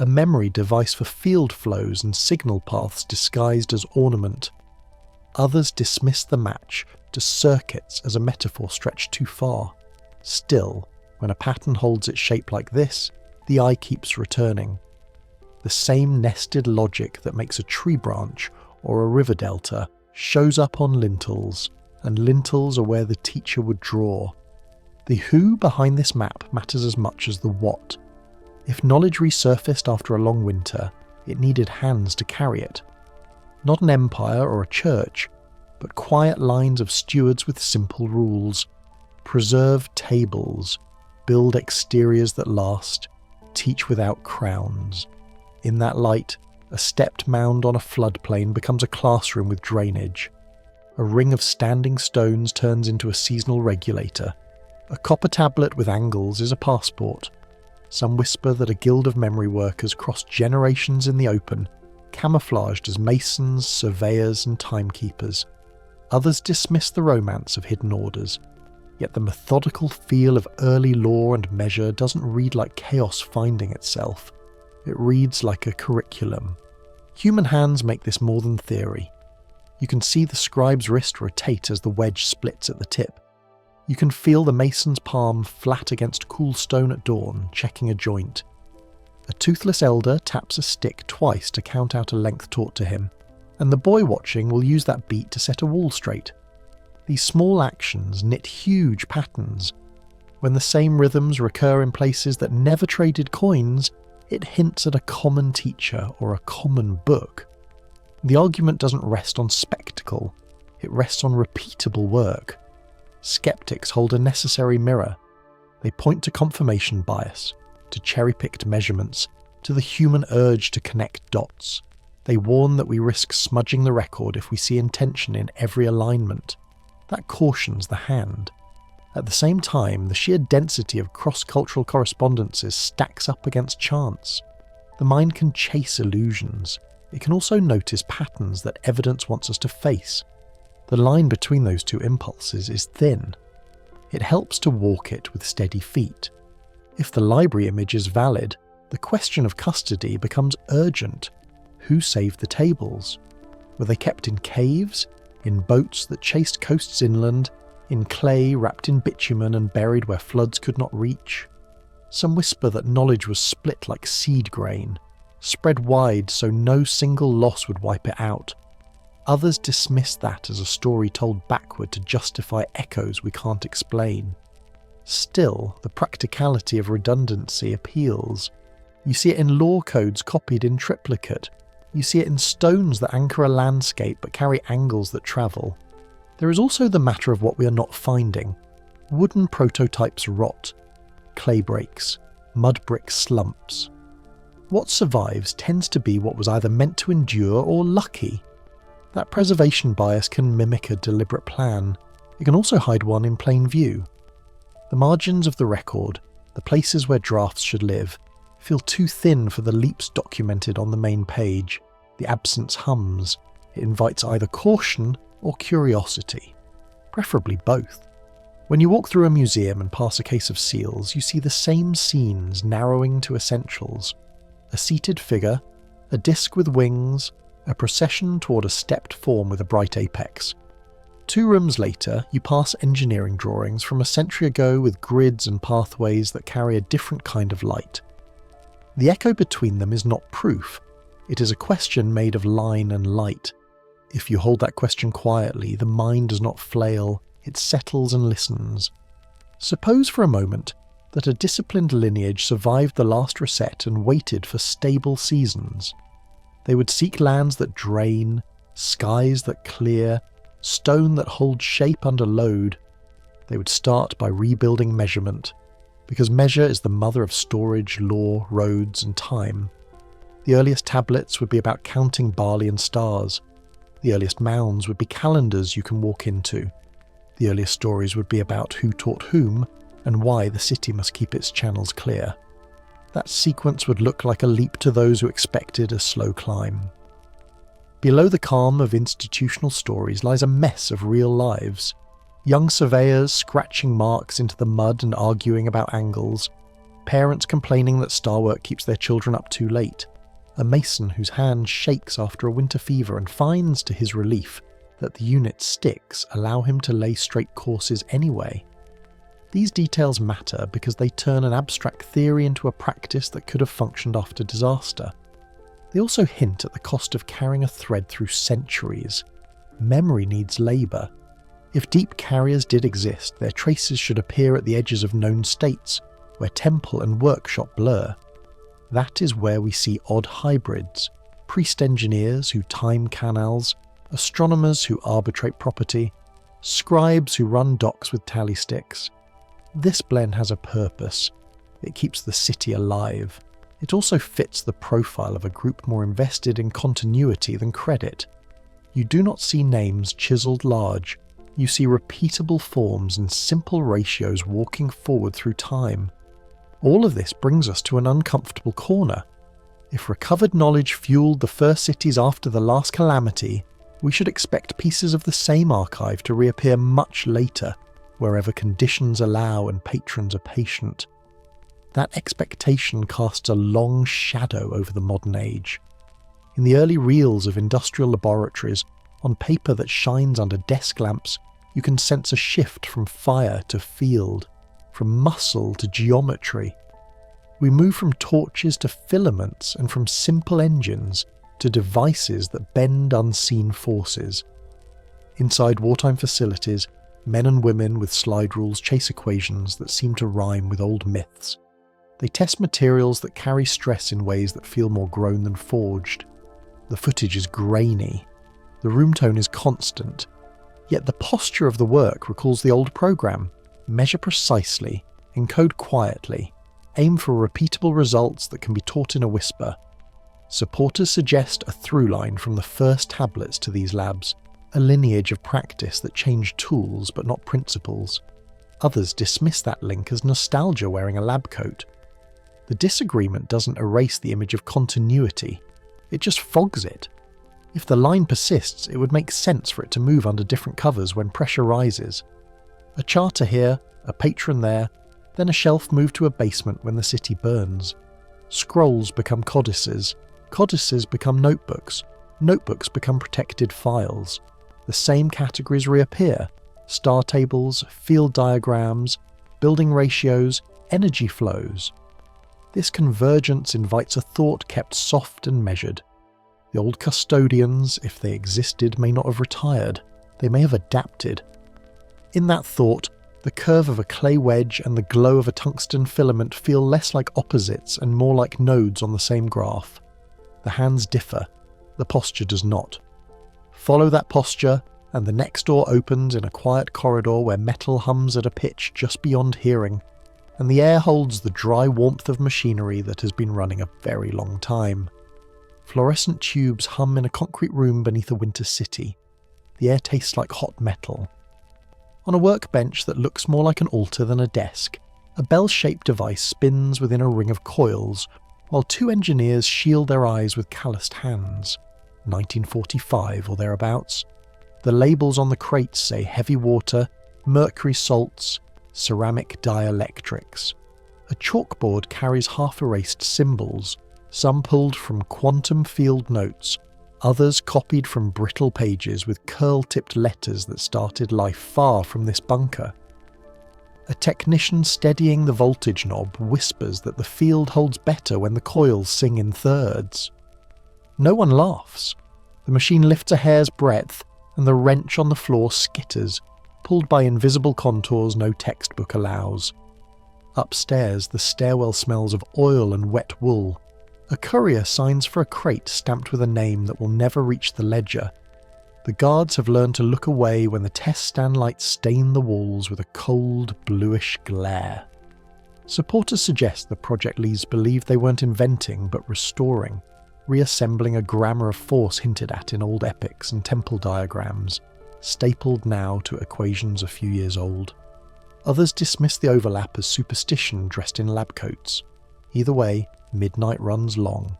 a memory device for field flows and signal paths disguised as ornament. Others dismiss the match to circuits as a metaphor stretched too far. Still, when a pattern holds its shape like this, the eye keeps returning. The same nested logic that makes a tree branch or a river delta shows up on lintels, and lintels are where the teacher would draw. The who behind this map matters as much as the what. If knowledge resurfaced after a long winter, it needed hands to carry it. Not an empire or a church, but quiet lines of stewards with simple rules. Preserve tables, build exteriors that last, teach without crowns. In that light, a stepped mound on a floodplain becomes a classroom with drainage. A ring of standing stones turns into a seasonal regulator. A copper tablet with angles is a passport. Some whisper that a guild of memory workers crossed generations in the open, camouflaged as masons, surveyors and timekeepers. Others dismiss the romance of hidden orders, yet the methodical feel of early law and measure doesn't read like chaos finding itself. It reads like a curriculum. Human hands make this more than theory. You can see the scribe's wrist rotate as the wedge splits at the tip. You can feel the mason's palm flat against cool stone at dawn, checking a joint. A toothless elder taps a stick twice to count out a length taught to him, and the boy watching will use that beat to set a wall straight. These small actions knit huge patterns. When the same rhythms recur in places that never traded coins, it hints at a common teacher or a common book. The argument doesn't rest on spectacle, it rests on repeatable work. Skeptics hold a necessary mirror. They point to confirmation bias, to cherry-picked measurements, to the human urge to connect dots. They warn that we risk smudging the record if we see intention in every alignment. That cautions the hand. At the same time, the sheer density of cross-cultural correspondences stacks up against chance. The mind can chase illusions. It can also notice patterns that evidence wants us to face. The line between those two impulses is thin. It helps to walk it with steady feet. If the library image is valid, the question of custody becomes urgent. Who saved the tables? Were they kept in caves, in boats that chased coasts inland, in clay wrapped in bitumen and buried where floods could not reach? Some whisper that knowledge was split like seed grain, spread wide so no single loss would wipe it out. Others dismiss that as a story told backward to justify echoes we can't explain. Still, the practicality of redundancy appeals. You see it in law codes copied in triplicate. You see it in stones that anchor a landscape but carry angles that travel. There is also the matter of what we are not finding. Wooden prototypes rot. Clay breaks. Mud brick slumps. What survives tends to be what was either meant to endure or lucky. That preservation bias can mimic a deliberate plan. It can also hide one in plain view. The margins of the record, the places where drafts should live, feel too thin for the leaps documented on the main page. The absence hums. It invites either caution or curiosity, preferably both. When you walk through a museum and pass a case of seals, you see the same scenes narrowing to essentials. A seated figure, a disc with wings, a procession toward a stepped form with a bright apex. 2 rooms later, you pass engineering drawings from a century ago with grids and pathways that carry a different kind of light. The echo between them is not proof. It is a question made of line and light. If you hold that question quietly, the mind does not flail, it settles and listens. Suppose for a moment that a disciplined lineage survived the last reset and waited for stable seasons. They would seek lands that drain, skies that clear, stone that holds shape under load. They would start by rebuilding measurement, because measure is the mother of storage, law, roads, and time. The earliest tablets would be about counting barley and stars. The earliest mounds would be calendars you can walk into. The earliest stories would be about who taught whom and why the city must keep its channels clear. That sequence would look like a leap to those who expected a slow climb. Below the calm of institutional stories lies a mess of real lives. Young surveyors scratching marks into the mud and arguing about angles. Parents complaining that star work keeps their children up too late. A mason whose hand shakes after a winter fever and finds, to his relief, that the unit's sticks allow him to lay straight courses anyway. These details matter because they turn an abstract theory into a practice that could have functioned after disaster. They also hint at the cost of carrying a thread through centuries. Memory needs labour. If deep carriers did exist, their traces should appear at the edges of known states, where temple and workshop blur. That is where we see odd hybrids, priest engineers who time canals, astronomers who arbitrate property, scribes who run docks with tally sticks. This blend has a purpose. It keeps the city alive. It also fits the profile of a group more invested in continuity than credit. You do not see names chiseled large. You see repeatable forms and simple ratios walking forward through time. All of this brings us to an uncomfortable corner. If recovered knowledge fueled the first cities after the last calamity, we should expect pieces of the same archive to reappear much later, wherever conditions allow and patrons are patient. That expectation casts a long shadow over the modern age. In the early reels of industrial laboratories, on paper that shines under desk lamps, you can sense a shift from fire to field, from muscle to geometry. We move from torches to filaments and from simple engines to devices that bend unseen forces. Inside wartime facilities, men and women with slide rules chase equations that seem to rhyme with old myths. They test materials that carry stress in ways that feel more grown than forged. The footage is grainy. The room tone is constant. Yet the posture of the work recalls the old program. Measure precisely, encode quietly, aim for repeatable results that can be taught in a whisper. Supporters suggest a through line from the first tablets to these labs, a lineage of practice that changed tools but not principles. Others dismiss that link as nostalgia wearing a lab coat. The disagreement doesn't erase the image of continuity, it just fogs it. If the line persists, it would make sense for it to move under different covers when pressure rises. A charter here, a patron there, then a shelf moved to a basement when the city burns. Scrolls become codices, codices become notebooks, notebooks become protected files. The same categories reappear: star tables, field diagrams, building ratios, energy flows. This convergence invites a thought kept soft and measured. The old custodians, if they existed, may not have retired. They may have adapted. In that thought, the curve of a clay wedge and the glow of a tungsten filament feel less like opposites and more like nodes on the same graph. The hands differ. The posture does not. Follow that posture, and the next door opens in a quiet corridor where metal hums at a pitch just beyond hearing, and the air holds the dry warmth of machinery that has been running a very long time. Fluorescent tubes hum in a concrete room beneath a winter city. The air tastes like hot metal. On a workbench that looks more like an altar than a desk, a bell-shaped device spins within a ring of coils, while two engineers shield their eyes with calloused hands. 1945 or thereabouts. The labels on the crates say heavy water, mercury salts, ceramic dielectrics. A chalkboard carries half-erased symbols, some pulled from quantum field notes, others copied from brittle pages with curl-tipped letters that started life far from this bunker. A technician steadying the voltage knob whispers that the field holds better when the coils sing in thirds. No one laughs. The machine lifts a hair's breadth, and the wrench on the floor skitters, pulled by invisible contours no textbook allows. Upstairs, the stairwell smells of oil and wet wool. A courier signs for a crate stamped with a name that will never reach the ledger. The guards have learned to look away when the test stand lights stain the walls with a cold, bluish glare. Supporters suggest the project leads believed they weren't inventing but restoring, reassembling a grammar of force hinted at in old epics and temple diagrams, stapled now to equations a few years old. Others dismiss the overlap as superstition dressed in lab coats. Either way, midnight runs long.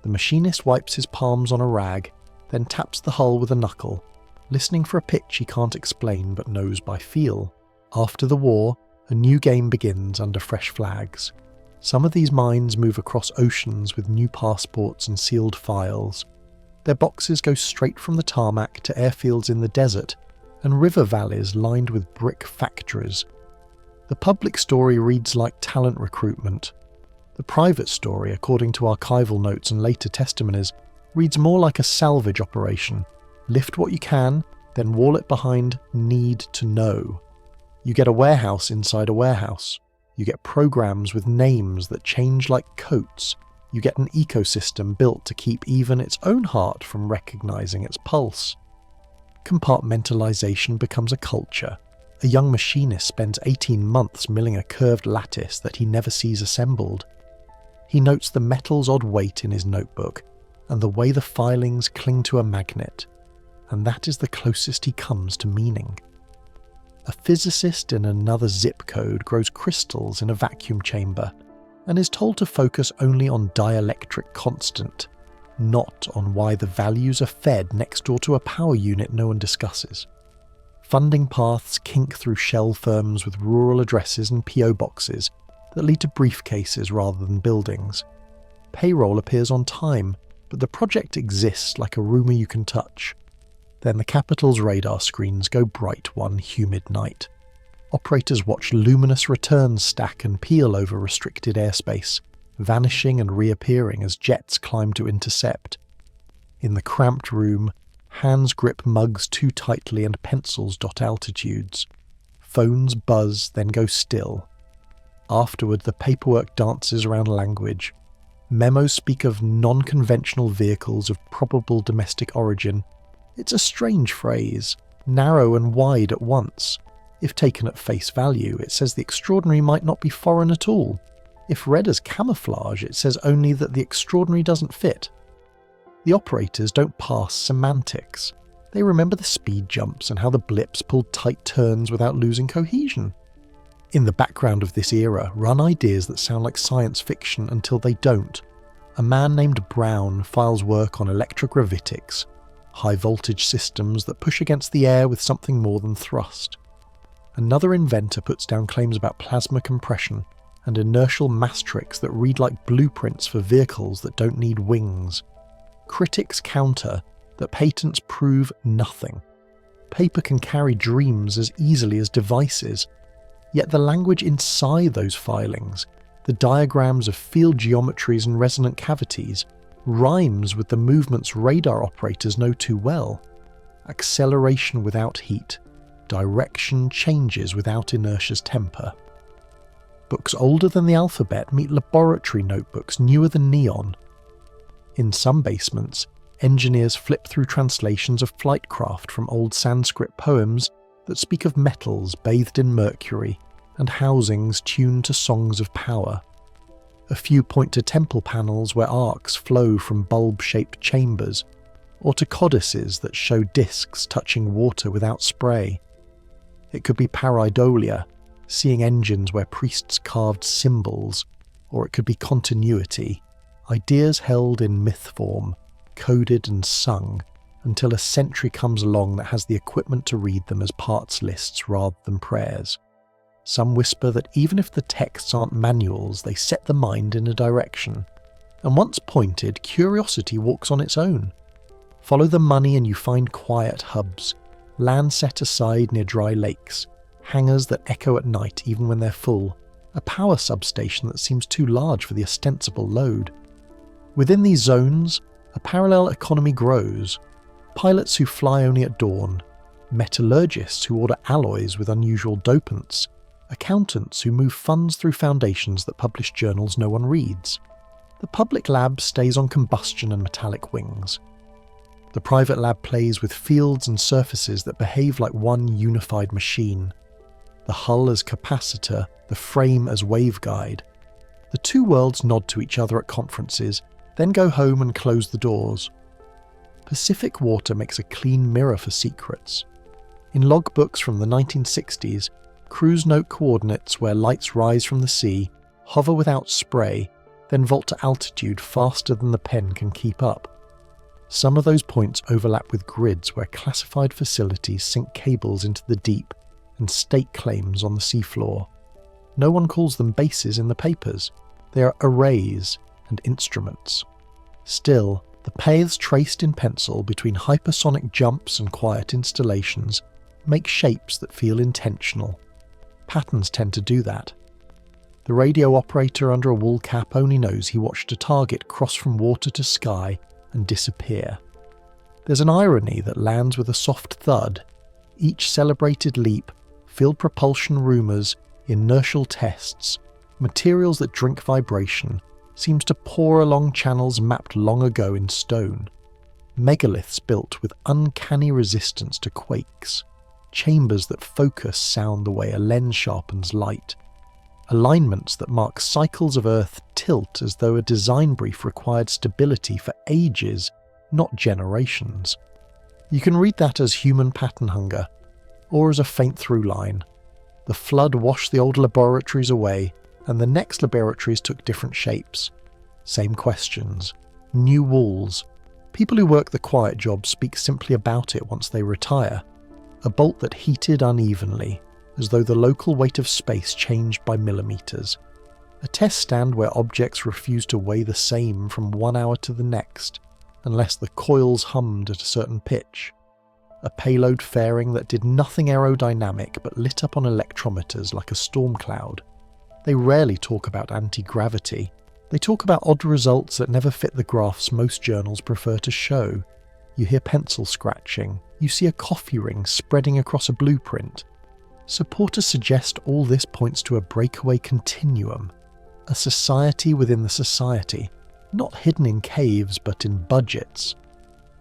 The machinist wipes his palms on a rag, then taps the hull with a knuckle, listening for a pitch he can't explain but knows by feel. After the war, a new game begins under fresh flags. Some of these mines move across oceans with new passports and sealed files. Their boxes go straight from the tarmac to airfields in the desert and river valleys lined with brick factories. The public story reads like talent recruitment. The private story, according to archival notes and later testimonies, reads more like a salvage operation. Lift what you can, then wall it behind need to know. You get a warehouse inside a warehouse. You get programs with names that change like coats. You get an ecosystem built to keep even its own heart from recognizing its pulse. Compartmentalization becomes a culture. A young machinist spends 18 months milling a curved lattice that he never sees assembled. He notes the metal's odd weight in his notebook, and the way the filings cling to a magnet, and that is the closest he comes to meaning. A physicist in another zip code grows crystals in a vacuum chamber, and is told to focus only on dielectric constant, not on why the values are fed next door to a power unit no one discusses. Funding paths kink through shell firms with rural addresses and PO boxes that lead to briefcases rather than buildings. Payroll appears on time, but the project exists like a rumour you can touch. Then the capital's radar screens go bright one humid night. Operators watch luminous returns stack and peel over restricted airspace, vanishing and reappearing as jets climb to intercept. In the cramped room, hands grip mugs too tightly and pencils dot altitudes. Phones buzz, then go still. Afterward, the paperwork dances around language. Memos speak of non-conventional vehicles of probable domestic origin. It's a strange phrase, narrow and wide at once. If taken at face value, it says the extraordinary might not be foreign at all. If read as camouflage, it says only that the extraordinary doesn't fit. The operators don't parse semantics. They remember the speed jumps and how the blips pulled tight turns without losing cohesion. In the background of this era run ideas that sound like science fiction until they don't. A man named Brown files work on electrogravitics, high-voltage systems that push against the air with something more than thrust. Another inventor puts down claims about plasma compression and inertial mass tricks that read like blueprints for vehicles that don't need wings. Critics counter that patents prove nothing. Paper can carry dreams as easily as devices, yet the language inside those filings, the diagrams of field geometries and resonant cavities, rhymes with the movements radar operators know too well. Acceleration without heat, direction changes without inertia's temper. Books older than the alphabet meet laboratory notebooks newer than neon. In some basements, engineers flip through translations of flight craft from old Sanskrit poems that speak of metals bathed in mercury and housings tuned to songs of power. A few point to temple panels where arcs flow from bulb-shaped chambers, or to codices that show discs touching water without spray. It could be pareidolia, seeing engines where priests carved symbols, or it could be continuity, ideas held in myth form, coded and sung, until a century comes along that has the equipment to read them as parts lists rather than prayers. Some whisper that even if the texts aren't manuals, they set the mind in a direction. And once pointed, curiosity walks on its own. Follow the money and you find quiet hubs, land set aside near dry lakes, hangars that echo at night even when they're full, a power substation that seems too large for the ostensible load. Within these zones, a parallel economy grows. Pilots who fly only at dawn, metallurgists who order alloys with unusual dopants, accountants who move funds through foundations that publish journals no one reads. The public lab stays on combustion and metallic wings. The private lab plays with fields and surfaces that behave like one unified machine. The hull as capacitor, the frame as waveguide. The two worlds nod to each other at conferences, then go home and close the doors. Pacific water makes a clean mirror for secrets. In logbooks from the 1960s, crews note coordinates where lights rise from the sea, hover without spray, then vault to altitude faster than the pen can keep up. Some of those points overlap with grids where classified facilities sink cables into the deep and stake claims on the seafloor. No one calls them bases in the papers. They are arrays and instruments. Still, the paths traced in pencil between hypersonic jumps and quiet installations make shapes that feel intentional. Patterns tend to do that. The radio operator under a wool cap only knows he watched a target cross from water to sky and disappear. There's an irony that lands with a soft thud. Each celebrated leap, field propulsion rumours, inertial tests, materials that drink vibration, seems to pour along channels mapped long ago in stone. Megaliths built with uncanny resistance to quakes. Chambers that focus sound the way a lens sharpens light. Alignments that mark cycles of Earth tilt as though a design brief required stability for ages, not generations. You can read that as human pattern hunger, or as a faint through line. The flood washed the old laboratories away, and the next laboratories took different shapes. Same questions. New walls. People who work the quiet jobs speak simply about it once they retire. A bolt that heated unevenly, as though the local weight of space changed by millimeters. A test stand where objects refused to weigh the same from 1 hour to the next, unless the coils hummed at a certain pitch. A payload fairing that did nothing aerodynamic but lit up on electrometers like a storm cloud. They rarely talk about anti-gravity. They talk about odd results that never fit the graphs most journals prefer to show. You hear pencil scratching. You see a coffee ring spreading across a blueprint. Supporters suggest all this points to a breakaway continuum, a society within the society, not hidden in caves but in budgets.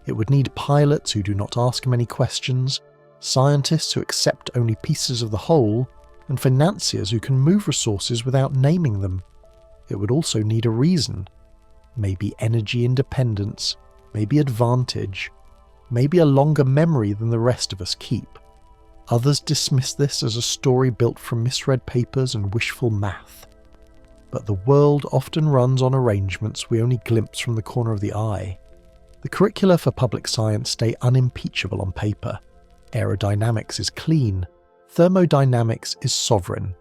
It would need pilots who do not ask many questions, scientists who accept only pieces of the whole, and financiers who can move resources without naming them. It would also need a reason. Maybe energy independence, maybe advantage, maybe a longer memory than the rest of us keep. Others dismiss this as a story built from misread papers and wishful math. But the world often runs on arrangements we only glimpse from the corner of the eye. The curricula for public science stay unimpeachable on paper. Aerodynamics is clean. Thermodynamics is sovereign.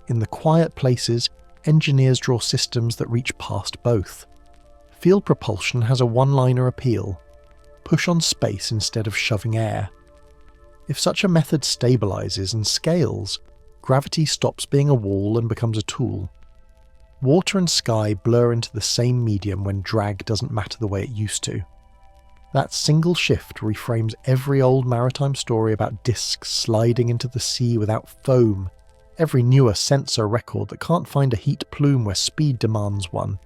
In the quiet places, engineers draw systems that reach past both. Field propulsion has a one-liner appeal. Push on space instead of shoving air. If such a method stabilizes and scales, gravity stops being a wall and becomes a tool. Water and sky blur into the same medium when drag doesn't matter the way it used to. That single shift reframes every old maritime story about discs sliding into the sea without foam, every newer sensor record that can't find a heat plume where speed demands one.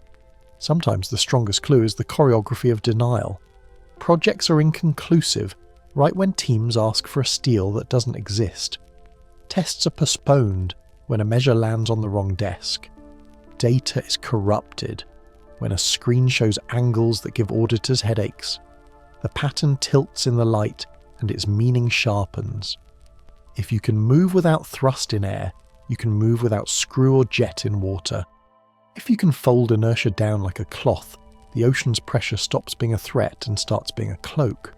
Sometimes the strongest clue is the choreography of denial. Projects are inconclusive right when teams ask for a steel that doesn't exist. Tests are postponed when a measure lands on the wrong desk. Data is corrupted when a screen shows angles that give auditors headaches. The pattern tilts in the light and its meaning sharpens. If you can move without thrust in air, you can move without screw or jet in water. If you can fold inertia down like a cloth, the ocean's pressure stops being a threat and starts being a cloak.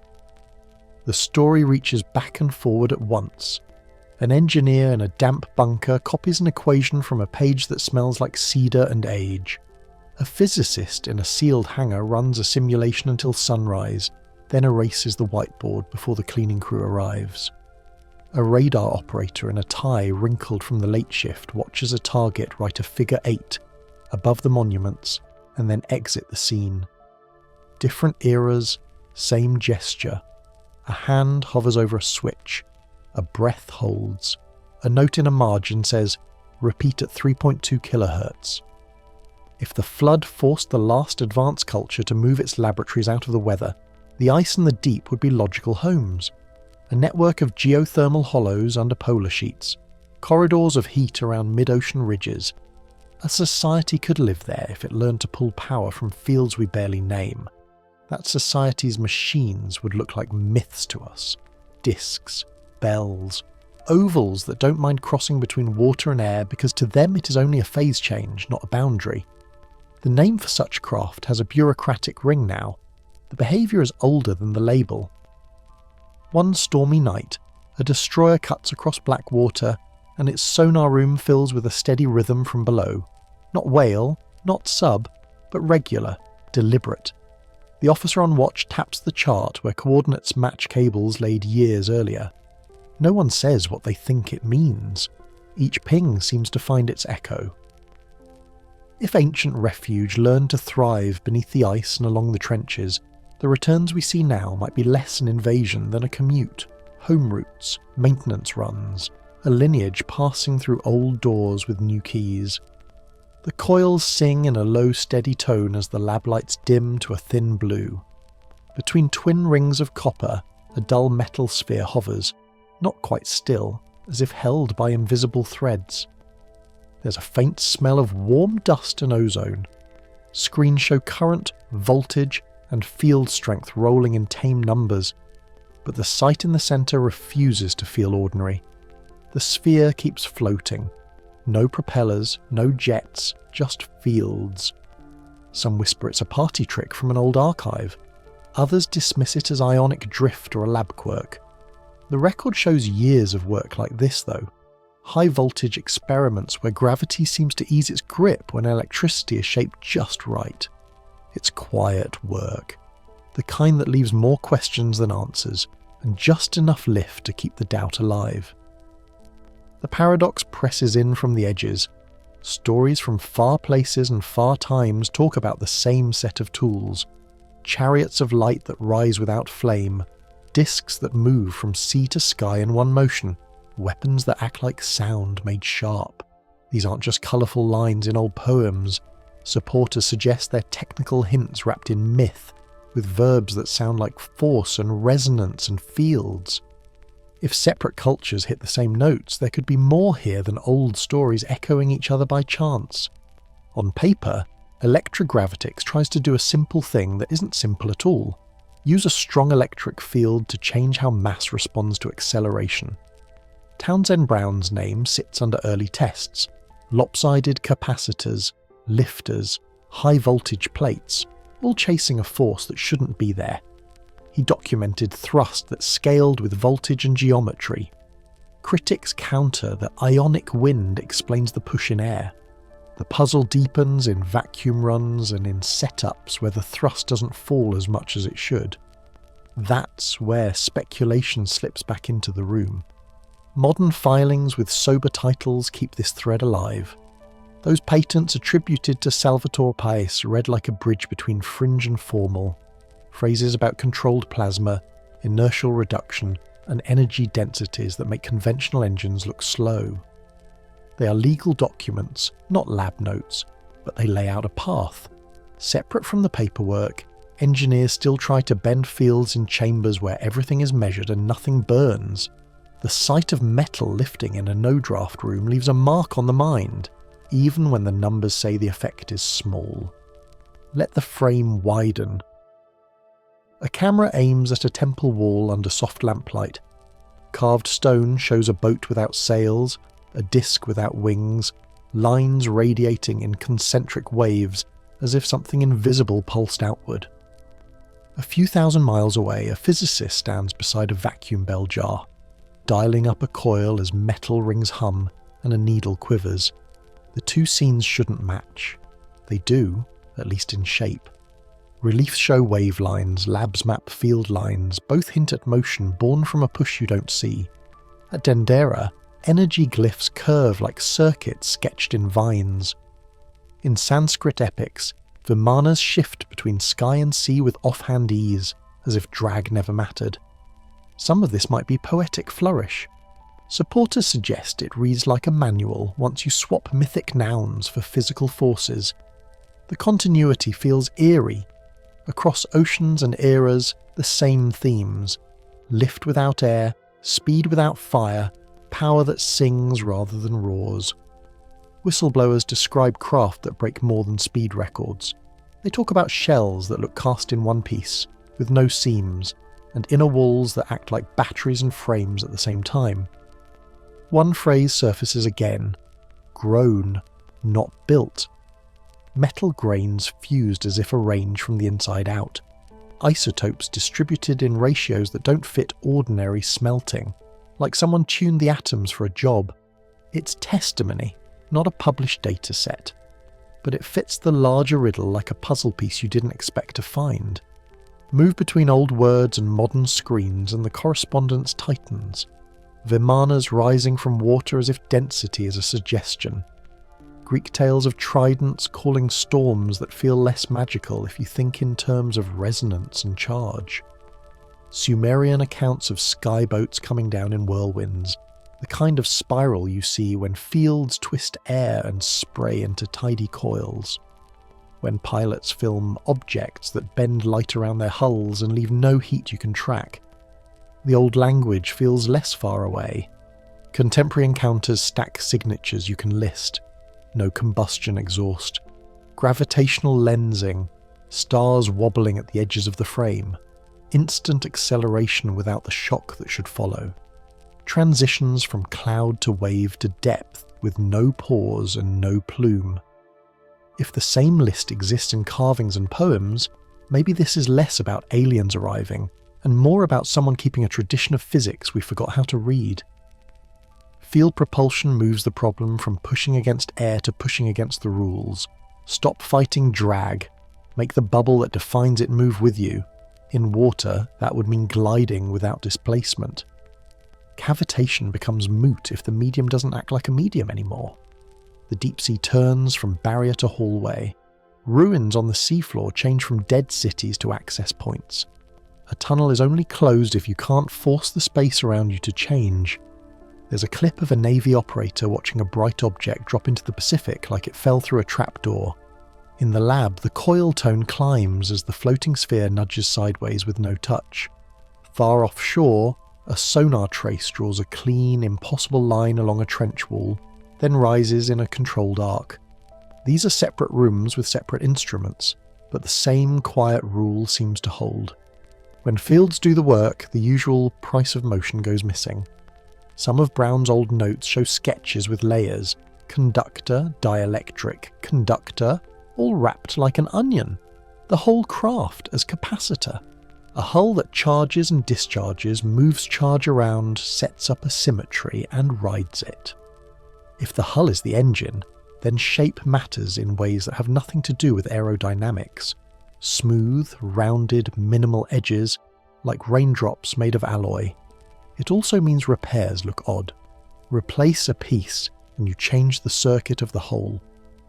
The story reaches back and forward at once. An engineer in a damp bunker copies an equation from a page that smells like cedar and age. A physicist in a sealed hangar runs a simulation until sunrise, then erases the whiteboard before the cleaning crew arrives. A radar operator in a tie wrinkled from the late shift watches a target write a figure 8 above the monuments and then exit the scene. Different eras, same gesture. A hand hovers over a switch. A breath holds. A note in a margin says, repeat at 3.2 kHz. If the flood forced the last advanced culture to move its laboratories out of the weather, the ice and the deep would be logical homes. A network of geothermal hollows under polar sheets, corridors of heat around mid-ocean ridges. A society could live there if it learned to pull power from fields we barely name. That society's machines would look like myths to us. Discs, bells, ovals that don't mind crossing between water and air because to them it is only a phase change, not a boundary. The name for such craft has a bureaucratic ring now. The behaviour is older than the label. One stormy night, a destroyer cuts across black water and its sonar room fills with a steady rhythm from below. Not whale, not sub, but regular, deliberate. The officer on watch taps the chart where coordinates match cables laid years earlier. No one says what they think it means. Each ping seems to find its echo. If ancient refuge learned to thrive beneath the ice and along the trenches, the returns we see now might be less an invasion than a commute, home routes, maintenance runs, a lineage passing through old doors with new keys. The coils sing in a low, steady tone as the lab lights dim to a thin blue. Between twin rings of copper, a dull metal sphere hovers, not quite still, as if held by invisible threads. There's a faint smell of warm dust and ozone. Screens show current, voltage, and field strength rolling in tame numbers, but the sight in the centre refuses to feel ordinary. The sphere keeps floating. No propellers, no jets, just fields. Some whisper it's a party trick from an old archive. Others dismiss it as ionic drift or a lab quirk. The record shows years of work like this, though. High-voltage experiments where gravity seems to ease its grip when electricity is shaped just right. It's quiet work. The kind that leaves more questions than answers, and just enough lift to keep the doubt alive. The paradox presses in from the edges. Stories from far places and far times talk about the same set of tools. Chariots of light that rise without flame, discs that move from sea to sky in one motion, weapons that act like sound made sharp. These aren't just colourful lines in old poems. Supporters suggest they're technical hints wrapped in myth, with verbs that sound like force and resonance and fields. If separate cultures hit the same notes, there could be more here than old stories echoing each other by chance. On paper, electrogravitics tries to do a simple thing that isn't simple at all. Use a strong electric field to change how mass responds to acceleration. Townsend Brown's name sits under early tests. Lopsided capacitors, lifters, high-voltage plates, all chasing a force that shouldn't be there. He documented thrust that scaled with voltage and geometry. Critics counter that ionic wind explains the push in air. The puzzle deepens in vacuum runs and in setups where the thrust doesn't fall as much as it should. That's where speculation slips back into the room. Modern filings with sober titles keep this thread alive. Those patents attributed to Salvatore Pais read like a bridge between fringe and formal. Phrases about controlled plasma, inertial reduction, and energy densities that make conventional engines look slow. They are legal documents, not lab notes, but they lay out a path. Separate from the paperwork, engineers still try to bend fields in chambers where everything is measured and nothing burns. The sight of metal lifting in a no-draft room leaves a mark on the mind, even when the numbers say the effect is small. Let the frame widen. A camera aims at a temple wall under soft lamplight. Carved stone shows a boat without sails, a disc without wings, lines radiating in concentric waves as if something invisible pulsed outward. A few thousand miles away, a physicist stands beside a vacuum bell jar, dialing up a coil as metal rings hum and a needle quivers. The two scenes shouldn't match. They do, at least in shape. Reliefs show wave lines, labs map field lines, both hint at motion born from a push you don't see. At Dendera, energy glyphs curve like circuits sketched in vines. In Sanskrit epics, Vimanas shift between sky and sea with offhand ease, as if drag never mattered. Some of this might be poetic flourish. Supporters suggest it reads like a manual once you swap mythic nouns for physical forces. The continuity feels eerie. Across oceans and eras, the same themes. Lift without air, speed without fire, power that sings rather than roars. Whistleblowers describe craft that break more than speed records. They talk about shells that look cast in one piece, with no seams, and inner walls that act like batteries and frames at the same time. One phrase surfaces again. Grown, not built. Metal grains fused as if arranged from the inside out. Isotopes distributed in ratios that don't fit ordinary smelting, like someone tuned the atoms for a job. It's testimony, not a published data set. But it fits the larger riddle like a puzzle piece you didn't expect to find. Move between old words and modern screens and the correspondence tightens. Vimanas rising from water as if density is a suggestion. Greek tales of tridents calling storms that feel less magical if you think in terms of resonance and charge. Sumerian accounts of skyboats coming down in whirlwinds. the kind of spiral you see when fields twist air and spray into tidy coils, when pilots film objects that bend light around their hulls and leave no heat you can track. The old language feels less far away. Contemporary encounters stack signatures you can list. No combustion exhaust. Gravitational lensing. Stars wobbling at the edges of the frame. Instant acceleration without the shock that should follow. Transitions from cloud to wave to depth with no pause and no plume. If the same list exists in carvings and poems, maybe this is less about aliens arriving and more about someone keeping a tradition of physics we forgot how to read. Field propulsion moves the problem from pushing against air to pushing against the rules. Stop fighting drag. Make the bubble that defines it move with you. In water, that would mean gliding without displacement. Cavitation becomes moot if the medium doesn't act like a medium anymore. The deep sea turns from barrier to hallway. Ruins on the seafloor change from dead cities to access points. A tunnel is only closed if you can't force the space around you to change. There's a clip of a Navy operator watching a bright object drop into the Pacific like it fell through a trapdoor. In the lab, the coil tone climbs as the floating sphere nudges sideways with no touch. Far offshore, a sonar trace draws a clean, impossible line along a trench wall, then rises in a controlled arc. These are separate rooms with separate instruments, but the same quiet rule seems to hold. When fields do the work, the usual price of motion goes missing. Some of Brown's old notes show sketches with layers, conductor, dielectric, conductor, all wrapped like an onion. The whole craft as capacitor. A hull that charges and discharges, moves charge around, sets up a symmetry, and rides it. If the hull is the engine, then shape matters in ways that have nothing to do with aerodynamics. Smooth, rounded, minimal edges, like raindrops made of alloy. It also means repairs look odd. Replace a piece, and you change the circuit of the whole.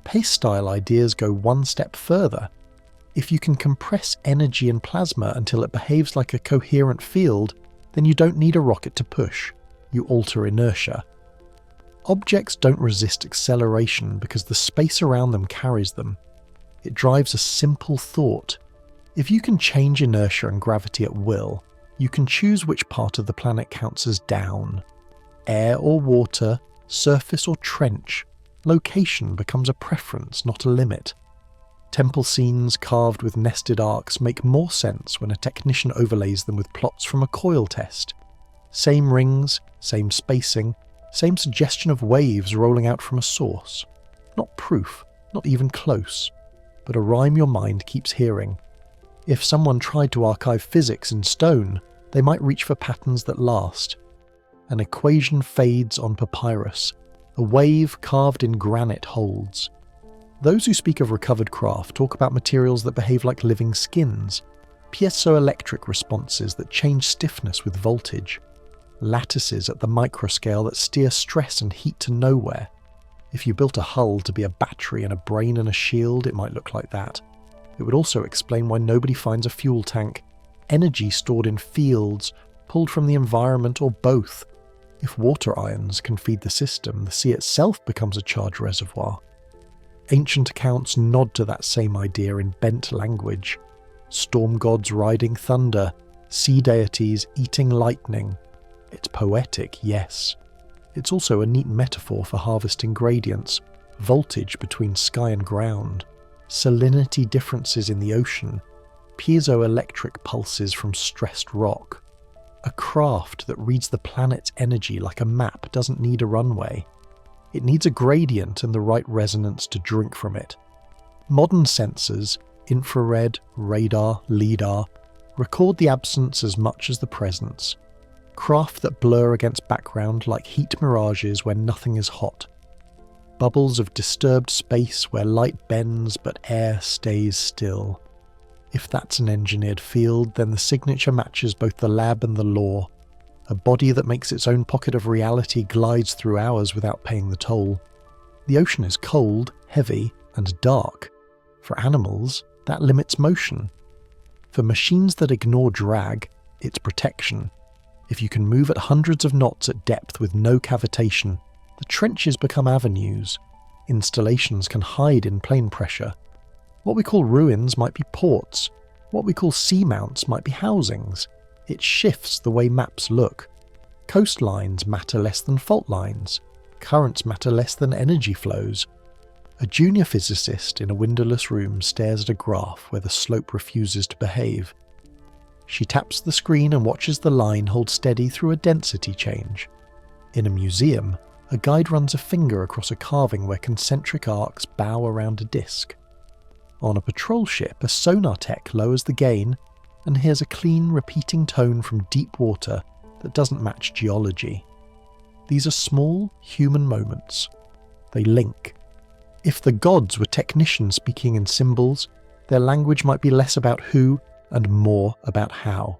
Pace-style ideas go one step further. If you can compress energy in plasma until it behaves like a coherent field, then you don't need a rocket to push. You alter inertia. Objects don't resist acceleration because the space around them carries them. It drives a simple thought. If you can change inertia and gravity at will, you can choose which part of the planet counts as down. Air or water, surface or trench, location becomes a preference, not a limit. Temple scenes carved with nested arcs make more sense when a technician overlays them with plots from a coil test. Same rings, same spacing, same suggestion of waves rolling out from a source. Not proof, not even close, but a rhyme your mind keeps hearing. If someone tried to archive physics in stone, they might reach for patterns that last. An equation fades on papyrus. A wave carved in granite holds. Those who speak of recovered craft talk about materials that behave like living skins, piezoelectric responses that change stiffness with voltage, lattices at the microscale that steer stress and heat to nowhere. If you built a hull to be a battery and a brain and a shield, it might look like that. It would also explain why nobody finds a fuel tank. Energy stored in fields, pulled from the environment, or both. If water ions can feed the system, the sea itself becomes a charge reservoir. Ancient accounts nod to that same idea in bent language. Storm gods riding thunder, sea deities eating lightning. It's poetic, yes. It's also a neat metaphor for harvesting gradients, voltage between sky and ground, salinity differences in the ocean, piezoelectric pulses from stressed rock. A craft that reads the planet's energy like a map doesn't need a runway. It needs a gradient and the right resonance to drink from it. Modern sensors, infrared, radar, LIDAR, record the absence as much as the presence. Craft that blur against background like heat mirages where nothing is hot. Bubbles of disturbed space where light bends but air stays still. If that's an engineered field, then the signature matches both the lab and the law. A body that makes its own pocket of reality glides through ours without paying the toll. The ocean is cold, heavy, and dark. For animals, that limits motion. For machines that ignore drag, it's protection. If you can move at hundreds of knots at depth with no cavitation, the trenches become avenues. Installations can hide in plane pressure. What we call ruins might be ports. What we call seamounts might be housings. It shifts the way maps look. Coastlines matter less than fault lines. Currents matter less than energy flows. A junior physicist in a windowless room stares at a graph where the slope refuses to behave. She taps the screen and watches the line hold steady through a density change. In a museum, a guide runs a finger across a carving where concentric arcs bow around a disk. On a patrol ship, a sonar tech lowers the gain and hears a clean, repeating tone from deep water that doesn't match geology. These are small, human moments. They link. If the gods were technicians speaking in symbols, their language might be less about who and more about how.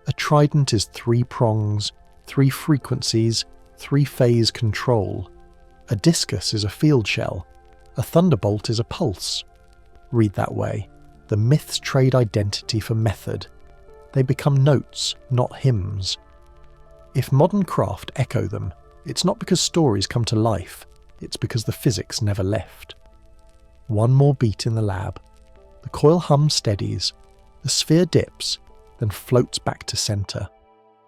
A trident is 3 prongs, 3 frequencies, 3-phase control. A discus is a field shell. A thunderbolt is a pulse. Read that way. The myths trade identity for method. They become notes, not hymns. If modern craft echo them, it's not because stories come to life, it's because the physics never left. One more beat in the lab. The coil hum steadies. The sphere dips, then floats back to centre.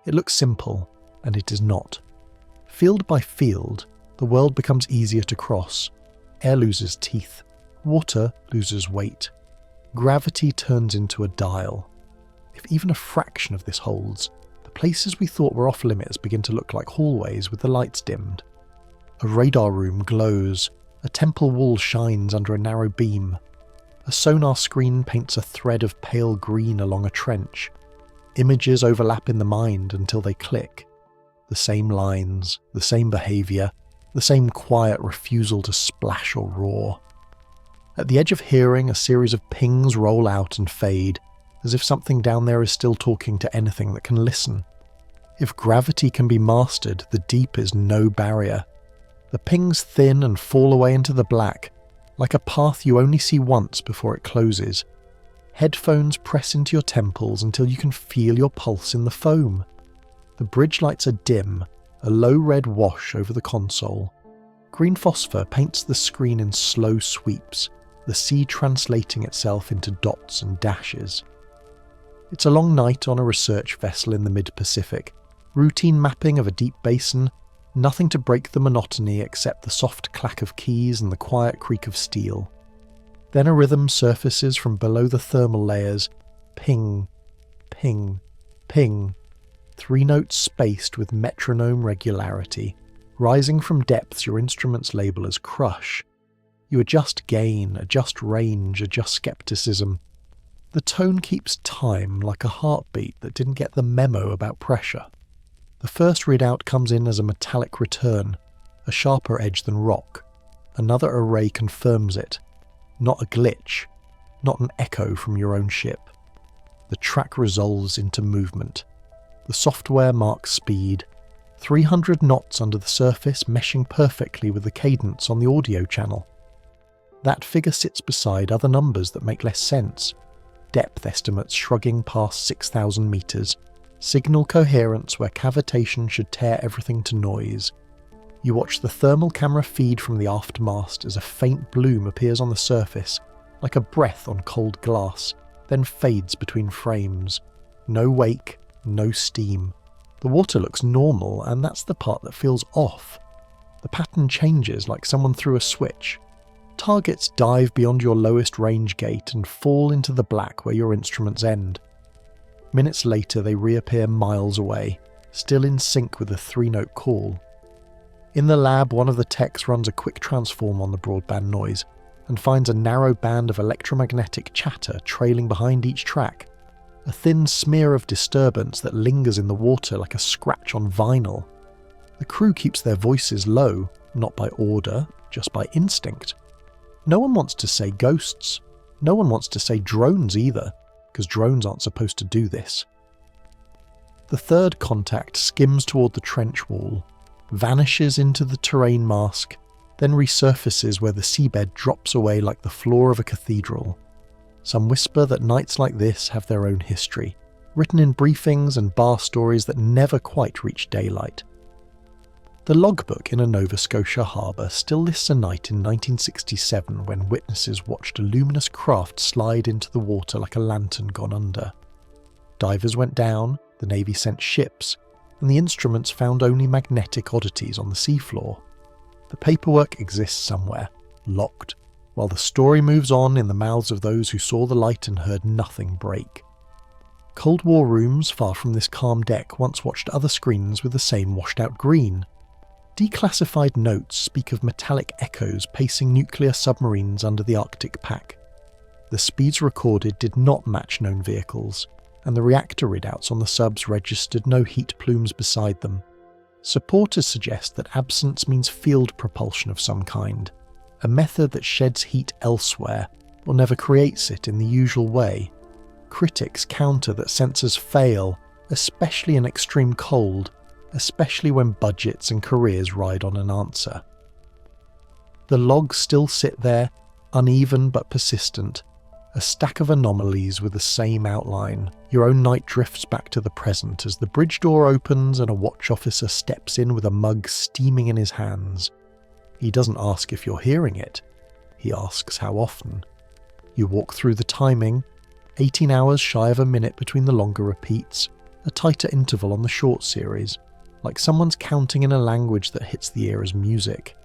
It looks simple, and it is not. Field by field, the world becomes easier to cross. Air loses teeth. Water loses weight. Gravity turns into a dial. If even a fraction of this holds, the places we thought were off limits begin to look like hallways with the lights dimmed. A radar room glows. A temple wall shines under a narrow beam. A sonar screen paints a thread of pale green along a trench. Images overlap in the mind until they click. The same lines, the same behaviour, the same quiet refusal to splash or roar. At the edge of hearing, a series of pings roll out and fade, as if something down there is still talking to anything that can listen. If gravity can be mastered, the deep is no barrier. The pings thin and fall away into the black, like a path you only see once before it closes. Headphones press into your temples until you can feel your pulse in the foam. The bridge lights are dim, a low red wash over the console. Green phosphor paints the screen in slow sweeps, the sea translating itself into dots and dashes. It's a long night on a research vessel in the mid-Pacific. Routine mapping of a deep basin, nothing to break the monotony except the soft clack of keys and the quiet creak of steel. Then a rhythm surfaces from below the thermal layers. Ping, ping, ping. 3 notes spaced with metronome regularity, rising from depths your instruments label as crush. You adjust gain, adjust range, adjust skepticism. The tone keeps time like a heartbeat that didn't get the memo about pressure. The first readout comes in as a metallic return, a sharper edge than rock. Another array confirms it. Not a glitch, not an echo from your own ship. The track resolves into movement. The software marks speed. 300 knots under the surface meshing perfectly with the cadence on the audio channel. That figure sits beside other numbers that make less sense. Depth estimates shrugging past 6,000 metres. Signal coherence where cavitation should tear everything to noise. You watch the thermal camera feed from the aft mast as a faint bloom appears on the surface, like a breath on cold glass, then fades between frames. No wake, no steam. The water looks normal, and that's the part that feels off. The pattern changes like someone threw a switch. Targets dive beyond your lowest range gate and fall into the black where your instruments end. Minutes later they reappear miles away, still in sync with the 3-note call. In the lab, one of the techs runs a quick transform on the broadband noise and finds a narrow band of electromagnetic chatter trailing behind each track, a thin smear of disturbance that lingers in the water like a scratch on vinyl. The crew keeps their voices low, not by order, just by instinct. No one wants to say ghosts. No one wants to say drones either, because drones aren't supposed to do this. The third contact skims toward the trench wall, vanishes into the terrain mask, then resurfaces where the seabed drops away like the floor of a cathedral. Some whisper that nights like this have their own history, written in briefings and bar stories that never quite reached daylight. The logbook in a Nova Scotia harbour still lists a night in 1967 when witnesses watched a luminous craft slide into the water like a lantern gone under. Divers went down, the Navy sent ships, and the instruments found only magnetic oddities on the seafloor. The paperwork exists somewhere, locked, while the story moves on in the mouths of those who saw the light and heard nothing break. Cold War rooms far from this calm deck once watched other screens with the same washed-out green. Declassified notes speak of metallic echoes pacing nuclear submarines under the Arctic pack. The speeds recorded did not match known vehicles, and the reactor readouts on the subs registered no heat plumes beside them. Supporters suggest that absence means field propulsion of some kind, a method that sheds heat elsewhere or never creates it in the usual way. Critics counter that sensors fail, especially in extreme cold, especially when budgets and careers ride on an answer. The logs still sit there, uneven but persistent, a stack of anomalies with the same outline. Your own night drifts back to the present as the bridge door opens and a watch officer steps in with a mug steaming in his hands. He doesn't ask if you're hearing it, he asks how often. You walk through the timing, 18 hours shy of a minute between the longer repeats, a tighter interval on the short series, like someone's counting in a language that hits the ear as music.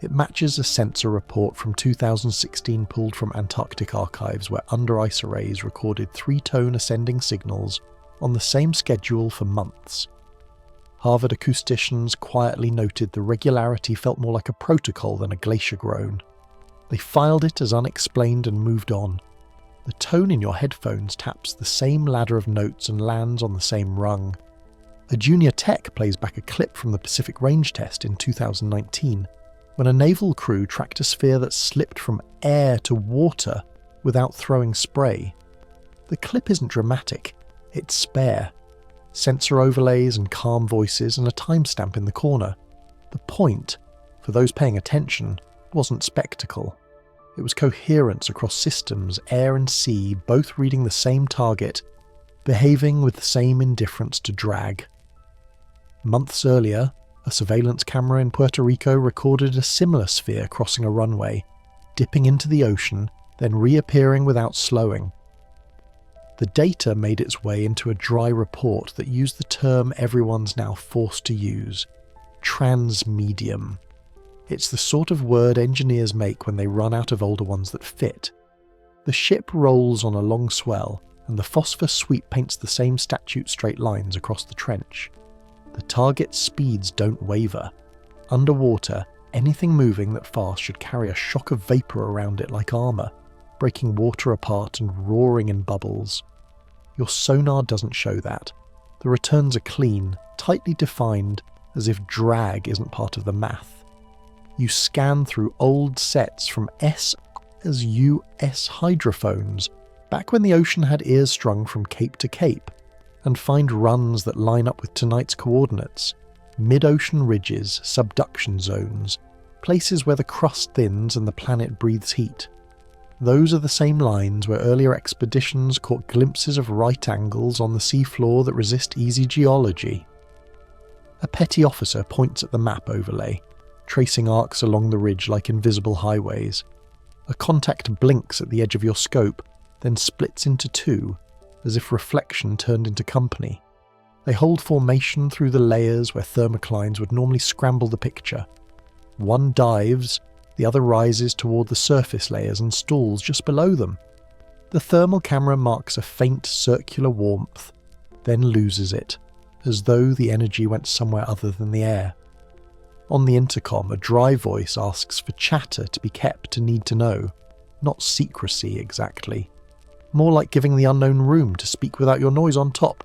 It matches a sensor report from 2016 pulled from Antarctic archives where under-ice arrays recorded 3-tone ascending signals on the same schedule for months. Harvard acousticians quietly noted the regularity felt more like a protocol than a glacier groan. They filed it as unexplained and moved on. The tone in your headphones taps the same ladder of notes and lands on the same rung. A junior tech plays back a clip from the Pacific Range test in 2019, when a naval crew tracked a sphere that slipped from air to water without throwing spray. The clip isn't dramatic, it's spare. Sensor overlays and calm voices and a timestamp in the corner. The point, for those paying attention, wasn't spectacle. It was coherence across systems, air and sea, both reading the same target, behaving with the same indifference to drag. Months earlier, a surveillance camera in Puerto Rico recorded a similar sphere crossing a runway, dipping into the ocean, then reappearing without slowing. The data made its way into a dry report that used the term everyone's now forced to use: Transmedium. It's the sort of word engineers make when they run out of older ones that fit. The ship rolls on a long swell, and the phosphor sweep paints the same statute straight lines across the trench. The target's speeds don't waver. Underwater, anything moving that fast should carry a shock of vapour around it like armour, breaking water apart and roaring in bubbles. Your sonar doesn't show that. The returns are clean, tightly defined, as if drag isn't part of the math. You scan through old sets from S as US hydrophones, back when the ocean had ears strung from cape to cape, and find runs that line up with tonight's coordinates: mid-ocean ridges, subduction zones, places where the crust thins and the planet breathes heat. Those are the same lines where earlier expeditions caught glimpses of right angles on the seafloor that resist easy geology. A petty officer points at the map overlay, tracing arcs along the ridge like invisible highways. A contact blinks at the edge of your scope, then splits into two, as if reflection turned into company. They hold formation through the layers where thermoclines would normally scramble the picture. One dives, the other rises toward the surface layers and stalls just below them. The thermal camera marks a faint circular warmth, then loses it, as though the energy went somewhere other than the air. On the intercom, a dry voice asks for chatter to be kept to need to know, not secrecy exactly. More like giving the unknown room to speak without your noise on top.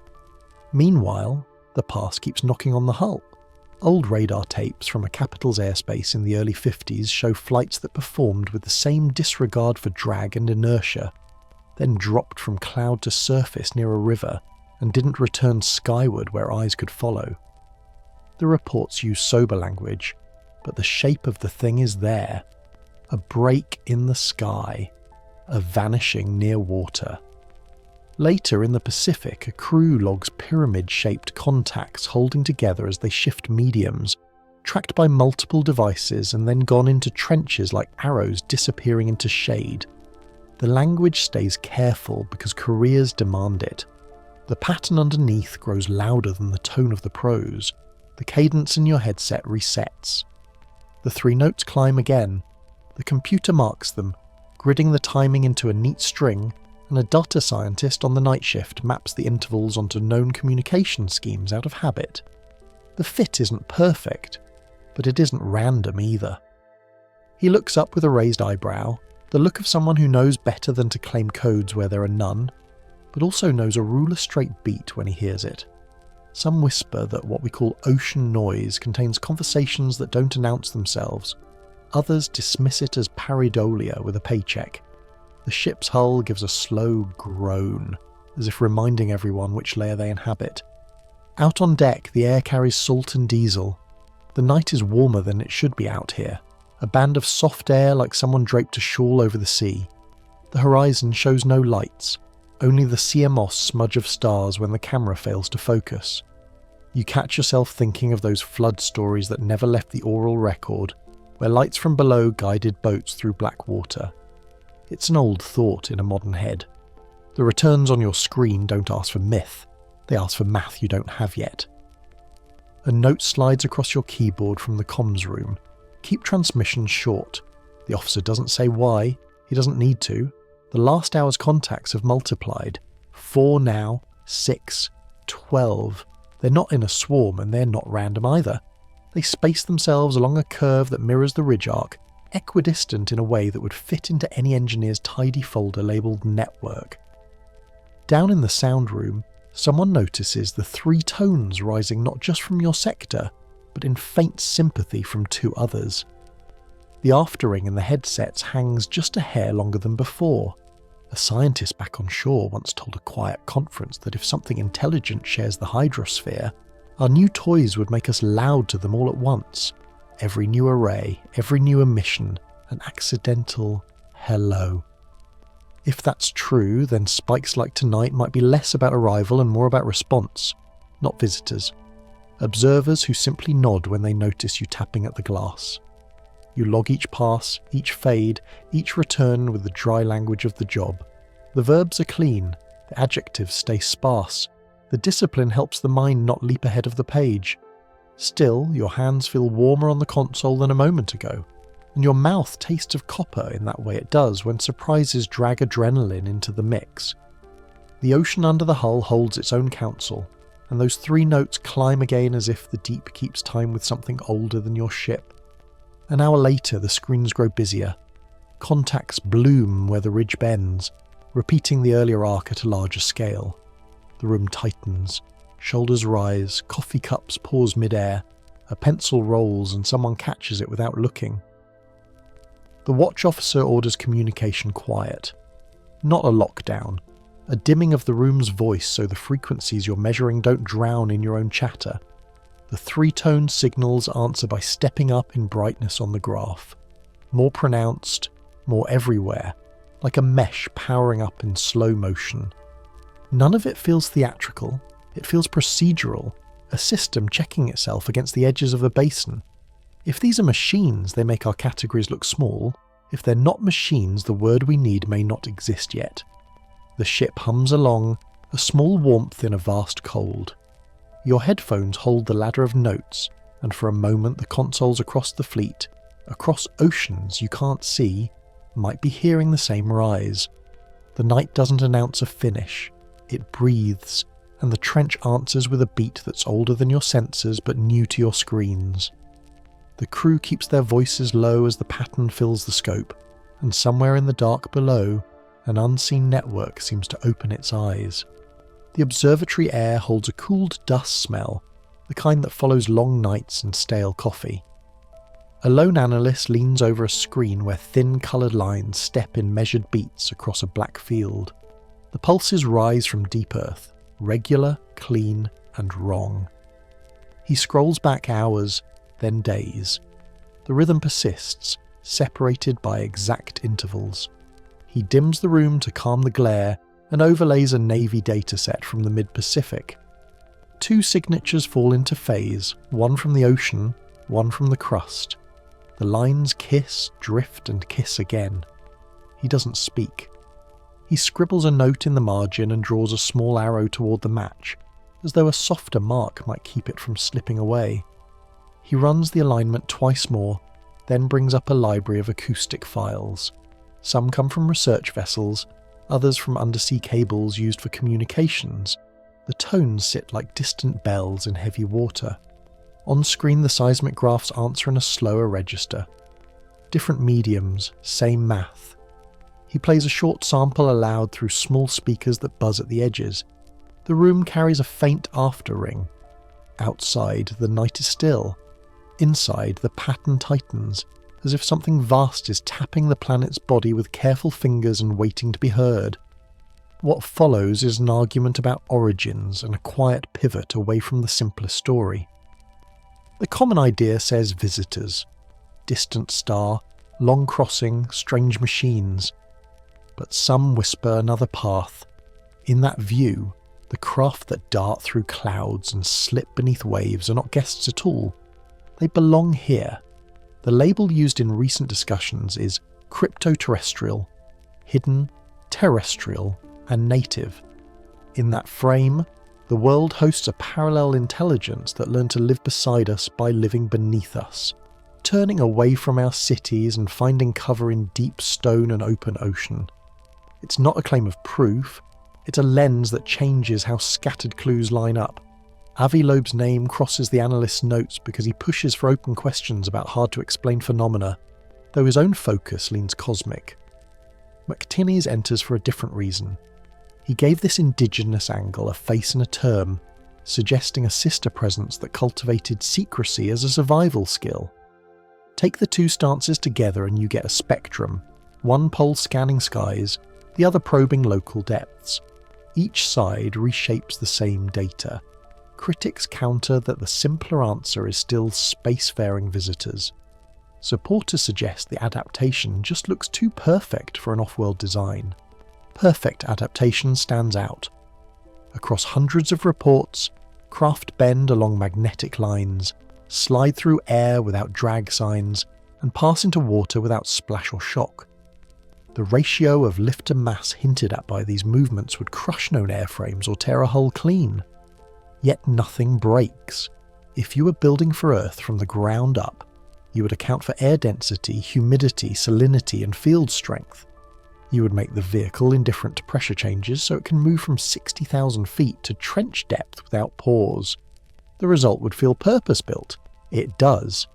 Meanwhile, the past keeps knocking on the hull. Old radar tapes from a capital's airspace in the early 50s show flights that performed with the same disregard for drag and inertia, then dropped from cloud to surface near a river and didn't return skyward where eyes could follow. The reports use sober language, but the shape of the thing is there. A break in the sky. A vanishing near water. Later in the Pacific, a crew logs pyramid-shaped contacts holding together as they shift mediums, tracked by multiple devices and then gone into trenches like arrows disappearing into shade. The language stays careful because careers demand it. The pattern underneath grows louder than the tone of the prose. The cadence in your headset resets. The 3 notes climb again. The computer marks them, gridding the timing into a neat string, and a data scientist on the night shift maps the intervals onto known communication schemes out of habit. The fit isn't perfect, but it isn't random either. He looks up with a raised eyebrow, the look of someone who knows better than to claim codes where there are none, but also knows a ruler-straight beat when he hears it. Some whisper that what we call ocean noise contains conversations that don't announce themselves. Others dismiss it as pareidolia with a paycheck. The ship's hull gives a slow groan, as if reminding everyone which layer they inhabit. Out on deck, the air carries salt and diesel. The night is warmer than it should be out here, a band of soft air like someone draped a shawl over the sea. The horizon shows no lights, only the Siamos smudge of stars when the camera fails to focus. You catch yourself thinking of those flood stories that never left the oral record, where lights from below guided boats through black water. It's an old thought in a modern head. The returns on your screen don't ask for myth, they ask for math you don't have yet. A note slides across your keyboard from the comms room. Keep transmissions short. The officer doesn't say why, he doesn't need to. The last hour's contacts have multiplied. 4 now, 6, 12. They're not in a swarm and they're not random either. They space themselves along a curve that mirrors the ridge arc, equidistant in a way that would fit into any engineer's tidy folder labelled network. Down in the sound room, someone notices the 3 tones rising not just from your sector, but in faint sympathy from 2 others. The aftering in the headsets hangs just a hair longer than before. A scientist back on shore once told a quiet conference that if something intelligent shares the hydrosphere, our new toys would make us loud to them all at once. Every new array, every new emission, an accidental hello. If that's true, then spikes like tonight might be less about arrival and more about response, not visitors. Observers who simply nod when they notice you tapping at the glass. You log each pass, each fade, each return with the dry language of the job. The verbs are clean, the adjectives stay sparse. The discipline helps the mind not leap ahead of the page. Still, your hands feel warmer on the console than a moment ago, and your mouth tastes of copper in that way it does when surprises drag adrenaline into the mix. The ocean under the hull holds its own counsel, and those 3 notes climb again as if the deep keeps time with something older than your ship. An hour later, the screens grow busier. Contacts bloom where the ridge bends, repeating the earlier arc at a larger scale. The room tightens. Shoulders rise, coffee cups pause mid-air, a pencil rolls and someone catches it without looking. The watch officer orders communication quiet. Not a lockdown, a dimming of the room's voice so the frequencies you're measuring don't drown in your own chatter. The 3-tone signals answer by stepping up in brightness on the graph. More pronounced, more everywhere, like a mesh powering up in slow motion. None of it feels theatrical. It feels procedural, a system checking itself against the edges of a basin. If these are machines, they make our categories look small. If they're not machines, the word we need may not exist yet. The ship hums along, a small warmth in a vast cold. Your headphones hold the ladder of notes, and for a moment the consoles across the fleet, across oceans you can't see, might be hearing the same rise. The night doesn't announce a finish. It breathes, and the trench answers with a beat that's older than your sensors but new to your screens. The crew keeps their voices low as the pattern fills the scope, and somewhere in the dark below, an unseen network seems to open its eyes. The observatory air holds a cooled dust smell, the kind that follows long nights and stale coffee. A lone analyst leans over a screen where thin coloured lines step in measured beats across a black field. The pulses rise from deep earth, regular, clean, and wrong. He scrolls back hours, then days. The rhythm persists, separated by exact intervals. He dims the room to calm the glare, and overlays a Navy dataset from the mid-Pacific. 2 signatures fall into phase, one from the ocean, one from the crust. The lines kiss, drift, and kiss again. He doesn't speak. He scribbles a note in the margin and draws a small arrow toward the match, as though a softer mark might keep it from slipping away. He runs the alignment twice more, then brings up a library of acoustic files. Some come from research vessels, others from undersea cables used for communications. The tones sit like distant bells in heavy water. On screen, the seismic graphs answer in a slower register. Different mediums, same math. He plays a short sample aloud through small speakers that buzz at the edges. The room carries a faint after ring. Outside, the night is still. Inside, the pattern tightens, as if something vast is tapping the planet's body with careful fingers and waiting to be heard. What follows is an argument about origins and a quiet pivot away from the simplest story. The common idea says visitors. Distant star, long crossing, strange machines. But some whisper another path. In that view, the craft that dart through clouds and slip beneath waves are not guests at all. They belong here. The label used in recent discussions is cryptoterrestrial, hidden, terrestrial, and native. In that frame, the world hosts a parallel intelligence that learned to live beside us by living beneath us, turning away from our cities and finding cover in deep stone and open ocean. It's not a claim of proof, it's a lens that changes how scattered clues line up. Avi Loeb's name crosses the analyst's notes because he pushes for open questions about hard-to-explain phenomena, though his own focus leans cosmic. McTinney's enters for a different reason. He gave this indigenous angle a face and a term, suggesting a sister presence that cultivated secrecy as a survival skill. Take the 2 stances together and you get a spectrum, one pole scanning skies, the other probing local depths. Each side reshapes the same data. Critics counter that the simpler answer is still spacefaring visitors. Supporters suggest the adaptation just looks too perfect for an off-world design. Perfect adaptation stands out. Across hundreds of reports, craft bend along magnetic lines, slide through air without drag signs, and pass into water without splash or shock. The ratio of lift to mass hinted at by these movements would crush known airframes or tear a hull clean. Yet nothing breaks. If you were building for Earth from the ground up, you would account for air density, humidity, salinity, and field strength. You would make the vehicle indifferent to pressure changes so it can move from 60,000 feet to trench depth without pause. The result would feel purpose-built. It does.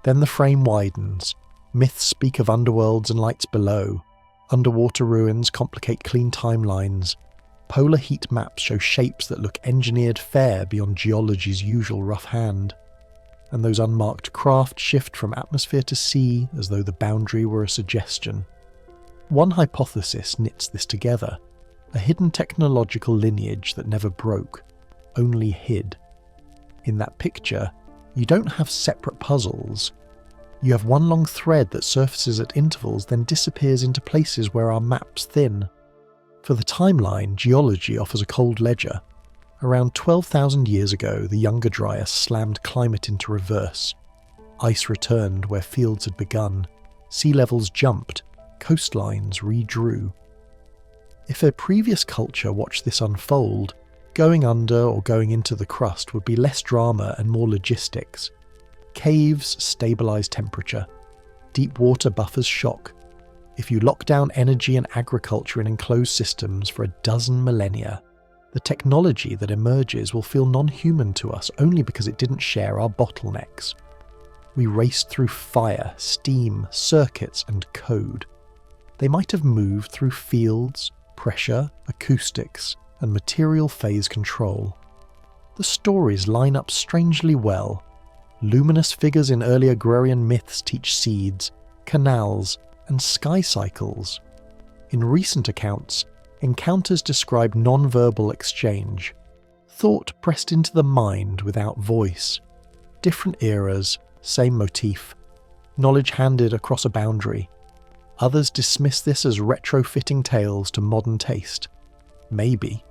Then the frame widens. Myths speak of underworlds and lights below. Underwater ruins complicate clean timelines. Polar heat maps show shapes that look engineered fair beyond geology's usual rough hand. And those unmarked craft shift from atmosphere to sea as though the boundary were a suggestion. One hypothesis knits this together, a hidden technological lineage that never broke, only hid. In that picture, you don't have separate puzzles. You have one long thread that surfaces at intervals then disappears into places where our maps thin. For the timeline, geology offers a cold ledger. Around 12,000 years ago, the Younger Dryas slammed climate into reverse. Ice returned where fields had begun. Sea levels jumped. Coastlines redrew. If a previous culture watched this unfold, going under or going into the crust would be less drama and more logistics. Caves stabilise temperature. Deep water buffers shock. If you lock down energy and agriculture in enclosed systems for a dozen millennia, the technology that emerges will feel non-human to us only because it didn't share our bottlenecks. We raced through fire, steam, circuits, and code. They might have moved through fields, pressure, acoustics, and material phase control. The stories line up strangely well. Luminous figures in early agrarian myths teach seeds, canals, and sky cycles. In recent accounts, encounters describe non-verbal exchange, thought pressed into the mind without voice. Different eras, same motif, knowledge handed across a boundary. Others dismiss this as retrofitting tales to modern taste. Maybe.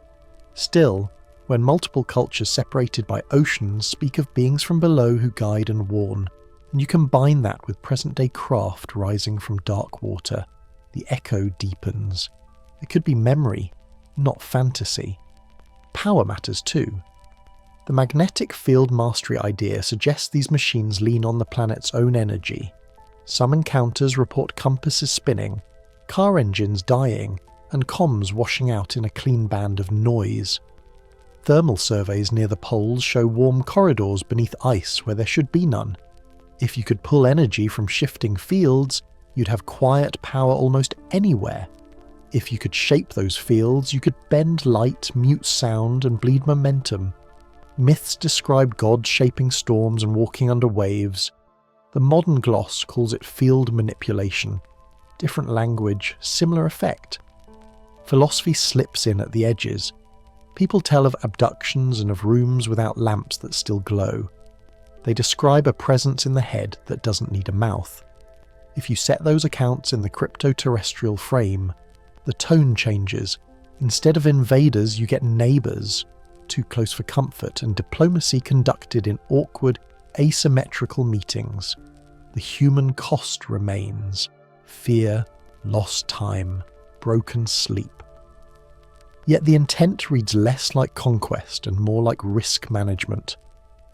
Still, when multiple cultures separated by oceans speak of beings from below who guide and warn, and you combine that with present-day craft rising from dark water, the echo deepens. It could be memory, not fantasy. Power matters too. The magnetic field mastery idea suggests these machines lean on the planet's own energy. Some encounters report compasses spinning, car engines dying, and comms washing out in a clean band of noise. Thermal surveys near the poles show warm corridors beneath ice where there should be none. If you could pull energy from shifting fields, you'd have quiet power almost anywhere. If you could shape those fields, you could bend light, mute sound, and bleed momentum. Myths describe gods shaping storms and walking under waves. The modern gloss calls it field manipulation. Different language, similar effect. Philosophy slips in at the edges. People tell of abductions and of rooms without lamps that still glow. They describe a presence in the head that doesn't need a mouth. If you set those accounts in the cryptoterrestrial frame, the tone changes. Instead of invaders, you get neighbours, too close for comfort, and diplomacy conducted in awkward, asymmetrical meetings. The human cost remains: fear, lost time, broken sleep. Yet the intent reads less like conquest and more like risk management.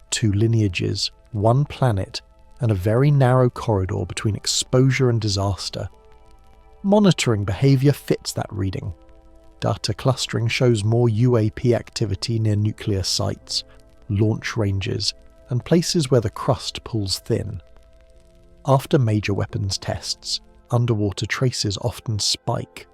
2 lineages, 1 planet, and a very narrow corridor between exposure and disaster. Monitoring behaviour fits that reading. Data clustering shows more UAP activity near nuclear sites, launch ranges, and places where the crust pulls thin. After major weapons tests, underwater traces often spike.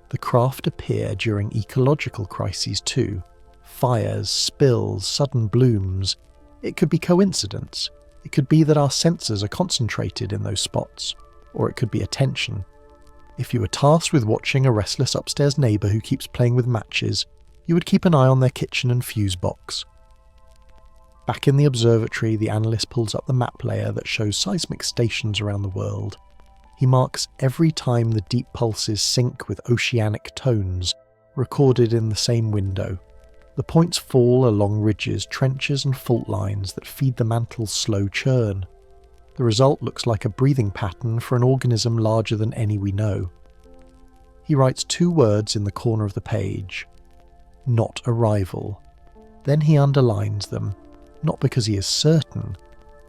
The craft appear during ecological crises too. Fires, spills, sudden blooms. It could be coincidence. It could be that our sensors are concentrated in those spots. Or it could be attention. If you were tasked with watching a restless upstairs neighbour who keeps playing with matches, you would keep an eye on their kitchen and fuse box. Back in the observatory, the analyst pulls up the map layer that shows seismic stations around the world. He marks every time the deep pulses sync with oceanic tones, recorded in the same window. The points fall along ridges, trenches and fault lines that feed the mantle's slow churn. The result looks like a breathing pattern for an organism larger than any we know. He writes 2 words in the corner of the page: not arrival. Then he underlines them, not because he is certain,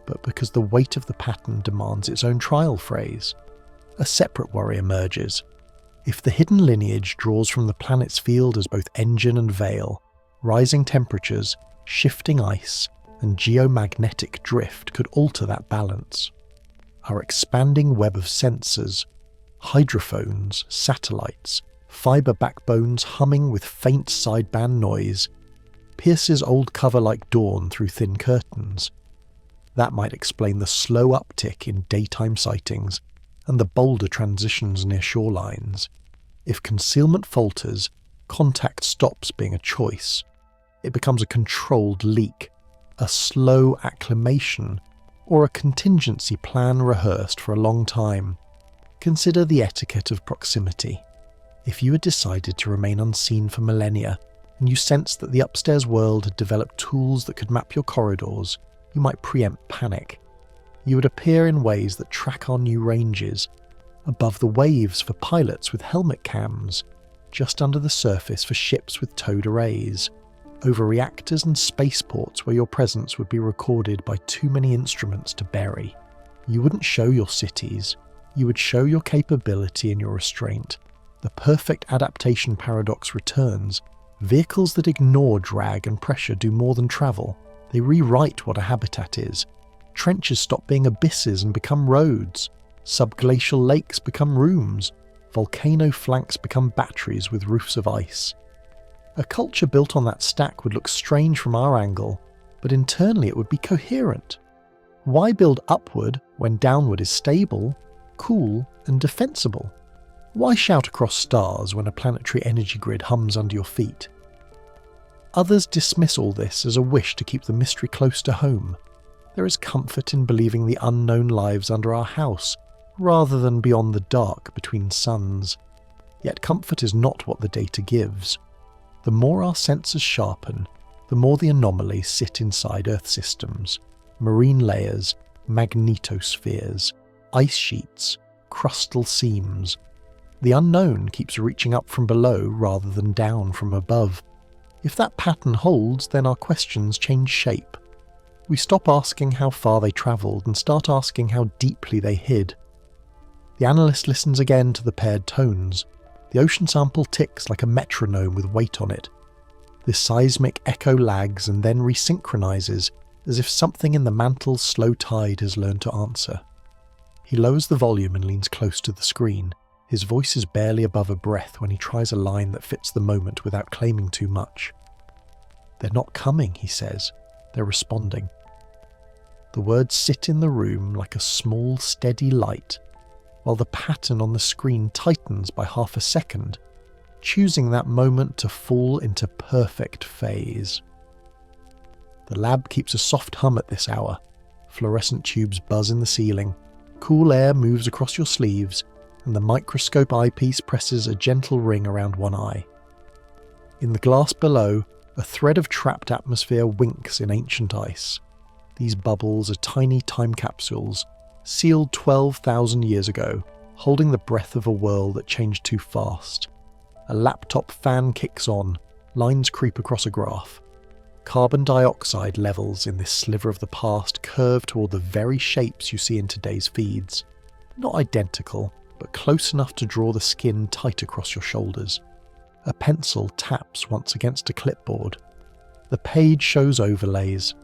but because the weight of the pattern demands its own trial phrase. A separate worry emerges. If the hidden lineage draws from the planet's field as both engine and veil, rising temperatures, shifting ice, and geomagnetic drift could alter that balance. Our expanding web of sensors, hydrophones, satellites, fibre backbones humming with faint sideband noise, pierces old cover like dawn through thin curtains. That might explain the slow uptick in daytime sightings and the bolder transitions near shorelines. If concealment falters, contact stops being a choice. It becomes a controlled leak, a slow acclimation, or a contingency plan rehearsed for a long time. Consider the etiquette of proximity. If you had decided to remain unseen for millennia, and you sensed that the upstairs world had developed tools that could map your corridors, you might preempt panic. You would appear in ways that track our new ranges, above the waves for pilots with helmet cams, just under the surface for ships with towed arrays, over reactors and spaceports where your presence would be recorded by too many instruments to bury. You wouldn't show your cities, you would show your capability and your restraint. The perfect adaptation paradox returns. Vehicles that ignore drag and pressure do more than travel. They rewrite what a habitat is. Trenches stop being abysses and become roads. Subglacial lakes become rooms. Volcano flanks become batteries with roofs of ice. A culture built on that stack would look strange from our angle, but internally it would be coherent. Why build upward when downward is stable, cool, and defensible? Why shout across stars when a planetary energy grid hums under your feet? Others dismiss all this as a wish to keep the mystery close to home. There is comfort in believing the unknown lives under our house, rather than beyond the dark between suns. Yet comfort is not what the data gives. the more our sensors sharpen, the more the anomalies sit inside Earth systems, marine layers, magnetospheres, ice sheets, crustal seams. The unknown keeps reaching up from below rather than down from above. If that pattern holds, then our questions change shape. We stop asking how far they travelled and start asking how deeply they hid. The analyst listens again to the paired tones. The ocean sample ticks like a metronome with weight on it. This seismic echo lags and then resynchronizes, as if something in the mantle's slow tide has learned to answer. He lowers the volume and leans close to the screen. His voice is barely above a breath when he tries a line that fits the moment without claiming too much. "They're not coming," he says. "They're responding." The words sit in the room like a small, steady light, while the pattern on the screen tightens by half a second, choosing that moment to fall into perfect phase. The lab keeps a soft hum at this hour. Fluorescent tubes buzz in the ceiling, cool air moves across your sleeves, and the microscope eyepiece presses a gentle ring around one eye. In the glass below, a thread of trapped atmosphere winks in ancient ice. These bubbles are tiny time capsules, sealed 12,000 years ago, holding the breath of a world that changed too fast. A laptop fan kicks on, lines creep across a graph. Carbon dioxide levels in this sliver of the past curve toward the very shapes you see in today's feeds. Not identical, but close enough to draw the skin tight across your shoulders. A pencil taps once against a clipboard. The page shows overlays.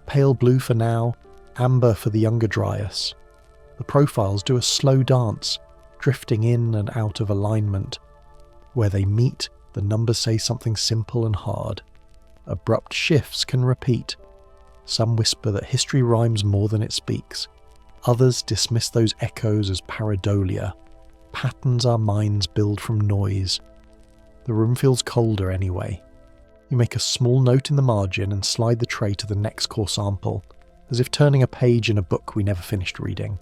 Pale blue for now, amber for the Younger Dryas. The profiles do a slow dance, drifting in and out of alignment. Where they meet, the numbers say something simple and hard. Abrupt shifts can repeat. Some whisper that history rhymes more than it speaks. Others dismiss those echoes as pareidolia. Patterns our minds build from noise. The room feels colder anyway. You make a small note in the margin and slide the tray to the next core sample, as if turning a page in a book we never finished reading.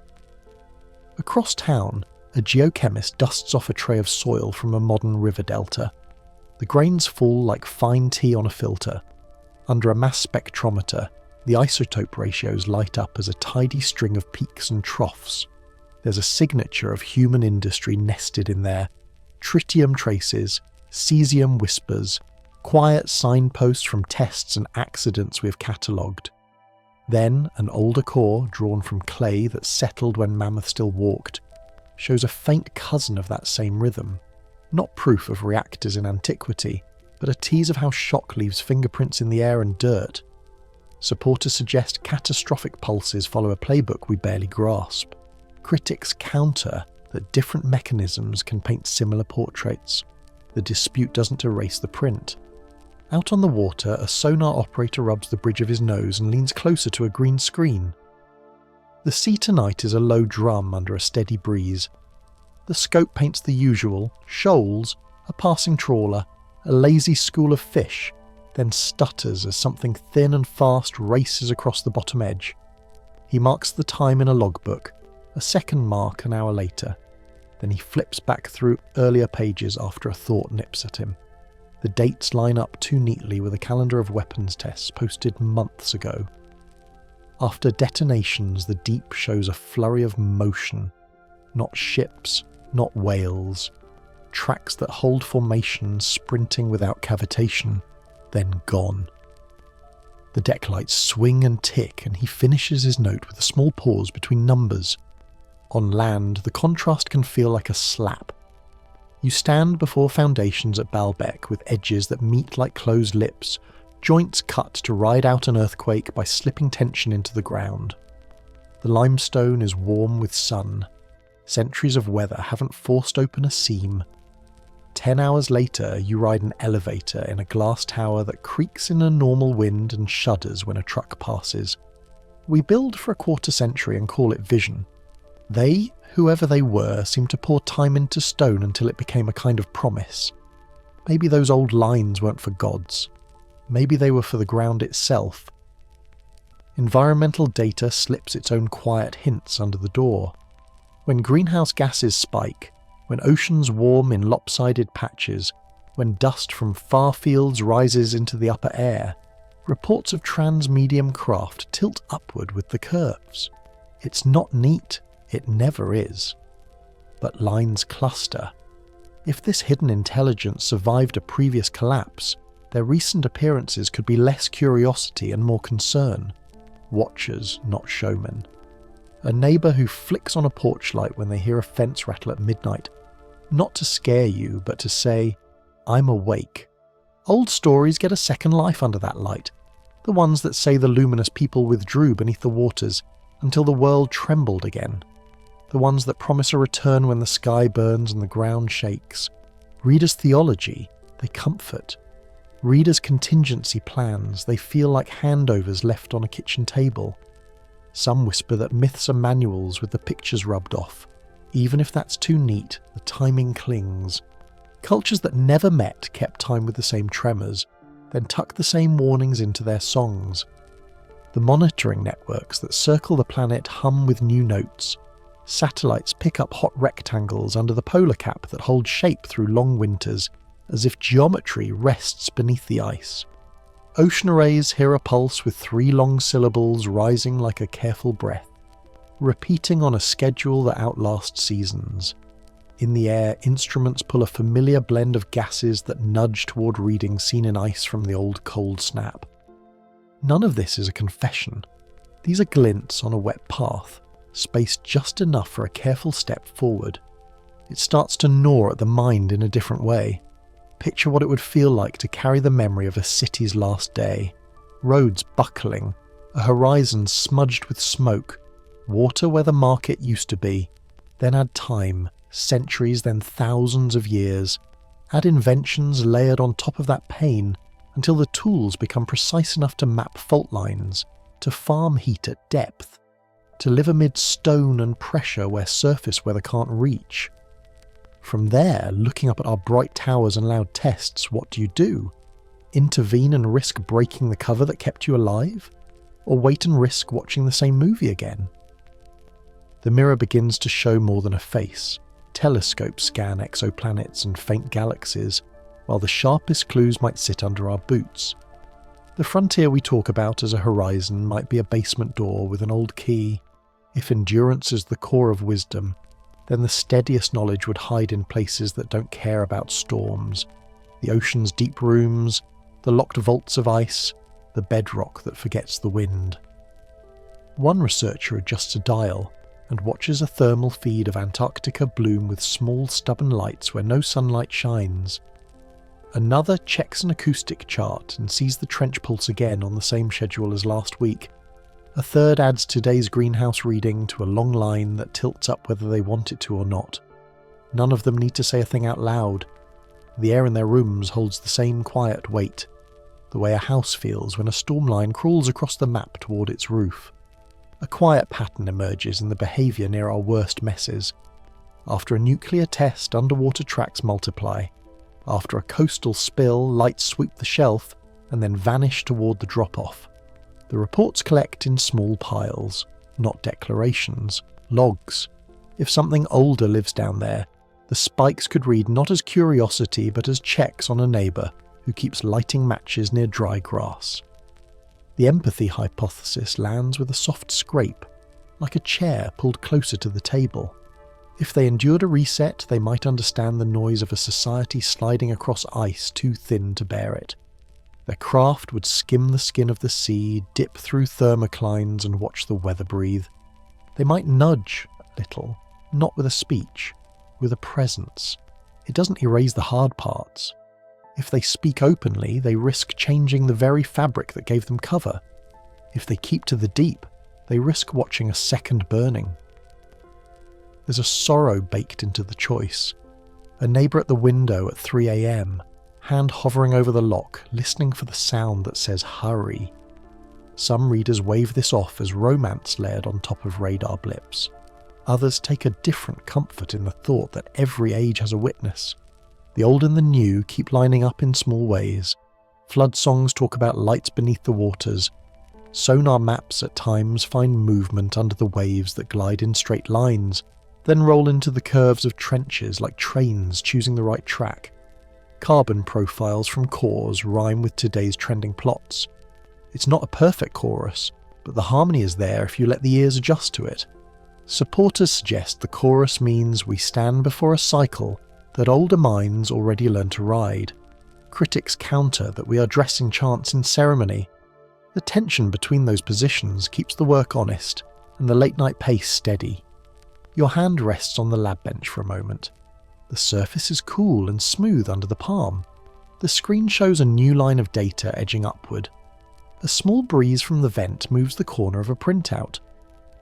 Across town, a geochemist dusts off a tray of soil from a modern river delta. The grains fall like fine tea on a filter. Under a mass spectrometer, the isotope ratios light up as a tidy string of peaks and troughs. There's a signature of human industry nested in there. Tritium traces, cesium whispers, quiet signposts from tests and accidents we have catalogued. Then an older core, drawn from clay that settled when mammoth still walked, shows a faint cousin of that same rhythm. Not proof of reactors in antiquity, but a tease of how shock leaves fingerprints in the air and dirt. Supporters suggest catastrophic pulses follow a playbook we barely grasp. Critics counter that different mechanisms can paint similar portraits. The dispute doesn't erase the print. Out on the water, a sonar operator rubs the bridge of his nose and leans closer to a green screen. The sea tonight is a low drum under a steady breeze. The scope paints the usual: shoals, a passing trawler, a lazy school of fish, then stutters as something thin and fast races across the bottom edge. He marks the time in a logbook, a second mark an hour later. Then he flips back through earlier pages after a thought nips at him. The dates line up too neatly with a calendar of weapons tests posted months ago. After detonations, the deep shows a flurry of motion. Not ships, not whales. Tracks that hold formation sprinting without cavitation, then gone. The deck lights swing and tick, and he finishes his note with a small pause between numbers. On land, the contrast can feel like a slap. You stand before foundations at Baalbek with edges that meet like closed lips, joints cut to ride out an earthquake by slipping tension into the ground. The limestone is warm with sun. Centuries of weather haven't forced open a seam. 10 hours later, you ride an elevator in a glass tower that creaks in a normal wind and shudders when a truck passes. We build for a quarter century and call it vision. They, whoever they were, seemed to pour time into stone until it became a kind of promise. Maybe those old lines weren't for gods. Maybe they were for the ground itself. Environmental data slips its own quiet hints under the door. When greenhouse gases spike, when oceans warm in lopsided patches, When dust from far fields rises into the upper air, reports of Transmedium craft tilt upward with the curves. It's not neat, it never is. But lines cluster. If this hidden intelligence survived a previous collapse, their recent appearances could be less curiosity and more concern. Watchers, not showmen. A neighbour who flicks on a porch light when they hear a fence rattle at midnight, not to scare you, but to say, "I'm awake." Old stories get a second life under that light, the ones that say the luminous people withdrew beneath the waters until the world trembled again, the ones that promise a return when the sky burns and the ground shakes. Read as theology, they comfort. Read as contingency plans, they feel like handovers left on a kitchen table. Some whisper that myths are manuals with the pictures rubbed off. Even if that's too neat, the timing clings. Cultures that never met kept time with the same tremors, then tucked the same warnings into their songs. The monitoring networks that circle the planet hum with new notes. Satellites pick up hot rectangles under the polar cap that hold shape through long winters, as if geometry rests beneath the ice. Ocean arrays hear a pulse with 3 long syllables rising like a careful breath, repeating on a schedule that outlasts seasons. In the air, instruments pull a familiar blend of gases that nudge toward readings seen in ice from the old cold snap. None of this is a confession. These are glints on a wet path, spaced just enough for a careful step forward. It starts to gnaw at the mind in a different way. Picture what it would feel like to carry the memory of a city's last day. Roads buckling, a horizon smudged with smoke, water where the market used to be. Then add time, centuries, then thousands of years. Add inventions layered on top of that pain until the tools become precise enough to map fault lines, to farm heat at depth, to live amid stone and pressure where surface weather can't reach. From there, looking up at our bright towers and loud tests, what do? Intervene and risk breaking the cover that kept you alive? Or wait and risk watching the same movie again? The mirror begins to show more than a face. Telescopes scan exoplanets and faint galaxies, while the sharpest clues might sit under our boots. The frontier we talk about as a horizon might be a basement door with an old key. If endurance is the core of wisdom, then the steadiest knowledge would hide in places that don't care about storms. The ocean's deep rooms, the locked vaults of ice, the bedrock that forgets the wind. One researcher adjusts a dial and watches a thermal feed of Antarctica bloom with small stubborn lights where no sunlight shines. Another checks an acoustic chart and sees the trench pulse again on the same schedule as last week. A third adds today's greenhouse reading to a long line that tilts up whether they want it to or not. None of them need to say a thing out loud. The air in their rooms holds the same quiet weight, the way a house feels when a storm line crawls across the map toward its roof. A quiet pattern emerges in the behaviour near our worst messes. After a nuclear test, underwater tracks multiply. After a coastal spill, lights sweep the shelf and then vanish toward the drop-off. The reports collect in small piles, not declarations, logs. If something older lives down there, the spikes could read not as curiosity but as checks on a neighbour who keeps lighting matches near dry grass. The empathy hypothesis lands with a soft scrape, like a chair pulled closer to the table. If they endured a reset, they might understand the noise of a society sliding across ice too thin to bear it. Their craft would skim the skin of the sea, dip through thermoclines and watch the weather breathe. They might nudge a little, not with a speech, with a presence. It doesn't erase the hard parts. If they speak openly, they risk changing the very fabric that gave them cover. If they keep to the deep, they risk watching a second burning. There's a sorrow baked into the choice. A neighbour at the window at 3 a.m, hand hovering over the lock, listening for the sound that says hurry. Some readers wave this off as romance layered on top of radar blips. Others take a different comfort in the thought that every age has a witness. The old and the new keep lining up in small ways. Flood songs talk about lights beneath the waters. Sonar maps at times find movement under the waves that glide in straight lines, then roll into the curves of trenches like trains choosing the right track. Carbon profiles from cores rhyme with today's trending plots. It's not a perfect chorus, but the harmony is there if you let the ears adjust to it. Supporters suggest the chorus means we stand before a cycle that older minds already learned to ride. Critics counter that we are dressing chants in ceremony. The tension between those positions keeps the work honest and the late-night pace steady. Your hand rests on the lab bench for a moment. The surface is cool and smooth under the palm. The screen shows a new line of data edging upward. A small breeze from the vent moves the corner of a printout.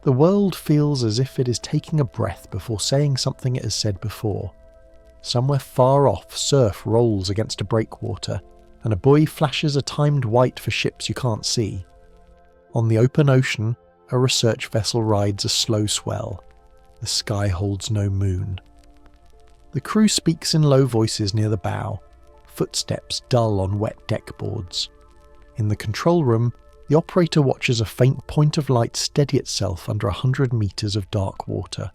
The world feels as if it is taking a breath before saying something it has said before. Somewhere far off, surf rolls against a breakwater, and a buoy flashes a timed white for ships you can't see. On the open ocean, a research vessel rides a slow swell. The sky holds no moon. The crew speaks in low voices near the bow, footsteps dull on wet deck boards. In the control room, the operator watches a faint point of light steady itself under 100 meters of dark water.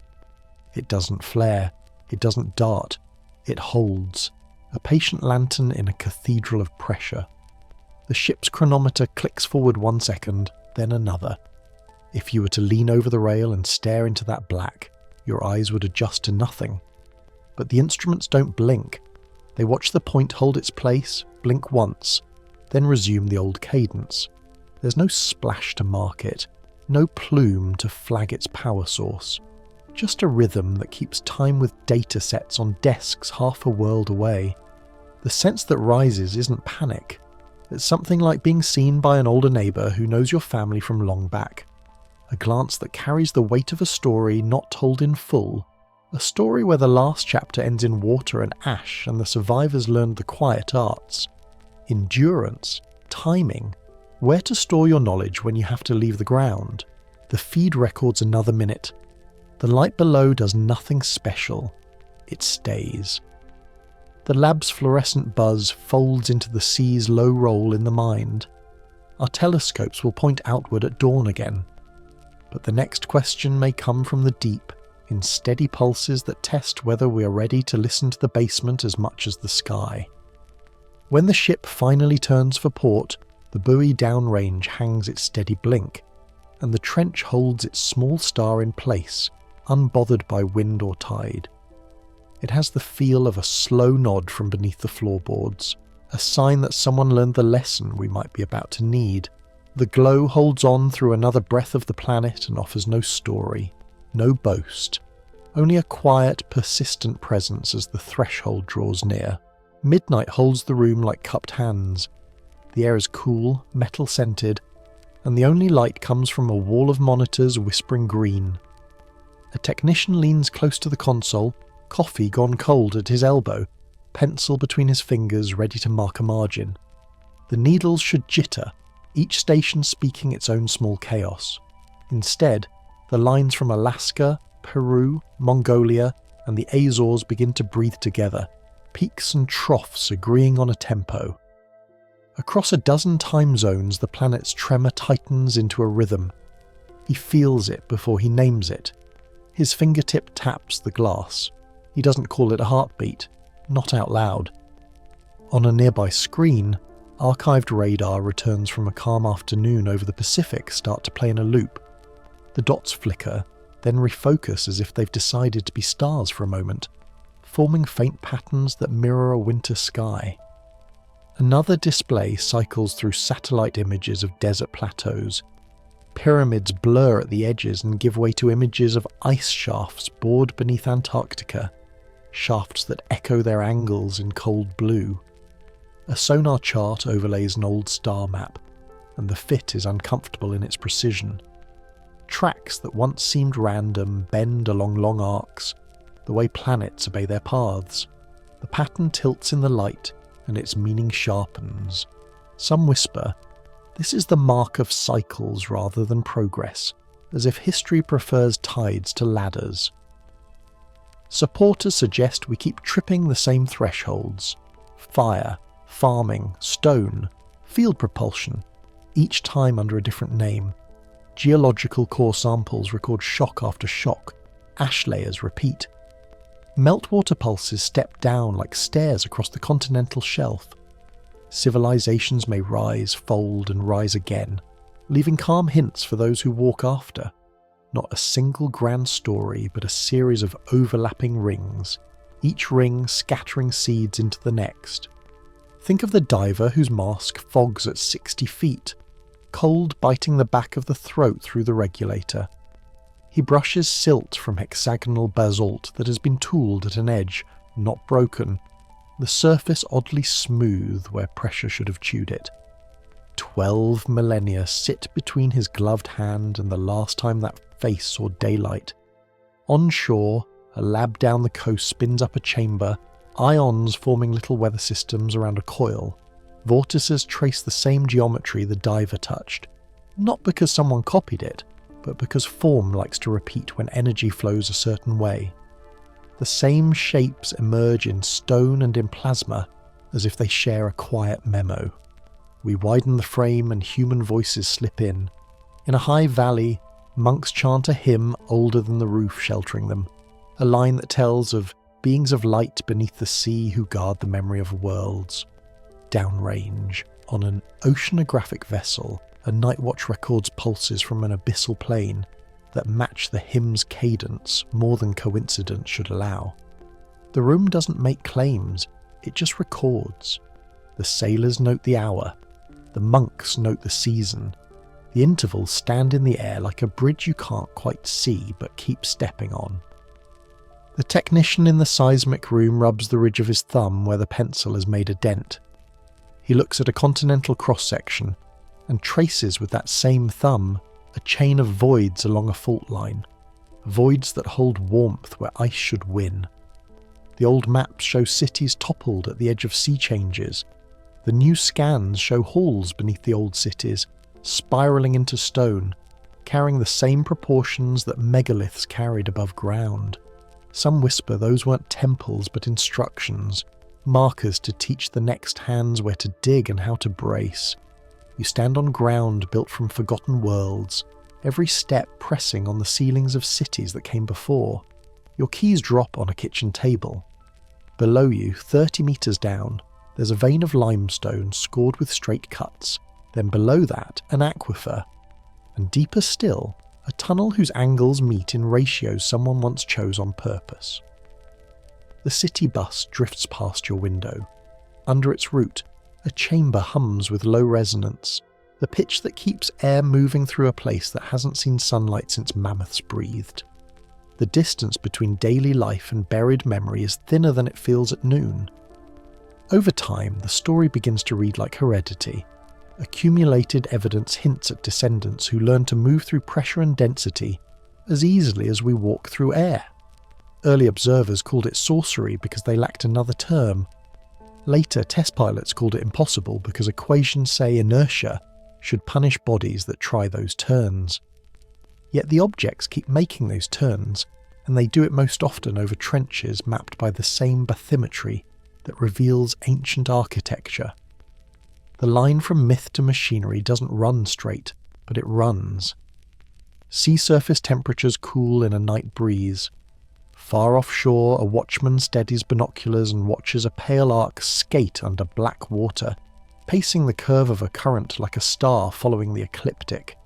It doesn't flare, it doesn't dart, it holds, a patient lantern in a cathedral of pressure. The ship's chronometer clicks forward 1 second, then another. If you were to lean over the rail and stare into that black, your eyes would adjust to nothing. But the instruments don't blink. They watch the point hold its place, blink once, then resume the old cadence. There's no splash to mark it, no plume to flag its power source. Just a rhythm that keeps time with data sets on desks half a world away. The sense that rises isn't panic. It's something like being seen by an older neighbour who knows your family from long back. A glance that carries the weight of a story not told in full. A story where the last chapter ends in water and ash and the survivors learned the quiet arts. Endurance, timing, where to store your knowledge when you have to leave the ground. The feed records another minute. The light below does nothing special. It stays. The lab's fluorescent buzz folds into the sea's low roll in the mind. Our telescopes will point outward at dawn again. But the next question may come from the deep, in steady pulses that test whether we are ready to listen to the basement as much as the sky. When the ship finally turns for port, the buoy downrange hangs its steady blink, and the trench holds its small star in place, unbothered by wind or tide. It has the feel of a slow nod from beneath the floorboards, a sign that someone learned the lesson we might be about to need. The glow holds on through another breath of the planet and offers no story, no boast, only a quiet, persistent presence as the threshold draws near. Midnight holds the room like cupped hands. The air is cool, metal-scented, and the only light comes from a wall of monitors whispering green. A technician leans close to the console, coffee gone cold at his elbow, pencil between his fingers ready to mark a margin. The needles should jitter, each station speaking its own small chaos. Instead, the lines from Alaska, Peru, Mongolia, and the Azores begin to breathe together, peaks and troughs agreeing on a tempo. Across a dozen time zones, the planet's tremor tightens into a rhythm. He feels it before he names it. His fingertip taps the glass. He doesn't call it a heartbeat, not out loud. On a nearby screen, archived radar returns from a calm afternoon over the Pacific start to play in a loop. The dots flicker, then refocus as if they've decided to be stars for a moment, forming faint patterns that mirror a winter sky. Another display cycles through satellite images of desert plateaus. Pyramids blur at the edges and give way to images of ice shafts bored beneath Antarctica, shafts that echo their angles in cold blue. A sonar chart overlays an old star map, and the fit is uncomfortable in its precision. Tracks that once seemed random bend along long arcs, the way planets obey their paths. The pattern tilts in the light, and its meaning sharpens. Some whisper, this is the mark of cycles rather than progress, as if history prefers tides to ladders. Supporters suggest we keep tripping the same thresholds. Fire, farming, stone, field propulsion, each time under a different name. Geological core samples record shock after shock, ash layers repeat. Meltwater pulses step down like stairs across the continental shelf. Civilizations may rise, fold, and rise again, leaving calm hints for those who walk after. Not a single grand story, but a series of overlapping rings, each ring scattering seeds into the next. Think of the diver whose mask fogs at 60 feet, cold biting the back of the throat through the regulator. He brushes silt from hexagonal basalt that has been tooled at an edge, not broken, the surface oddly smooth where pressure should have chewed it. 12 millennia sit between his gloved hand and the last time that face saw daylight. On shore, a lab down the coast spins up a chamber, ions forming little weather systems around a coil. Vortices trace the same geometry the diver touched, not because someone copied it, but because form likes to repeat when energy flows a certain way. The same shapes emerge in stone and in plasma, as if they share a quiet memo. We widen the frame and human voices slip in. In a high valley, monks chant a hymn older than the roof sheltering them, a line that tells of beings of light beneath the sea who guard the memory of worlds. Downrange, on an oceanographic vessel, a night watch records pulses from an abyssal plane that match the hymn's cadence more than coincidence should allow. The room doesn't make claims, it just records. The sailors note the hour, the monks note the season. The intervals stand in the air like a bridge you can't quite see but keep stepping on. The technician in the seismic room rubs the ridge of his thumb where the pencil has made a dent. He looks at a continental cross-section and traces with that same thumb a chain of voids along a fault line, voids that hold warmth where ice should win. The old maps show cities toppled at the edge of sea changes. The new scans show halls beneath the old cities, spiralling into stone, carrying the same proportions that megaliths carried above ground. Some whisper those weren't temples but instructions, markers to teach the next hands where to dig and how to brace. You stand on ground built from forgotten worlds, every step pressing on the ceilings of cities that came before. Your keys drop on a kitchen table. Below you, 30 meters down, there's a vein of limestone scored with straight cuts. Then below that, an aquifer. And deeper still, a tunnel whose angles meet in ratios someone once chose on purpose. The city bus drifts past your window. Under its root, a chamber hums with low resonance, the pitch that keeps air moving through a place that hasn't seen sunlight since mammoths breathed. The distance between daily life and buried memory is thinner than it feels at noon. Over time, the story begins to read like heredity. Accumulated evidence hints at descendants who learn to move through pressure and density as easily as we walk through air. Early observers called it sorcery because they lacked another term. Later, test pilots called it impossible because equations say inertia should punish bodies that try those turns. Yet the objects keep making those turns, and they do it most often over trenches mapped by the same bathymetry that reveals ancient architecture. The line from myth to machinery doesn't run straight, but it runs. Sea surface temperatures cool in a night breeze. Far offshore, a watchman steadies binoculars and watches a pale arc skate under black water, pacing the curve of a current like a star following the ecliptic.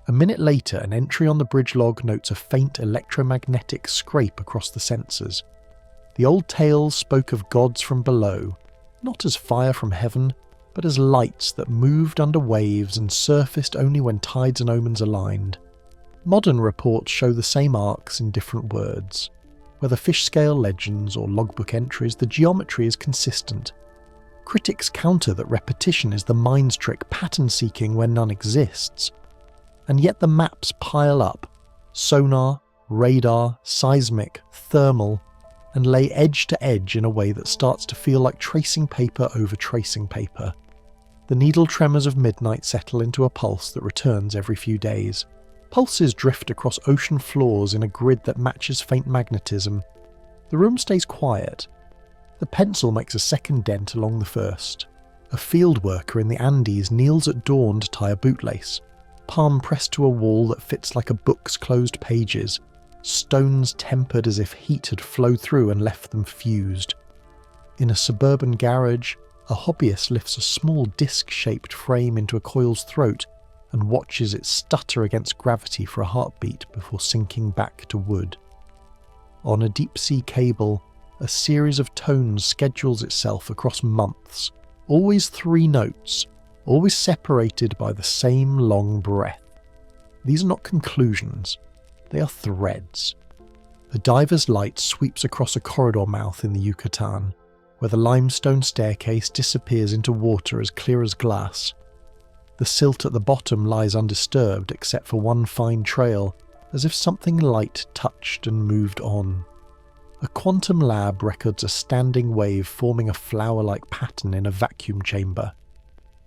A minute later, an entry on the bridge log notes a faint electromagnetic scrape across the sensors. The old tales spoke of gods from below, not as fire from heaven, but as lights that moved under waves and surfaced only when tides and omens aligned. Modern reports show the same arcs in different words. Whether fish-scale legends or logbook entries, the geometry is consistent. Critics counter that repetition is the mind's trick, pattern-seeking when none exists. And yet the maps pile up, sonar, radar, seismic, thermal, and lay edge to edge in a way that starts to feel like tracing paper over tracing paper. The needle tremors of midnight settle into a pulse that returns every few days. Pulses drift across ocean floors in a grid that matches faint magnetism. The room stays quiet. The pencil makes a second dent along the first. A field worker in the Andes kneels at dawn to tie a bootlace, palm pressed to a wall that fits like a book's closed pages, stones tempered as if heat had flowed through and left them fused. In a suburban garage, a hobbyist lifts a small disc-shaped frame into a coil's throat and watches it stutter against gravity for a heartbeat before sinking back to wood. On a deep-sea cable, a series of tones schedules itself across months, always 3 notes, always separated by the same long breath. These are not conclusions, they are threads. A diver's light sweeps across a corridor mouth in the Yucatan, where the limestone staircase disappears into water as clear as glass. The silt at the bottom lies undisturbed except for one fine trail, as if something light touched and moved on. A quantum lab records a standing wave forming a flower-like pattern in a vacuum chamber.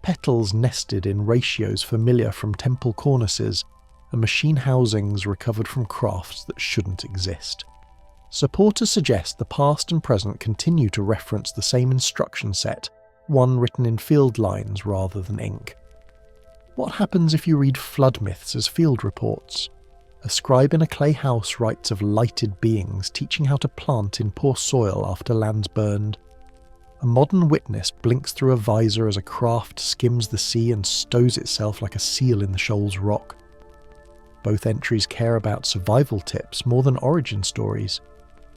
Petals nested in ratios familiar from temple cornices, and machine housings recovered from crafts that shouldn't exist. Supporters suggest the past and present continue to reference the same instruction set, one written in field lines rather than ink. What happens if you read flood myths as field reports? A scribe in a clay house writes of lighted beings teaching how to plant in poor soil after land's burned. A modern witness blinks through a visor as a craft skims the sea and stows itself like a seal in the shoal's rock. Both entries care about survival tips more than origin stories.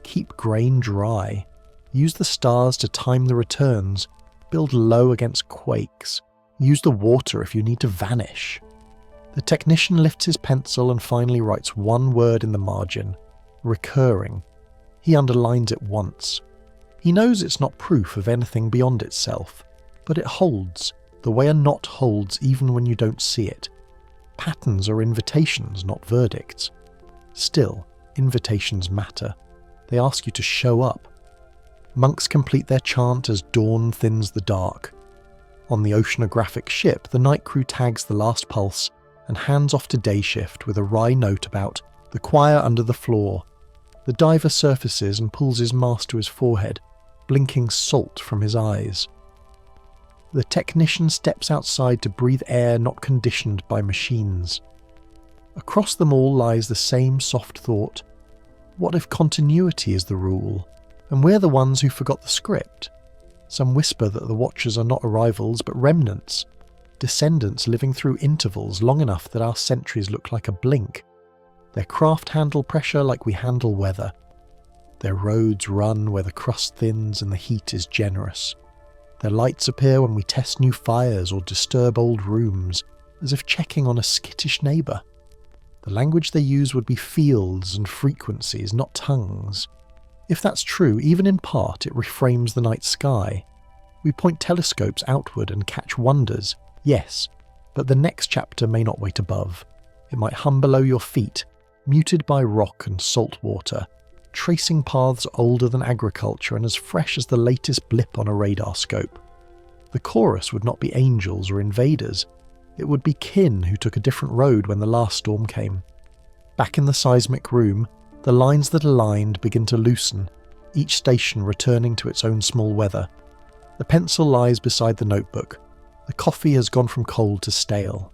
Keep grain dry. Use the stars to time the returns. Build low against quakes. Use the water if you need to vanish. The technician lifts his pencil and finally writes one word in the margin. Recurring. He underlines it once. He knows it's not proof of anything beyond itself, but it holds, the way a knot holds even when you don't see it. Patterns are invitations, not verdicts. Still, invitations matter. They ask you to show up. Monks complete their chant as dawn thins the dark. On the oceanographic ship, the night crew tags the last pulse and hands off to day shift with a wry note about the choir under the floor. The diver surfaces and pulls his mask to his forehead, blinking salt from his eyes. The technician steps outside to breathe air not conditioned by machines. Across them all lies the same soft thought. What if continuity is the rule, and we're the ones who forgot the script? Some whisper that the Watchers are not arrivals but remnants, descendants living through intervals long enough that our centuries look like a blink. Their craft handle pressure like we handle weather. Their roads run where the crust thins and the heat is generous. Their lights appear when we test new fires or disturb old rooms, as if checking on a skittish neighbour. The language they use would be fields and frequencies, not tongues. If that's true, even in part, it reframes the night sky. We point telescopes outward and catch wonders, yes, but the next chapter may not wait above. It might hum below your feet, muted by rock and salt water, tracing paths older than agriculture and as fresh as the latest blip on a radar scope. The chorus would not be angels or invaders. It would be kin who took a different road when the last storm came. Back in the seismic room, the lines that aligned begin to loosen, each station returning to its own small weather. The pencil lies beside the notebook. The coffee has gone from cold to stale.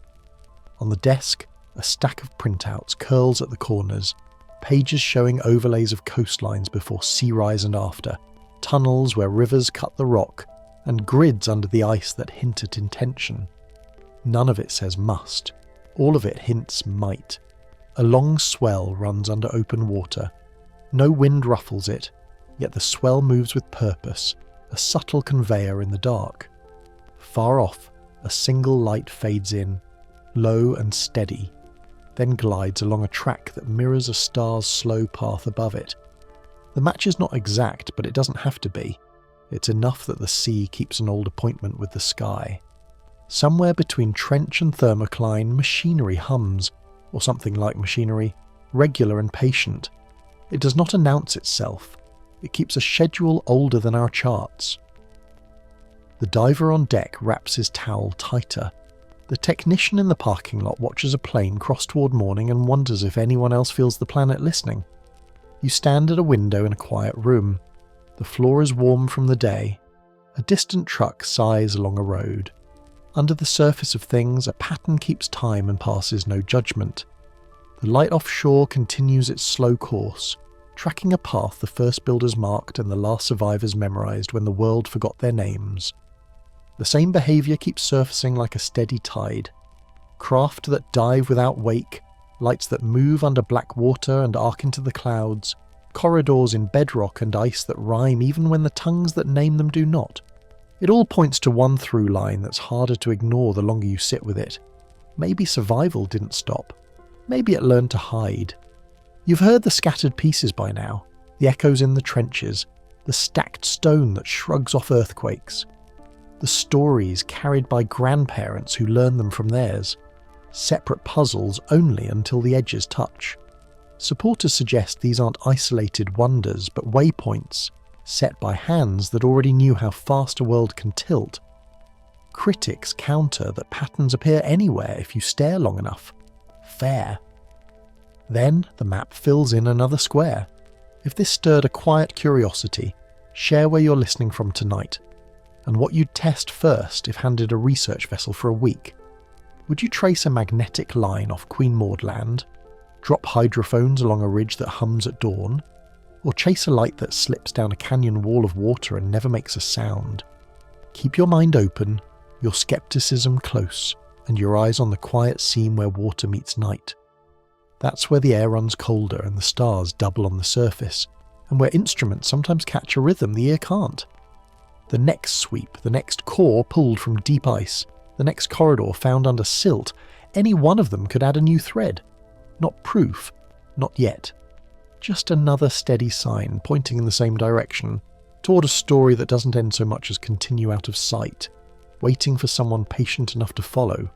On the desk, a stack of printouts curls at the corners, pages showing overlays of coastlines before sea rise and after, tunnels where rivers cut the rock, and grids under the ice that hint at intention. None of it says must. All of it hints might. A long swell runs under open water. No wind ruffles it, yet the swell moves with purpose, a subtle conveyor in the dark. Far off, a single light fades in, low and steady, then glides along a track that mirrors a star's slow path above it. The match is not exact, but it doesn't have to be. It's enough that the sea keeps an old appointment with the sky. Somewhere between trench and thermocline, machinery hums, or something like machinery, regular and patient. It does not announce itself. It keeps a schedule older than our charts. The diver on deck wraps his towel tighter. The technician in the parking lot watches a plane cross toward morning and wonders if anyone else feels the planet listening. You stand at a window in a quiet room. The floor is warm from the day. A distant truck sighs along a road. Under the surface of things, a pattern keeps time and passes no judgment. The light offshore continues its slow course, tracking a path the first builders marked and the last survivors memorized when the world forgot their names. The same behavior keeps surfacing like a steady tide. Craft that dive without wake, lights that move under black water and arc into the clouds, corridors in bedrock and ice that rhyme even when the tongues that name them do not. It all points to one through line that's harder to ignore the longer you sit with it. Maybe survival didn't stop. Maybe it learned to hide. You've heard the scattered pieces by now, the echoes in the trenches, the stacked stone that shrugs off earthquakes, the stories carried by grandparents who learn them from theirs, separate puzzles only until the edges touch. Supporters suggest these aren't isolated wonders but waypoints, set by hands that already knew how fast a world can tilt. Critics counter that patterns appear anywhere if you stare long enough. Fair. Then the map fills in another square. If this stirred a quiet curiosity, share where you're listening from tonight, and what you'd test first if handed a research vessel for a week. Would you trace a magnetic line off Queen Maud Land, drop hydrophones along a ridge that hums at dawn, or chase a light that slips down a canyon wall of water and never makes a sound? Keep your mind open, your skepticism close, and your eyes on the quiet seam where water meets night. That's where the air runs colder and the stars double on the surface, and where instruments sometimes catch a rhythm the ear can't. The next sweep, the next core pulled from deep ice, the next corridor found under silt, any one of them could add a new thread. Not proof, not yet. Just another steady sign pointing in the same direction, toward a story that doesn't end so much as continue out of sight, waiting for someone patient enough to follow.